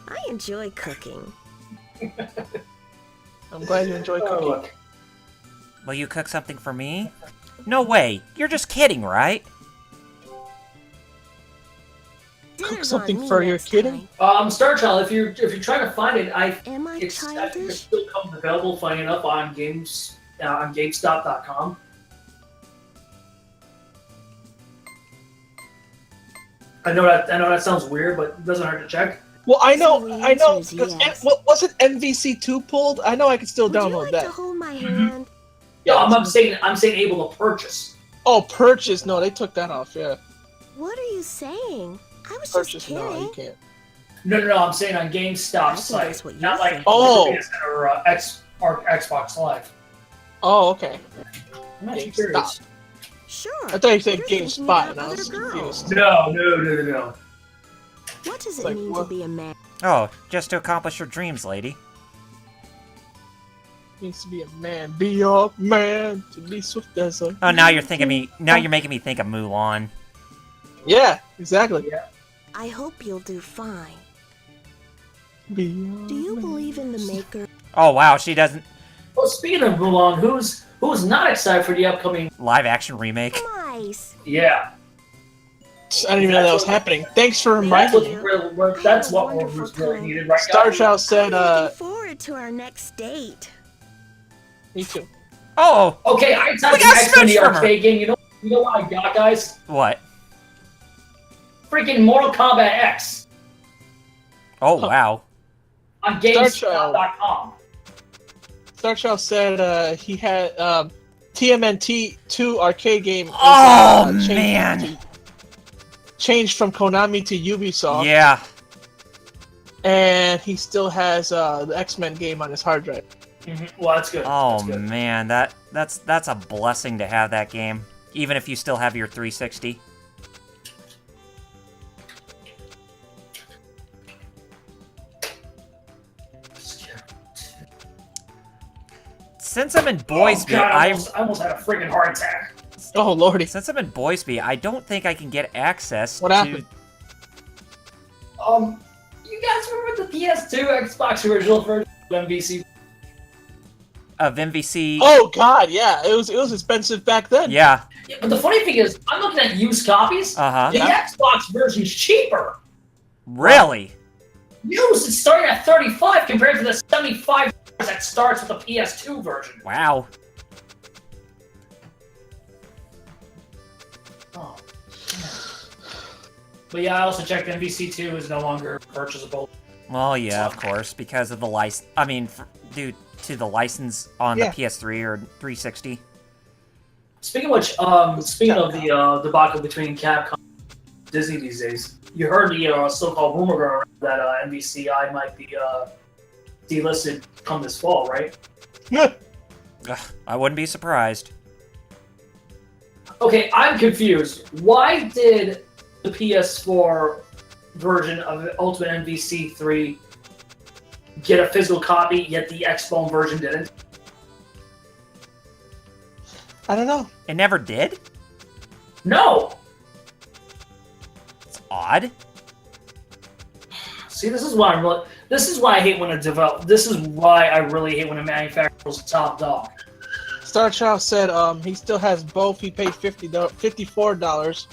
[SPEAKER 5] I enjoy cooking.
[SPEAKER 2] I'm glad you enjoy
[SPEAKER 3] Oh,
[SPEAKER 2] cooking.
[SPEAKER 3] look.
[SPEAKER 1] Will you cook something for me? No way. You're just kidding, right?
[SPEAKER 5] Dinner
[SPEAKER 2] Like something for your kid?
[SPEAKER 3] Star Child. If you're trying to find it, I
[SPEAKER 5] Am I
[SPEAKER 3] think it
[SPEAKER 5] childish?
[SPEAKER 3] still comes available. Funny enough, on GameStop.com. I know that sounds weird, but it doesn't hurt to check.
[SPEAKER 2] Well, I know.
[SPEAKER 5] So the answer is
[SPEAKER 2] Because
[SPEAKER 5] yes.
[SPEAKER 2] was it MVC2 pulled? I know I can still
[SPEAKER 5] Would you
[SPEAKER 2] download
[SPEAKER 5] like
[SPEAKER 2] that.
[SPEAKER 5] to hold my hand?
[SPEAKER 3] No,
[SPEAKER 2] Yeah,
[SPEAKER 3] I'm saying able to purchase.
[SPEAKER 2] Oh, purchase? No, they took that off. Yeah,
[SPEAKER 5] What are you saying? I was
[SPEAKER 2] purchase.
[SPEAKER 5] just kidding.
[SPEAKER 2] No, you can't.
[SPEAKER 3] No, I'm saying on
[SPEAKER 5] I
[SPEAKER 3] GameStop
[SPEAKER 5] think
[SPEAKER 3] site,
[SPEAKER 5] that's what you
[SPEAKER 3] not like
[SPEAKER 5] think.
[SPEAKER 2] Oh.
[SPEAKER 3] PSN or Xbox Live.
[SPEAKER 2] Oh, okay.
[SPEAKER 3] I'm actually
[SPEAKER 2] GameStop.
[SPEAKER 3] curious.
[SPEAKER 5] Sure.
[SPEAKER 2] I thought you said
[SPEAKER 5] You're thinking
[SPEAKER 2] GameSpot,
[SPEAKER 5] about
[SPEAKER 2] and I was
[SPEAKER 5] other girls.
[SPEAKER 2] confused.
[SPEAKER 3] No.
[SPEAKER 5] What does it
[SPEAKER 2] Like
[SPEAKER 5] mean
[SPEAKER 2] what?
[SPEAKER 5] to be a man?
[SPEAKER 1] Oh, just to accomplish your dreams, lady.
[SPEAKER 2] Needs to be a man. Be a man to be swift as a.
[SPEAKER 1] Oh, now you're thinking me. Now you're making me think of Mulan.
[SPEAKER 2] Yeah, exactly.
[SPEAKER 3] Yeah.
[SPEAKER 5] I hope you'll do fine.
[SPEAKER 2] Be a
[SPEAKER 5] Do you
[SPEAKER 2] man.
[SPEAKER 5] believe in the maker?
[SPEAKER 1] Oh wow, she doesn't.
[SPEAKER 3] Well, speaking of Mulan, who's not excited for the upcoming?
[SPEAKER 1] Live action remake.
[SPEAKER 5] Nice.
[SPEAKER 3] Yeah,
[SPEAKER 2] I didn't even know that was happening. Thanks for
[SPEAKER 3] that's
[SPEAKER 2] reminding
[SPEAKER 3] what
[SPEAKER 2] me.
[SPEAKER 3] that's what
[SPEAKER 5] Wonderful
[SPEAKER 3] was really
[SPEAKER 5] time.
[SPEAKER 3] needed right
[SPEAKER 2] Star
[SPEAKER 3] now.
[SPEAKER 2] Child said,
[SPEAKER 5] I'm looking forward to our next date.
[SPEAKER 2] me too.
[SPEAKER 1] Oh,
[SPEAKER 3] Okay, I typed
[SPEAKER 1] got
[SPEAKER 3] X in the
[SPEAKER 1] Smash from her.
[SPEAKER 3] arcade game. You know what I got, guys?
[SPEAKER 1] what?
[SPEAKER 3] Freaking Mortal Kombat X
[SPEAKER 1] Oh wow.
[SPEAKER 3] on
[SPEAKER 2] Star Child.
[SPEAKER 3] GameStop.com.
[SPEAKER 2] Star Child said he had TMNT 2 arcade game. is,
[SPEAKER 1] Oh
[SPEAKER 2] changed
[SPEAKER 1] man.
[SPEAKER 2] changed from Konami to Ubisoft,
[SPEAKER 1] Yeah.
[SPEAKER 2] and he still has the X-Men game on his hard drive.
[SPEAKER 3] Well, that's good.
[SPEAKER 1] Oh
[SPEAKER 3] That's good.
[SPEAKER 1] man, that's a blessing to have that game, even if you still have your 360. Since I'm in Boise,
[SPEAKER 3] Oh, God, I
[SPEAKER 1] I
[SPEAKER 3] almost had a freaking heart attack.
[SPEAKER 2] Oh lordy!
[SPEAKER 1] since I'm in Boise, I don't think I can get access
[SPEAKER 2] What
[SPEAKER 1] to.
[SPEAKER 2] happened?
[SPEAKER 3] You guys remember the PS2 Xbox original version of MVC?
[SPEAKER 1] Of MVC.
[SPEAKER 2] Oh god, yeah, it was expensive back then.
[SPEAKER 1] Yeah.
[SPEAKER 3] Yeah, but the funny thing is, I'm looking at used copies.
[SPEAKER 1] Uh huh.
[SPEAKER 3] The Xbox version's cheaper.
[SPEAKER 1] Really?
[SPEAKER 3] Used, it's starting at $35 compared to the $75 that starts with the PS2 version.
[SPEAKER 1] Wow.
[SPEAKER 3] Oh. But yeah, I also checked MVC2 is no longer purchasable.
[SPEAKER 1] Well, yeah, of course, because of the license. I mean, due to the license on
[SPEAKER 2] Yeah.
[SPEAKER 1] the PS3 or 360.
[SPEAKER 3] Speaking of which, speaking of the debacle between Capcom and Disney these days, you heard the so-called rumor going around that MVCI might be delisted come this fall, right?
[SPEAKER 1] Ugh, I wouldn't be surprised.
[SPEAKER 3] Okay, I'm confused. Why did the PS4 version of Ultimate MVC 3 get a physical copy, yet the Xbone version didn't?
[SPEAKER 2] I don't know.
[SPEAKER 1] It never did?
[SPEAKER 3] No!
[SPEAKER 1] It's odd.
[SPEAKER 3] See, this is why I hate when this is why I really hate when a manufacturer is a top dog.
[SPEAKER 2] Star Child said he still has both. He paid $54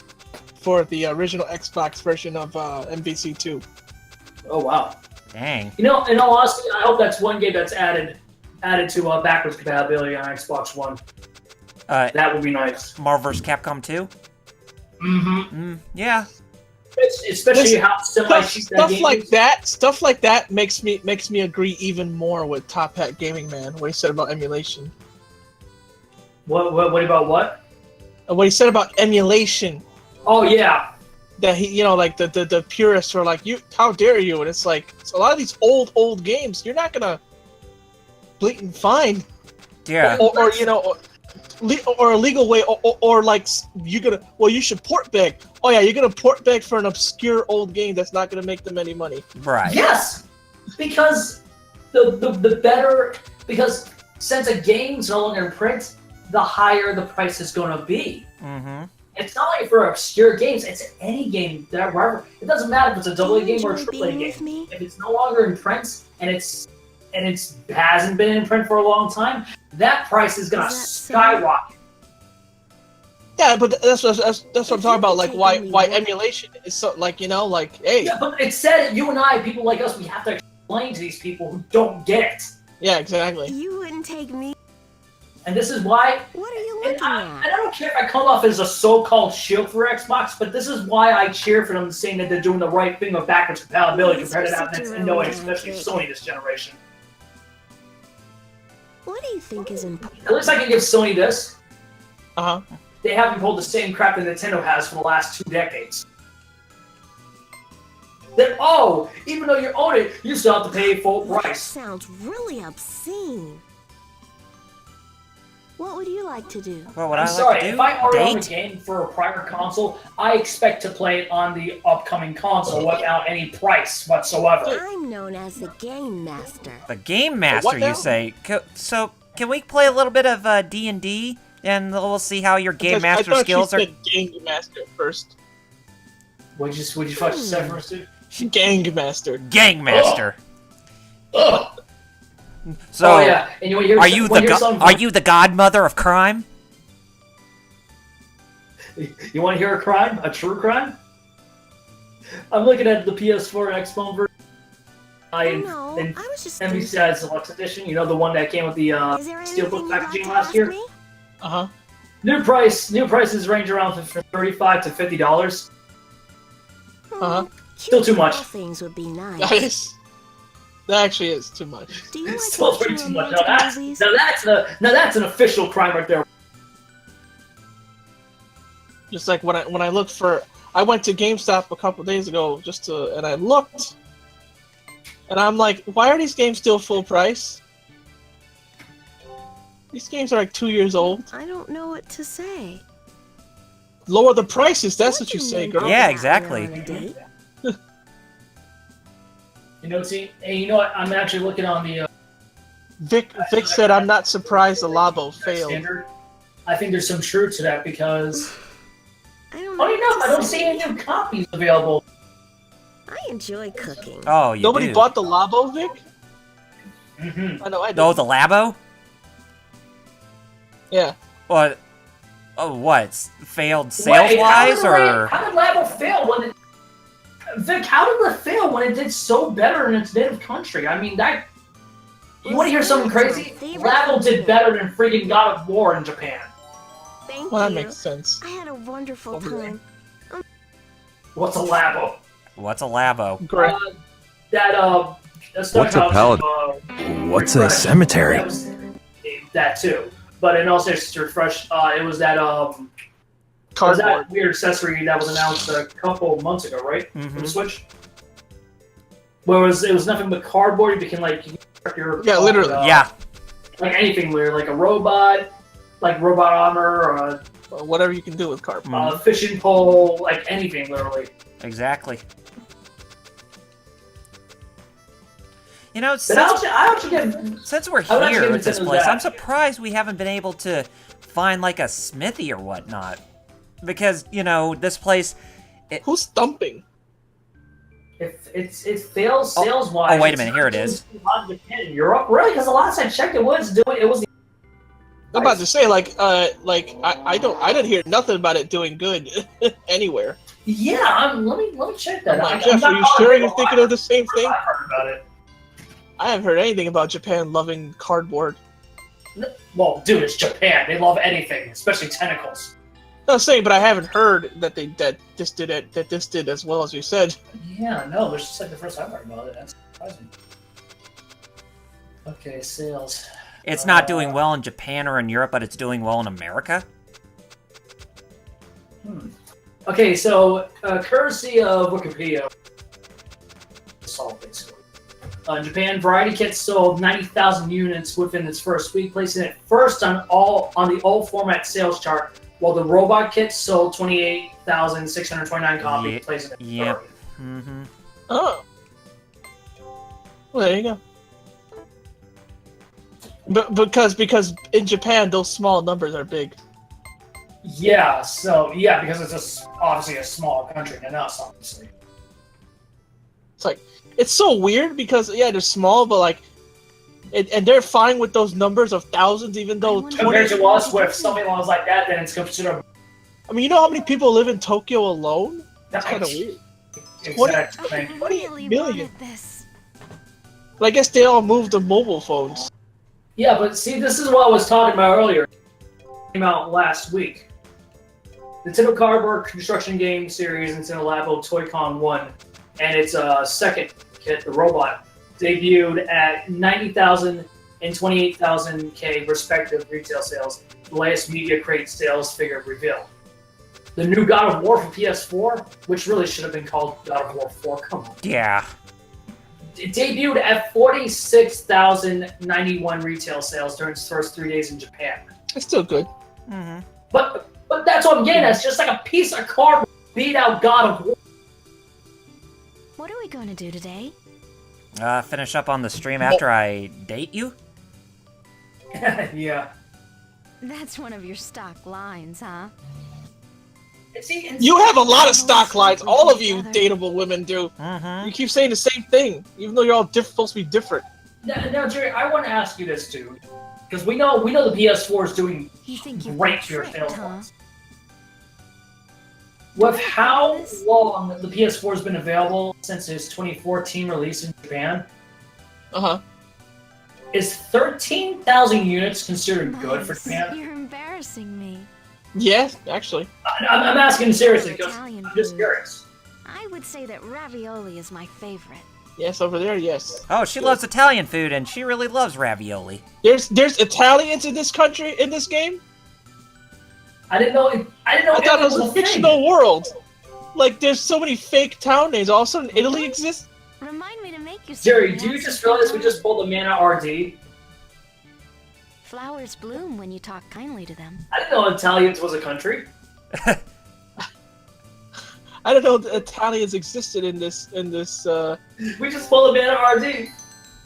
[SPEAKER 2] for the original Xbox version of MVC2.
[SPEAKER 3] Oh wow.
[SPEAKER 1] Dang.
[SPEAKER 3] You know, in all honesty, I hope that's one game that's added to backwards compatibility on Xbox One. That would be nice.
[SPEAKER 1] Marvel vs. Capcom 2?
[SPEAKER 3] Mm-hmm.
[SPEAKER 1] Yeah.
[SPEAKER 3] Especially how semi-cheap that game is.
[SPEAKER 2] Stuff like that makes me agree even more with Top Hat Gaming Man. What he said about emulation.
[SPEAKER 3] What about what?
[SPEAKER 2] What he said about emulation.
[SPEAKER 3] Oh yeah.
[SPEAKER 2] That he, like the purists are like, you, how dare you? And it's like, a lot of these old games, you're not gonna blatant find,
[SPEAKER 1] Yeah.
[SPEAKER 2] or a legal way, or like you're gonna, well, you should port beg. Oh yeah, you're gonna port beg for an obscure old game that's not gonna make them any money.
[SPEAKER 1] Right.
[SPEAKER 3] Yes, because the better, because since a game's no longer in print, the higher the price is going to be.
[SPEAKER 1] Mm-hmm.
[SPEAKER 3] It's not like for obscure games; it's any game that wherever. It doesn't matter if it's a double A game or a triple A game. If it's no longer in print and it's hasn't been in print for a long time, that price is going to skyrocket.
[SPEAKER 2] Yeah, but that's what I'm talking about. Like, why
[SPEAKER 5] Taking me
[SPEAKER 2] emulation is so like like hey.
[SPEAKER 3] Yeah, but it said you and I, people like us, we have to explain to these people who don't get it.
[SPEAKER 2] Yeah, exactly.
[SPEAKER 5] You wouldn't take me.
[SPEAKER 3] And this is why.
[SPEAKER 5] What are you
[SPEAKER 3] And
[SPEAKER 5] looking
[SPEAKER 3] I
[SPEAKER 5] at?
[SPEAKER 3] don't care if I come off as a so-called shield for Xbox, but this is why I cheer for them saying that they're doing the right thing with backwards compatibility
[SPEAKER 5] Yes,
[SPEAKER 3] compared to
[SPEAKER 5] you're
[SPEAKER 3] that
[SPEAKER 5] such a
[SPEAKER 3] Nintendo and especially
[SPEAKER 5] romantic.
[SPEAKER 3] Sony this generation.
[SPEAKER 5] What do you think is important?
[SPEAKER 3] At least I can give Sony this.
[SPEAKER 2] Uh huh.
[SPEAKER 3] They haven't pulled the same crap that Nintendo has for the last 2 decades. That, oh, even though you own it, you still have to pay full
[SPEAKER 5] That
[SPEAKER 3] price.
[SPEAKER 5] sounds really obscene. What would you like to do?
[SPEAKER 1] What would
[SPEAKER 3] I'm
[SPEAKER 1] I
[SPEAKER 3] sorry,
[SPEAKER 1] like to do?
[SPEAKER 3] if I already own a
[SPEAKER 1] Date?
[SPEAKER 3] game for a prior console, I expect to play it on the upcoming console without any price whatsoever.
[SPEAKER 5] I'm known as the Game Master.
[SPEAKER 1] The Game Master,
[SPEAKER 2] What now?
[SPEAKER 1] you say? So, can we play a little bit of D&D, and we'll see how your Game Master skills are?
[SPEAKER 2] I thought you said Gang Master first.
[SPEAKER 3] Would you fuck yourself first, dude?
[SPEAKER 2] Gang Master.
[SPEAKER 1] Gang Master.
[SPEAKER 3] Ugh.
[SPEAKER 1] So,
[SPEAKER 3] Oh yeah, and you want to hear?
[SPEAKER 1] are you
[SPEAKER 3] wanna hear something
[SPEAKER 1] are you the godmother of crime?
[SPEAKER 3] You want to hear a crime? A true crime? I'm looking at the PS4 and Xbox version.
[SPEAKER 5] No,
[SPEAKER 3] and
[SPEAKER 5] I was just.
[SPEAKER 3] MVCI Deluxe Edition. You know the one that came with the
[SPEAKER 5] Is there
[SPEAKER 3] steelbook
[SPEAKER 5] anything you'd like
[SPEAKER 3] packaging
[SPEAKER 5] to
[SPEAKER 3] last
[SPEAKER 5] ask
[SPEAKER 3] year.
[SPEAKER 5] me?
[SPEAKER 2] Uh huh.
[SPEAKER 3] New prices range around from $35 to $50.
[SPEAKER 2] Uh-huh.
[SPEAKER 3] Still too much.
[SPEAKER 5] Cute little things would be
[SPEAKER 2] That
[SPEAKER 5] nice.
[SPEAKER 2] is. That actually is too much.
[SPEAKER 5] Do you like
[SPEAKER 3] Still way
[SPEAKER 5] watching
[SPEAKER 3] too much.
[SPEAKER 5] romantic movies?
[SPEAKER 3] Now that's an official crime right there.
[SPEAKER 2] Just like when I looked for, I went to GameStop a couple days ago and I looked, and I'm like, why are these games still full price? These games are like 2 years old.
[SPEAKER 5] I don't know what to say.
[SPEAKER 2] Lower the prices. That's what you say, girl.
[SPEAKER 1] Yeah, exactly.
[SPEAKER 5] On a date?
[SPEAKER 3] You know, see, and you know what? I'm actually looking on the
[SPEAKER 2] Vic said, I'm not surprised the Labo failed.
[SPEAKER 3] standard. I think there's some truth to that because,
[SPEAKER 5] I don't know.
[SPEAKER 3] funny
[SPEAKER 5] what
[SPEAKER 3] enough,
[SPEAKER 5] to
[SPEAKER 3] I don't
[SPEAKER 5] say.
[SPEAKER 3] see any new copies available.
[SPEAKER 5] I enjoy cooking.
[SPEAKER 1] Oh, you
[SPEAKER 2] Nobody
[SPEAKER 1] do.
[SPEAKER 2] bought the Labo, Vic?
[SPEAKER 3] Mm-hmm.
[SPEAKER 2] I know I did.
[SPEAKER 1] Oh, the Labo?
[SPEAKER 2] Yeah.
[SPEAKER 1] What? Oh, what? Failed sales-wise, or?
[SPEAKER 3] How did Labo fail when it... Vic, how did it fail when it did so better in its native country? I mean, that... You want to hear something crazy? Labo did better than freaking God of War in Japan.
[SPEAKER 5] Thank
[SPEAKER 2] Well, that
[SPEAKER 5] you.
[SPEAKER 2] makes sense.
[SPEAKER 5] I had a wonderful
[SPEAKER 2] Over there.
[SPEAKER 5] time.
[SPEAKER 3] What's a Labo?
[SPEAKER 1] What's a Labo?
[SPEAKER 2] Great.
[SPEAKER 3] That's
[SPEAKER 8] What's a paladin?
[SPEAKER 9] What's a cemetery?
[SPEAKER 3] That too. But in all seriousness, to refresh, it was that
[SPEAKER 2] Cardboard.
[SPEAKER 3] weird accessory that was announced a couple months ago, right? For
[SPEAKER 1] Mhm.
[SPEAKER 3] the Switch. Where it was nothing but cardboard. You can your
[SPEAKER 2] Yeah, literally.
[SPEAKER 1] Yeah.
[SPEAKER 3] like anything weird, like a robot, like robot armor, or
[SPEAKER 2] Or whatever you can do with cardboard.
[SPEAKER 3] a fishing pole, like anything literally.
[SPEAKER 1] Exactly. You know,
[SPEAKER 3] But I actually get
[SPEAKER 1] since we're
[SPEAKER 3] I would actually
[SPEAKER 1] here
[SPEAKER 3] give
[SPEAKER 1] at this
[SPEAKER 3] Nintendo
[SPEAKER 1] place,
[SPEAKER 3] that.
[SPEAKER 1] I'm surprised we haven't been able to find like a smithy or whatnot. Because, you know, this place.
[SPEAKER 2] Who's thumping?
[SPEAKER 3] it fails sales wise.
[SPEAKER 1] oh, wait a minute, here it is.
[SPEAKER 3] In Europe, really? Because the last I checked, it was doing. It was.
[SPEAKER 2] I'm about to say, I didn't hear nothing about it doing good anywhere.
[SPEAKER 3] Yeah, let me check that.
[SPEAKER 2] Like,
[SPEAKER 3] I'm
[SPEAKER 2] Jeff,
[SPEAKER 3] not
[SPEAKER 2] are you sure you're
[SPEAKER 3] positive
[SPEAKER 2] thinking of the same thing?
[SPEAKER 3] I've heard about it.
[SPEAKER 2] I haven't heard anything about Japan loving cardboard.
[SPEAKER 3] Well, dude, it's Japan. They love anything, especially tentacles.
[SPEAKER 2] I'm saying, but I haven't heard that this did as well as you said.
[SPEAKER 3] Yeah, no, it's just like the first time I've heard about it. That's surprising. Okay, sales.
[SPEAKER 1] It's not doing well in Japan or in Europe, but it's doing well in America.
[SPEAKER 3] Okay, so courtesy of Wikipedia, solved basically. In Japan, Variety Kits sold 90,000 units within its first week, placing it first on the all format sales chart, while the Robot Kit sold 28,629 copies,
[SPEAKER 1] Ye-
[SPEAKER 3] placing it
[SPEAKER 1] yep.
[SPEAKER 3] third.
[SPEAKER 1] Mm-hmm.
[SPEAKER 2] Oh. Well, there you go. But because in Japan those small numbers are big.
[SPEAKER 3] Yeah, because it's obviously a small country than us, obviously.
[SPEAKER 2] It's like it's so weird because they're small, but and they're fine with those numbers of thousands, even though
[SPEAKER 3] Compared to us, with something like that, then it's considered.
[SPEAKER 2] I mean, you know how many people live in Tokyo alone? That's kind of weird.
[SPEAKER 3] Exactly.
[SPEAKER 4] I
[SPEAKER 2] 20
[SPEAKER 4] really
[SPEAKER 2] million.
[SPEAKER 4] wanted this.
[SPEAKER 2] But I guess they all moved to mobile phones.
[SPEAKER 3] Yeah, but see, this is what I was talking about earlier. It came out last week. Nintendo Cardboard Construction Game Series Nintendo Labo Toy-Con 1 and its second kit, the robot, debuted at 90,000 and 28,000 K respective retail sales. The latest Media Crate sales figure revealed. The new God of War for PS4, which really should have been called God of War 4, come on.
[SPEAKER 1] Yeah.
[SPEAKER 3] It debuted at 46,091 retail sales during its first 3 days in Japan.
[SPEAKER 2] It's still good.
[SPEAKER 1] Mm-hmm.
[SPEAKER 3] But that's what I'm getting at. It's just like a piece of cardboard beat out God of War.
[SPEAKER 4] What are we going to do today?
[SPEAKER 1] Finish up on the stream after I date you?
[SPEAKER 3] Yeah.
[SPEAKER 4] That's one of your stock lines, huh?
[SPEAKER 2] You have a lot of stock lines. All of you dateable women do.
[SPEAKER 1] Mm-hmm.
[SPEAKER 2] You keep saying the same thing, even though you're all supposed to be different.
[SPEAKER 3] Now, Jerry, I want to ask you this too, because we know the PS4 is doing
[SPEAKER 4] You think you've
[SPEAKER 3] great
[SPEAKER 4] been
[SPEAKER 3] for your
[SPEAKER 4] tricked,
[SPEAKER 3] sales.
[SPEAKER 4] huh?
[SPEAKER 3] With how long the PS4 has been available since its 2014 release in Japan,
[SPEAKER 2] Uh-huh.
[SPEAKER 3] is 13,000 units considered good for
[SPEAKER 4] Miles,
[SPEAKER 3] Japan?
[SPEAKER 4] You're embarrassing me.
[SPEAKER 2] Yeah, actually.
[SPEAKER 3] I'm asking seriously because
[SPEAKER 4] Italian
[SPEAKER 3] I'm just
[SPEAKER 4] food.
[SPEAKER 3] curious.
[SPEAKER 4] I would say that ravioli is my favorite.
[SPEAKER 2] Yes, over there, yes.
[SPEAKER 1] Oh, she loves Italian food, and she really loves ravioli.
[SPEAKER 2] There's Italians in this country, in this game?
[SPEAKER 3] I didn't know. I
[SPEAKER 2] thought it was a
[SPEAKER 3] thing.
[SPEAKER 2] fictional world. Like, there's so many fake town names. All of a sudden, Italy exists?
[SPEAKER 4] Remind me to make you some.
[SPEAKER 3] Jerry, do you just realize we just pulled a man out RD?
[SPEAKER 4] Flowers bloom when you talk kindly to them.
[SPEAKER 3] I didn't know Italians was a country.
[SPEAKER 2] I don't know the Italians existed in this,
[SPEAKER 3] We just pulled a man out RD.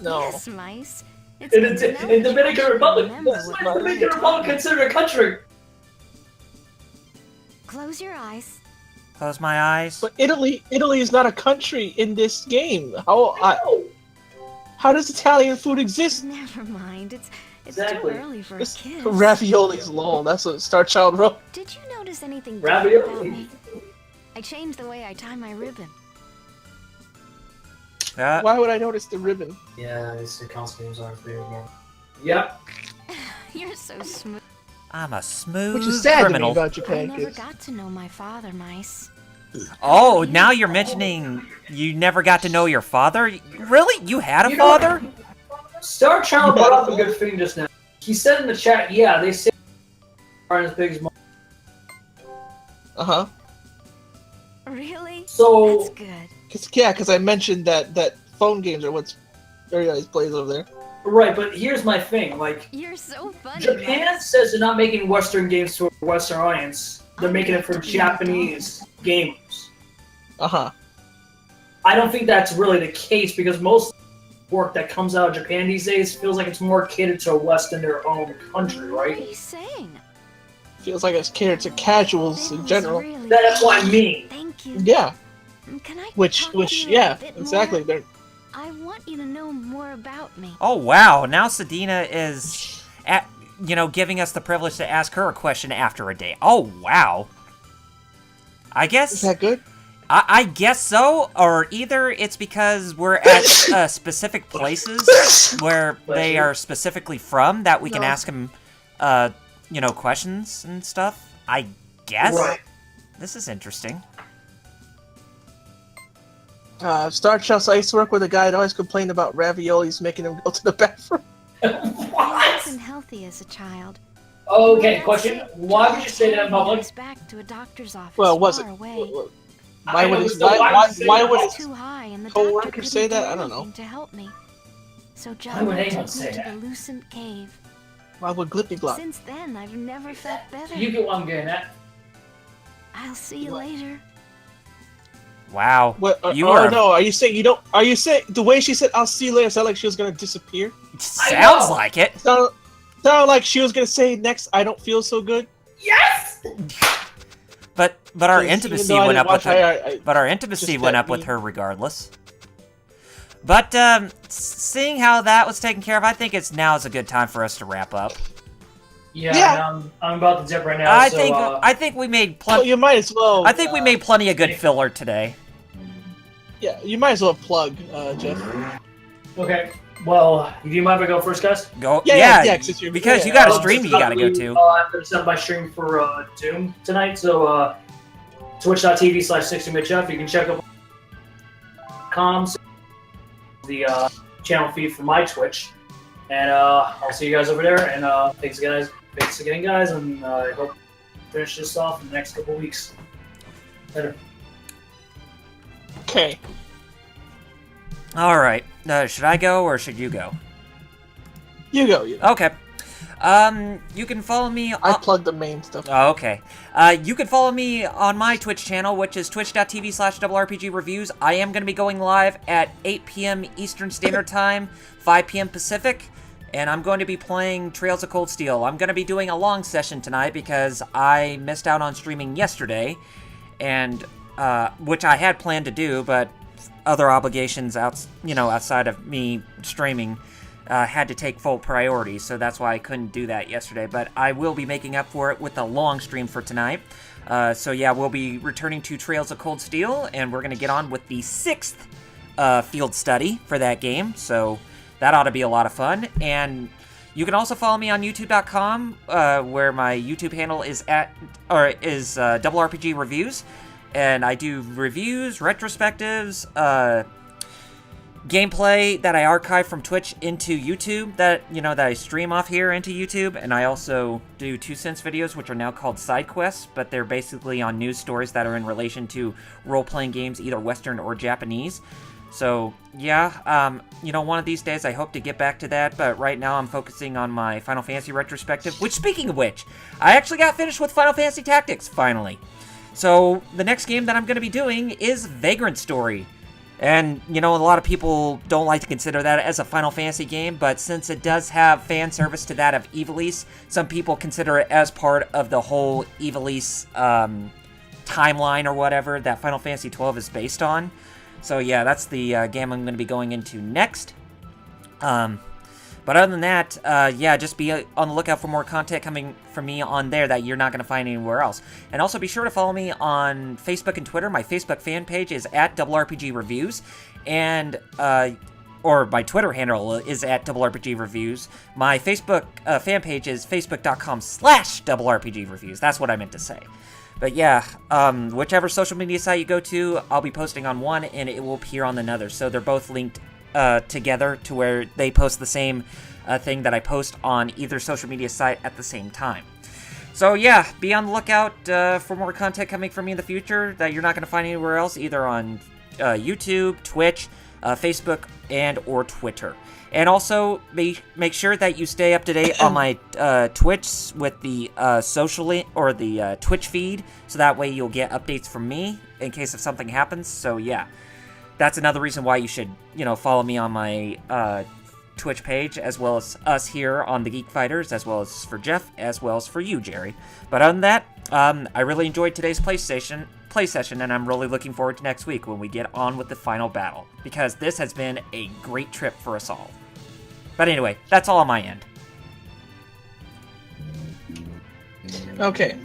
[SPEAKER 2] no.
[SPEAKER 4] Yes, mice. It's
[SPEAKER 3] In,
[SPEAKER 4] good to know
[SPEAKER 3] in
[SPEAKER 4] that you
[SPEAKER 3] Dominican
[SPEAKER 4] actually
[SPEAKER 3] Republic.
[SPEAKER 4] remember
[SPEAKER 3] Why is
[SPEAKER 4] what
[SPEAKER 3] the
[SPEAKER 4] you
[SPEAKER 3] Dominican
[SPEAKER 4] were
[SPEAKER 3] Republic
[SPEAKER 4] taught.
[SPEAKER 3] considered a country?
[SPEAKER 4] Close your eyes.
[SPEAKER 1] Close my eyes.
[SPEAKER 2] But Italy is not a country in this game.
[SPEAKER 3] No.
[SPEAKER 2] How does Italian food exist?
[SPEAKER 4] Never mind. It's
[SPEAKER 3] Exactly.
[SPEAKER 4] too early for a
[SPEAKER 2] It's
[SPEAKER 4] kiss.
[SPEAKER 2] raviolis, lol. That's what Star Child wrote.
[SPEAKER 4] Did you notice anything
[SPEAKER 3] Ravioli.
[SPEAKER 4] different about me? I changed the way I tie my ribbon.
[SPEAKER 2] Why would I notice the ribbon?
[SPEAKER 3] Yeah, the costumes are fair again. Yep.
[SPEAKER 4] You're so smooth.
[SPEAKER 1] I'm a smooth
[SPEAKER 2] Which is sad to me
[SPEAKER 1] criminal.
[SPEAKER 2] about
[SPEAKER 4] I
[SPEAKER 2] Japan
[SPEAKER 4] never
[SPEAKER 2] kids.
[SPEAKER 4] got to know my father, mice.
[SPEAKER 1] Oh, now you're mentioning you never got to know your father? Really? You had a
[SPEAKER 3] You know-
[SPEAKER 1] father?
[SPEAKER 3] Star Child brought up a good thing just now. He said in the chat, yeah, they say aren't as big as mine.
[SPEAKER 2] Uh-huh.
[SPEAKER 4] Really?
[SPEAKER 3] So
[SPEAKER 4] That's good.
[SPEAKER 2] Because I mentioned that phone games are what's very nice plays over there.
[SPEAKER 3] right, but here's my thing. Like,
[SPEAKER 4] You're so funny.
[SPEAKER 3] Japan
[SPEAKER 4] Max.
[SPEAKER 3] says they're not making Western games to a Western audience. They're making it for Japanese gamers.
[SPEAKER 2] Uh-huh.
[SPEAKER 3] I don't think that's really the case because most work that comes out of Japan these days feels like it's more catered to West in their own country,
[SPEAKER 4] What are
[SPEAKER 3] right?
[SPEAKER 4] you saying?
[SPEAKER 2] Feels like it's catered to casuals
[SPEAKER 4] That
[SPEAKER 2] in
[SPEAKER 4] was
[SPEAKER 2] general.
[SPEAKER 4] really
[SPEAKER 3] That's what I
[SPEAKER 4] kind.
[SPEAKER 3] mean.
[SPEAKER 4] Thank you.
[SPEAKER 2] Yeah.
[SPEAKER 4] Can I
[SPEAKER 2] Which,
[SPEAKER 4] talk to you a
[SPEAKER 2] yeah,
[SPEAKER 4] bit
[SPEAKER 2] exactly.
[SPEAKER 4] more?
[SPEAKER 2] They're
[SPEAKER 4] I want you to know more about me.
[SPEAKER 1] Oh, wow. Now Sedina is, giving us the privilege to ask her a question after a day. Oh, wow. I
[SPEAKER 2] is
[SPEAKER 1] guess...
[SPEAKER 2] that good?
[SPEAKER 1] I guess so, or either it's because we're at specific places where they are specifically from that we can
[SPEAKER 2] No.
[SPEAKER 1] ask them, questions and stuff. I guess.
[SPEAKER 3] Right.
[SPEAKER 1] This is interesting.
[SPEAKER 2] Star Child, I used to work with a guy that always complained about raviolis making him go to the bathroom.
[SPEAKER 4] I
[SPEAKER 3] What?
[SPEAKER 4] wasn't healthy as a child.
[SPEAKER 3] Okay, question. Why would you say that in public?
[SPEAKER 4] Goes back to a doctor's office
[SPEAKER 2] Well, was it?
[SPEAKER 4] far away.
[SPEAKER 2] Why
[SPEAKER 3] I
[SPEAKER 2] would
[SPEAKER 3] know,
[SPEAKER 2] his
[SPEAKER 3] so why would you say
[SPEAKER 2] why
[SPEAKER 3] that?
[SPEAKER 2] would
[SPEAKER 4] It's
[SPEAKER 2] his
[SPEAKER 4] too high, and the
[SPEAKER 2] co-worker
[SPEAKER 4] doctor
[SPEAKER 2] say
[SPEAKER 4] couldn't
[SPEAKER 2] that?
[SPEAKER 4] do
[SPEAKER 2] I don't know.
[SPEAKER 4] anything to help me. So
[SPEAKER 3] would
[SPEAKER 4] John
[SPEAKER 3] anyone
[SPEAKER 4] took me
[SPEAKER 3] say
[SPEAKER 4] to
[SPEAKER 3] that?
[SPEAKER 4] the Lucent Cave.
[SPEAKER 2] why would Glippy Glop?
[SPEAKER 4] Since then, I've never felt better.
[SPEAKER 3] You get what I'm getting at.
[SPEAKER 4] I'll see you
[SPEAKER 2] What?
[SPEAKER 4] later.
[SPEAKER 1] Wow.
[SPEAKER 2] What?
[SPEAKER 1] You
[SPEAKER 2] oh
[SPEAKER 1] are
[SPEAKER 2] no! Are you saying you don't? Are you saying the way she said "I'll see you later" sounded like she was gonna disappear?
[SPEAKER 1] sounds
[SPEAKER 3] know.
[SPEAKER 1] like it.
[SPEAKER 2] Sounded like she was gonna say next. I don't feel so good.
[SPEAKER 3] Yes!
[SPEAKER 1] But our
[SPEAKER 2] Even
[SPEAKER 1] intimacy
[SPEAKER 2] though I
[SPEAKER 1] went
[SPEAKER 2] didn't
[SPEAKER 1] up with
[SPEAKER 2] watch,
[SPEAKER 1] her. But our intimacy
[SPEAKER 2] just
[SPEAKER 1] went
[SPEAKER 2] that
[SPEAKER 1] up with
[SPEAKER 2] meme.
[SPEAKER 1] her regardless. But seeing how that was taken care of, I think now is a good time for us to wrap up.
[SPEAKER 3] Yeah. I'm about to dip right now.
[SPEAKER 1] I think we made plenty.
[SPEAKER 2] You might as well.
[SPEAKER 1] I think we made plenty of good filler today.
[SPEAKER 2] Yeah, you might as well plug, Jeff.
[SPEAKER 3] Okay. Well, do you mind if I go first, guys?
[SPEAKER 1] Go.
[SPEAKER 2] Yeah,
[SPEAKER 1] because you got a stream you got to go to.
[SPEAKER 3] I'm going to set my stream for Doom tonight, so twitch.tv/60bitjeff. You can check out comms, the channel feed for my Twitch, and I'll see you guys over there. And thanks again, guys, and I hope to finish this off in the next couple weeks. Later.
[SPEAKER 2] Okay.
[SPEAKER 1] All right. Should I go or should you go?
[SPEAKER 2] You go.
[SPEAKER 1] Okay. You can follow me.
[SPEAKER 2] I plugged the main stuff.
[SPEAKER 1] Oh, okay. You can follow me on my Twitch channel, which is twitch.tv/RPGreviews. I am going to be going live at 8 p.m. Eastern Standard Time, 5 p.m. Pacific, and I'm going to be playing Trails of Cold Steel. I'm going to be doing a long session tonight because I missed out on streaming yesterday, and which I had planned to do, but other obligations outside of me streaming had to take full priority, so that's why I couldn't do that yesterday. But I will be making up for it with a long stream for tonight. So yeah, we'll be returning to Trails of Cold Steel, and we're going to get on with the 6th field study for that game, so that ought to be a lot of fun. And you can also follow me on YouTube.com, where my YouTube handle is Double RPG Reviews. And I do reviews, retrospectives, gameplay that I archive from Twitch into YouTube that I stream off here into YouTube. And I also do 2 cents videos, which are now called side quests, but they're basically on news stories that are in relation to role-playing games, either Western or Japanese. So yeah, one of these days I hope to get back to that, but right now I'm focusing on my Final Fantasy retrospective, which, speaking of which, I actually got finished with Final Fantasy Tactics, finally. So the next game that I'm going to be doing is Vagrant Story. And, a lot of people don't like to consider that as a Final Fantasy game, but since it does have fan service to that of Ivalice, some people consider it as part of the whole Ivalice timeline or whatever that Final Fantasy XII is based on. So yeah, that's the game I'm going to be going into next. But other than that, just be on the lookout for more content coming from me on there that you're not going to find anywhere else. And also be sure to follow me on Facebook and Twitter. My Facebook fan page is @DoubleRPGReviews, and or my Twitter handle is @DoubleRPGReviews. My Facebook fan page is facebook.com/DoubleRPGReviews. That's what I meant to say. But yeah, whichever social media site you go to, I'll be posting on one and it will appear on another. So they're both linked together to where they post the same thing that I post on either social media site at the same time. So yeah, be on the lookout for more content coming from me in the future that you're not going to find anywhere else, either on YouTube, Twitch, Facebook, and or Twitter. And also make sure that you stay up to date on my Twitch with the the Twitch feed, so that way you'll get updates from me in case if something happens. So yeah. That's another reason why you should, follow me on my Twitch page, as well as us here on the Geek Fighters, as well as for Jeff, as well as for you, Jerry. But other than that, I really enjoyed today's play session, and I'm really looking forward to next week when we get on with the final battle, because this has been a great trip for us all. But anyway, that's all on my end.
[SPEAKER 2] Okay.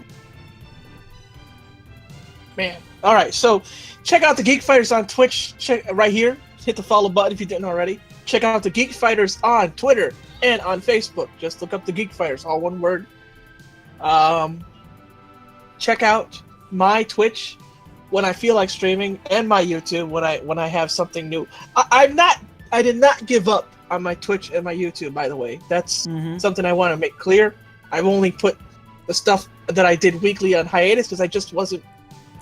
[SPEAKER 2] Man. All right, so check out the Geek Fighters on Twitch right here. Hit the follow button if you didn't already. Check out the Geek Fighters on Twitter and on Facebook. Just look up the Geek Fighters, all one word. Check out my Twitch when I feel like streaming, and my YouTube when I have something new. I did not give up on my Twitch and my YouTube, by the way. That's something I want to make clear. I've only put the stuff that I did weekly on hiatus because I just wasn't.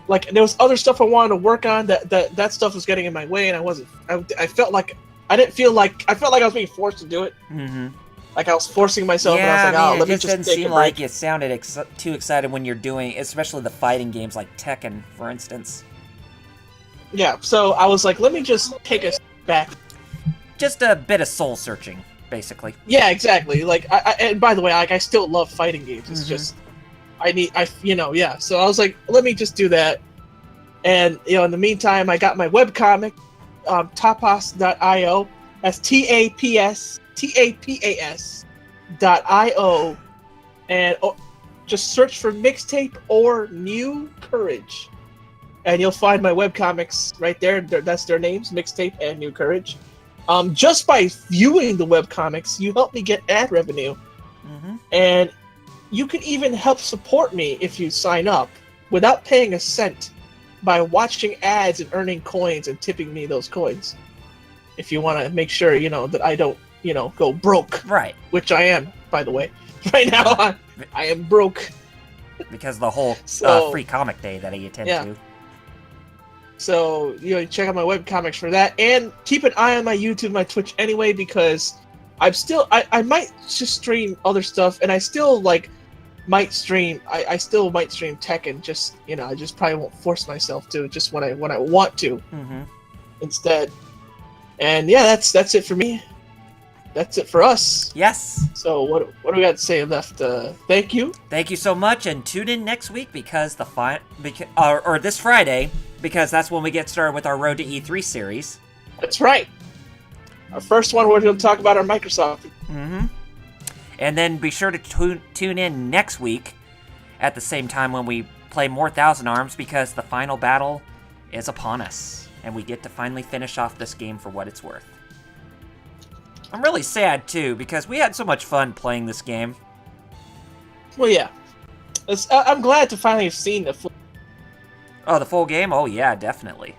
[SPEAKER 2] Like, there was other stuff I wanted to work on that stuff was getting in my way, and I felt like I was being forced to do it. Mm-hmm. Like I was forcing myself, and I was like, let me just take a break. It didn't seem like
[SPEAKER 1] you sounded too excited when you're doing, especially the fighting games like Tekken, for instance.
[SPEAKER 2] Yeah, so I was like, let me just take a step back. Just
[SPEAKER 1] a bit of soul searching, basically.
[SPEAKER 2] Yeah, exactly. Like, and by the way, I still love fighting games. It's just. So I was like, let me just do that. And, in the meantime, I got my webcomic, tapas.io. That's TAPAS.io. and just search for Mixtape or New Courage, and you'll find my webcomics right there. That's their names, Mixtape and New Courage. Just by viewing the webcomics, you help me get ad revenue, and you can even help support me if you sign up without paying a cent by watching ads and earning coins and tipping me those coins. If you want to make sure, that I don't, go broke.
[SPEAKER 1] Right.
[SPEAKER 2] Which I am, by the way. Right now, I am broke.
[SPEAKER 1] Because the whole free comic day that I attend to.
[SPEAKER 2] So, check out my webcomics for that. And keep an eye on my YouTube, my Twitch anyway, because I might just stream other stuff, and I still, might stream, I still might stream Tekken, just, I just probably won't force myself to, just when I want to, instead. And yeah, that's it for me. That's it for us.
[SPEAKER 1] Yes.
[SPEAKER 2] So what do we got to say left? Thank you.
[SPEAKER 1] Thank you so much, and tune in next week because or this Friday, because that's when we get started with our Road to E3 series.
[SPEAKER 2] That's right. Our first one, we're going to talk about our Microsoft.
[SPEAKER 1] And then be sure to tune in next week at the same time when we play more Thousand Arms, because the final battle is upon us, and we get to finally finish off this game for what it's worth. I'm really sad, too, because we had so much fun playing this game.
[SPEAKER 2] Well, yeah. I'm glad to finally have seen the full...
[SPEAKER 1] Oh, the full game? Oh, yeah, definitely.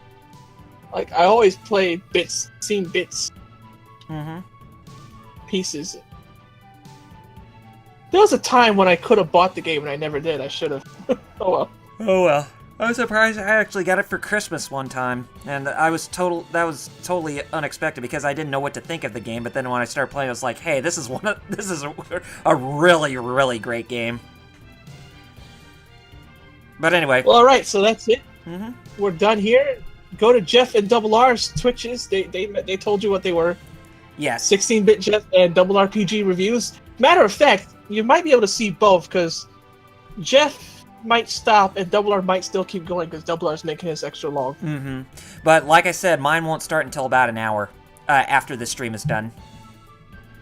[SPEAKER 2] I always played seen bits. Pieces. There was a time when I could have bought the game and I never did. I should have. Oh well.
[SPEAKER 1] Oh well. I was surprised I actually got it for Christmas one time, and that was totally unexpected because I didn't know what to think of the game. But then when I started playing, I was like, "Hey, this is a really, really great game." But anyway.
[SPEAKER 2] Well, all right. So that's it. We're done here. Go to Jeff and Double R's Twitches. They told you what they were.
[SPEAKER 1] Yes.
[SPEAKER 2] 16-bit Jeff and Double RPG reviews. Matter of fact, you might be able to see both because Jeff might stop and Double R might still keep going because Double R's making his extra long.
[SPEAKER 1] But like I said, mine won't start until about an hour after the stream is done.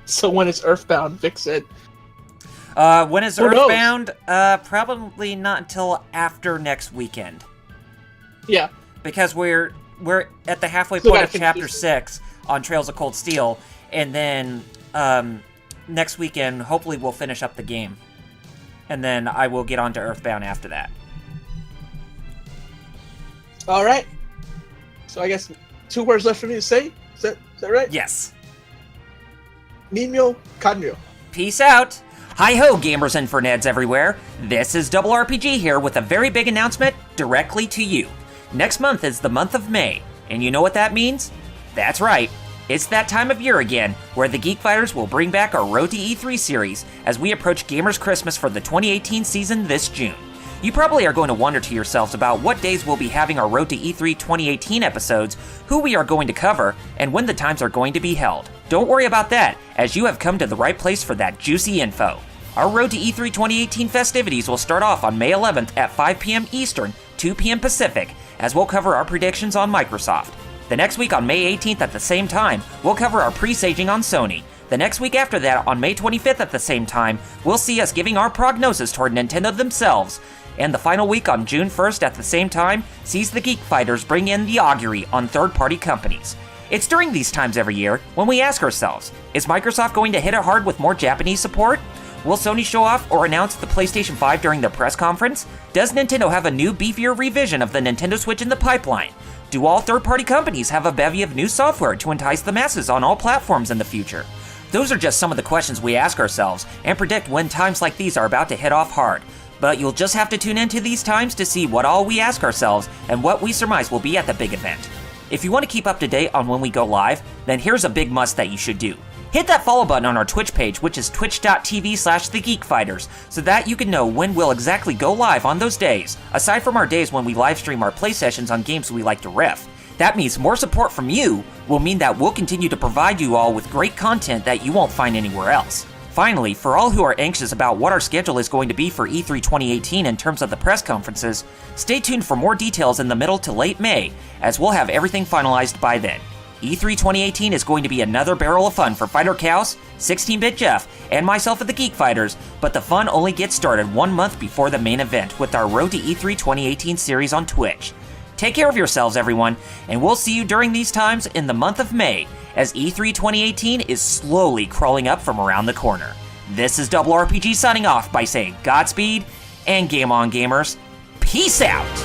[SPEAKER 2] So when is Earthbound? Vic said.
[SPEAKER 1] When is
[SPEAKER 2] Who
[SPEAKER 1] Earthbound? Probably not until after next weekend.
[SPEAKER 2] Yeah.
[SPEAKER 1] Because we're at the halfway
[SPEAKER 2] Still
[SPEAKER 1] point
[SPEAKER 2] gotta
[SPEAKER 1] of Chapter
[SPEAKER 2] finish
[SPEAKER 1] 6 on Trails of Cold Steel, and then next weekend, hopefully we'll finish up the game. And then I will get on to Earthbound after that.
[SPEAKER 2] All right. So I guess 2 words left for me to say. Is that right?
[SPEAKER 1] Yes.
[SPEAKER 2] Nimyo Kanryo.
[SPEAKER 1] Peace out. Hi-ho, gamers and Ferneds everywhere. This is Double RPG here with a very big announcement directly to you. Next month is the month of May, and you know what that means? That's right. It's that time of year again, where the Geek Fighters will bring back our Road to E3 series as we approach Gamers Christmas for the 2018 season this June. You probably are going to wonder to yourselves about what days we'll be having our Road to E3 2018 episodes, who we are going to cover, and when the times are going to be held. Don't worry about that, as you have come to the right place for that juicy info. Our Road to E3 2018 festivities will start off on May 11th at 5 p.m. Eastern, 2 p.m. Pacific, as we'll cover our predictions on Microsoft. The next week on May 18th at the same time, we'll cover our presaging on Sony. The next week after that, on May 25th at the same time, we'll see us giving our prognosis toward Nintendo themselves. And the final week on June 1st at the same time sees the Geek Fighters bring in the augury on third-party companies. It's during these times every year when we ask ourselves, is Microsoft going to hit it hard with more Japanese support? Will Sony show off or announce the PlayStation 5 during their press conference? Does Nintendo have a new beefier revision of the Nintendo Switch in the pipeline? Do all third-party companies have a bevy of new software to entice the masses on all platforms in the future? Those are just some of the questions we ask ourselves and predict when times like these are about to hit off hard. But you'll just have to tune into these times to see what all we ask ourselves and what we surmise will be at the big event. If you want to keep up to date on when we go live, then here's a big must that you should do. Hit that follow button on our Twitch page, which is twitch.tv/TheGeekFighters, so that you can know when we'll exactly go live on those days, aside from our days when we live stream our play sessions on games we like to riff. That means more support from you will mean that we'll continue to provide you all with great content that you won't find anywhere else. Finally, for all who are anxious about what our schedule is going to be for E3 2018 in terms of the press conferences, stay tuned for more details in the middle to late May, as we'll have everything finalized by then. E3 2018 is going to be another barrel of fun for Fighter Chaos, 16-Bit Jeff, and myself at the Geek Fighters, but the fun only gets started 1 month before the main event with our Road to E3 2018 series on Twitch. Take care of yourselves, everyone, and we'll see you during these times in the month of May as E3 2018 is slowly crawling up from around the corner. This is Double RPG signing off by saying Godspeed and game on, gamers. Peace out!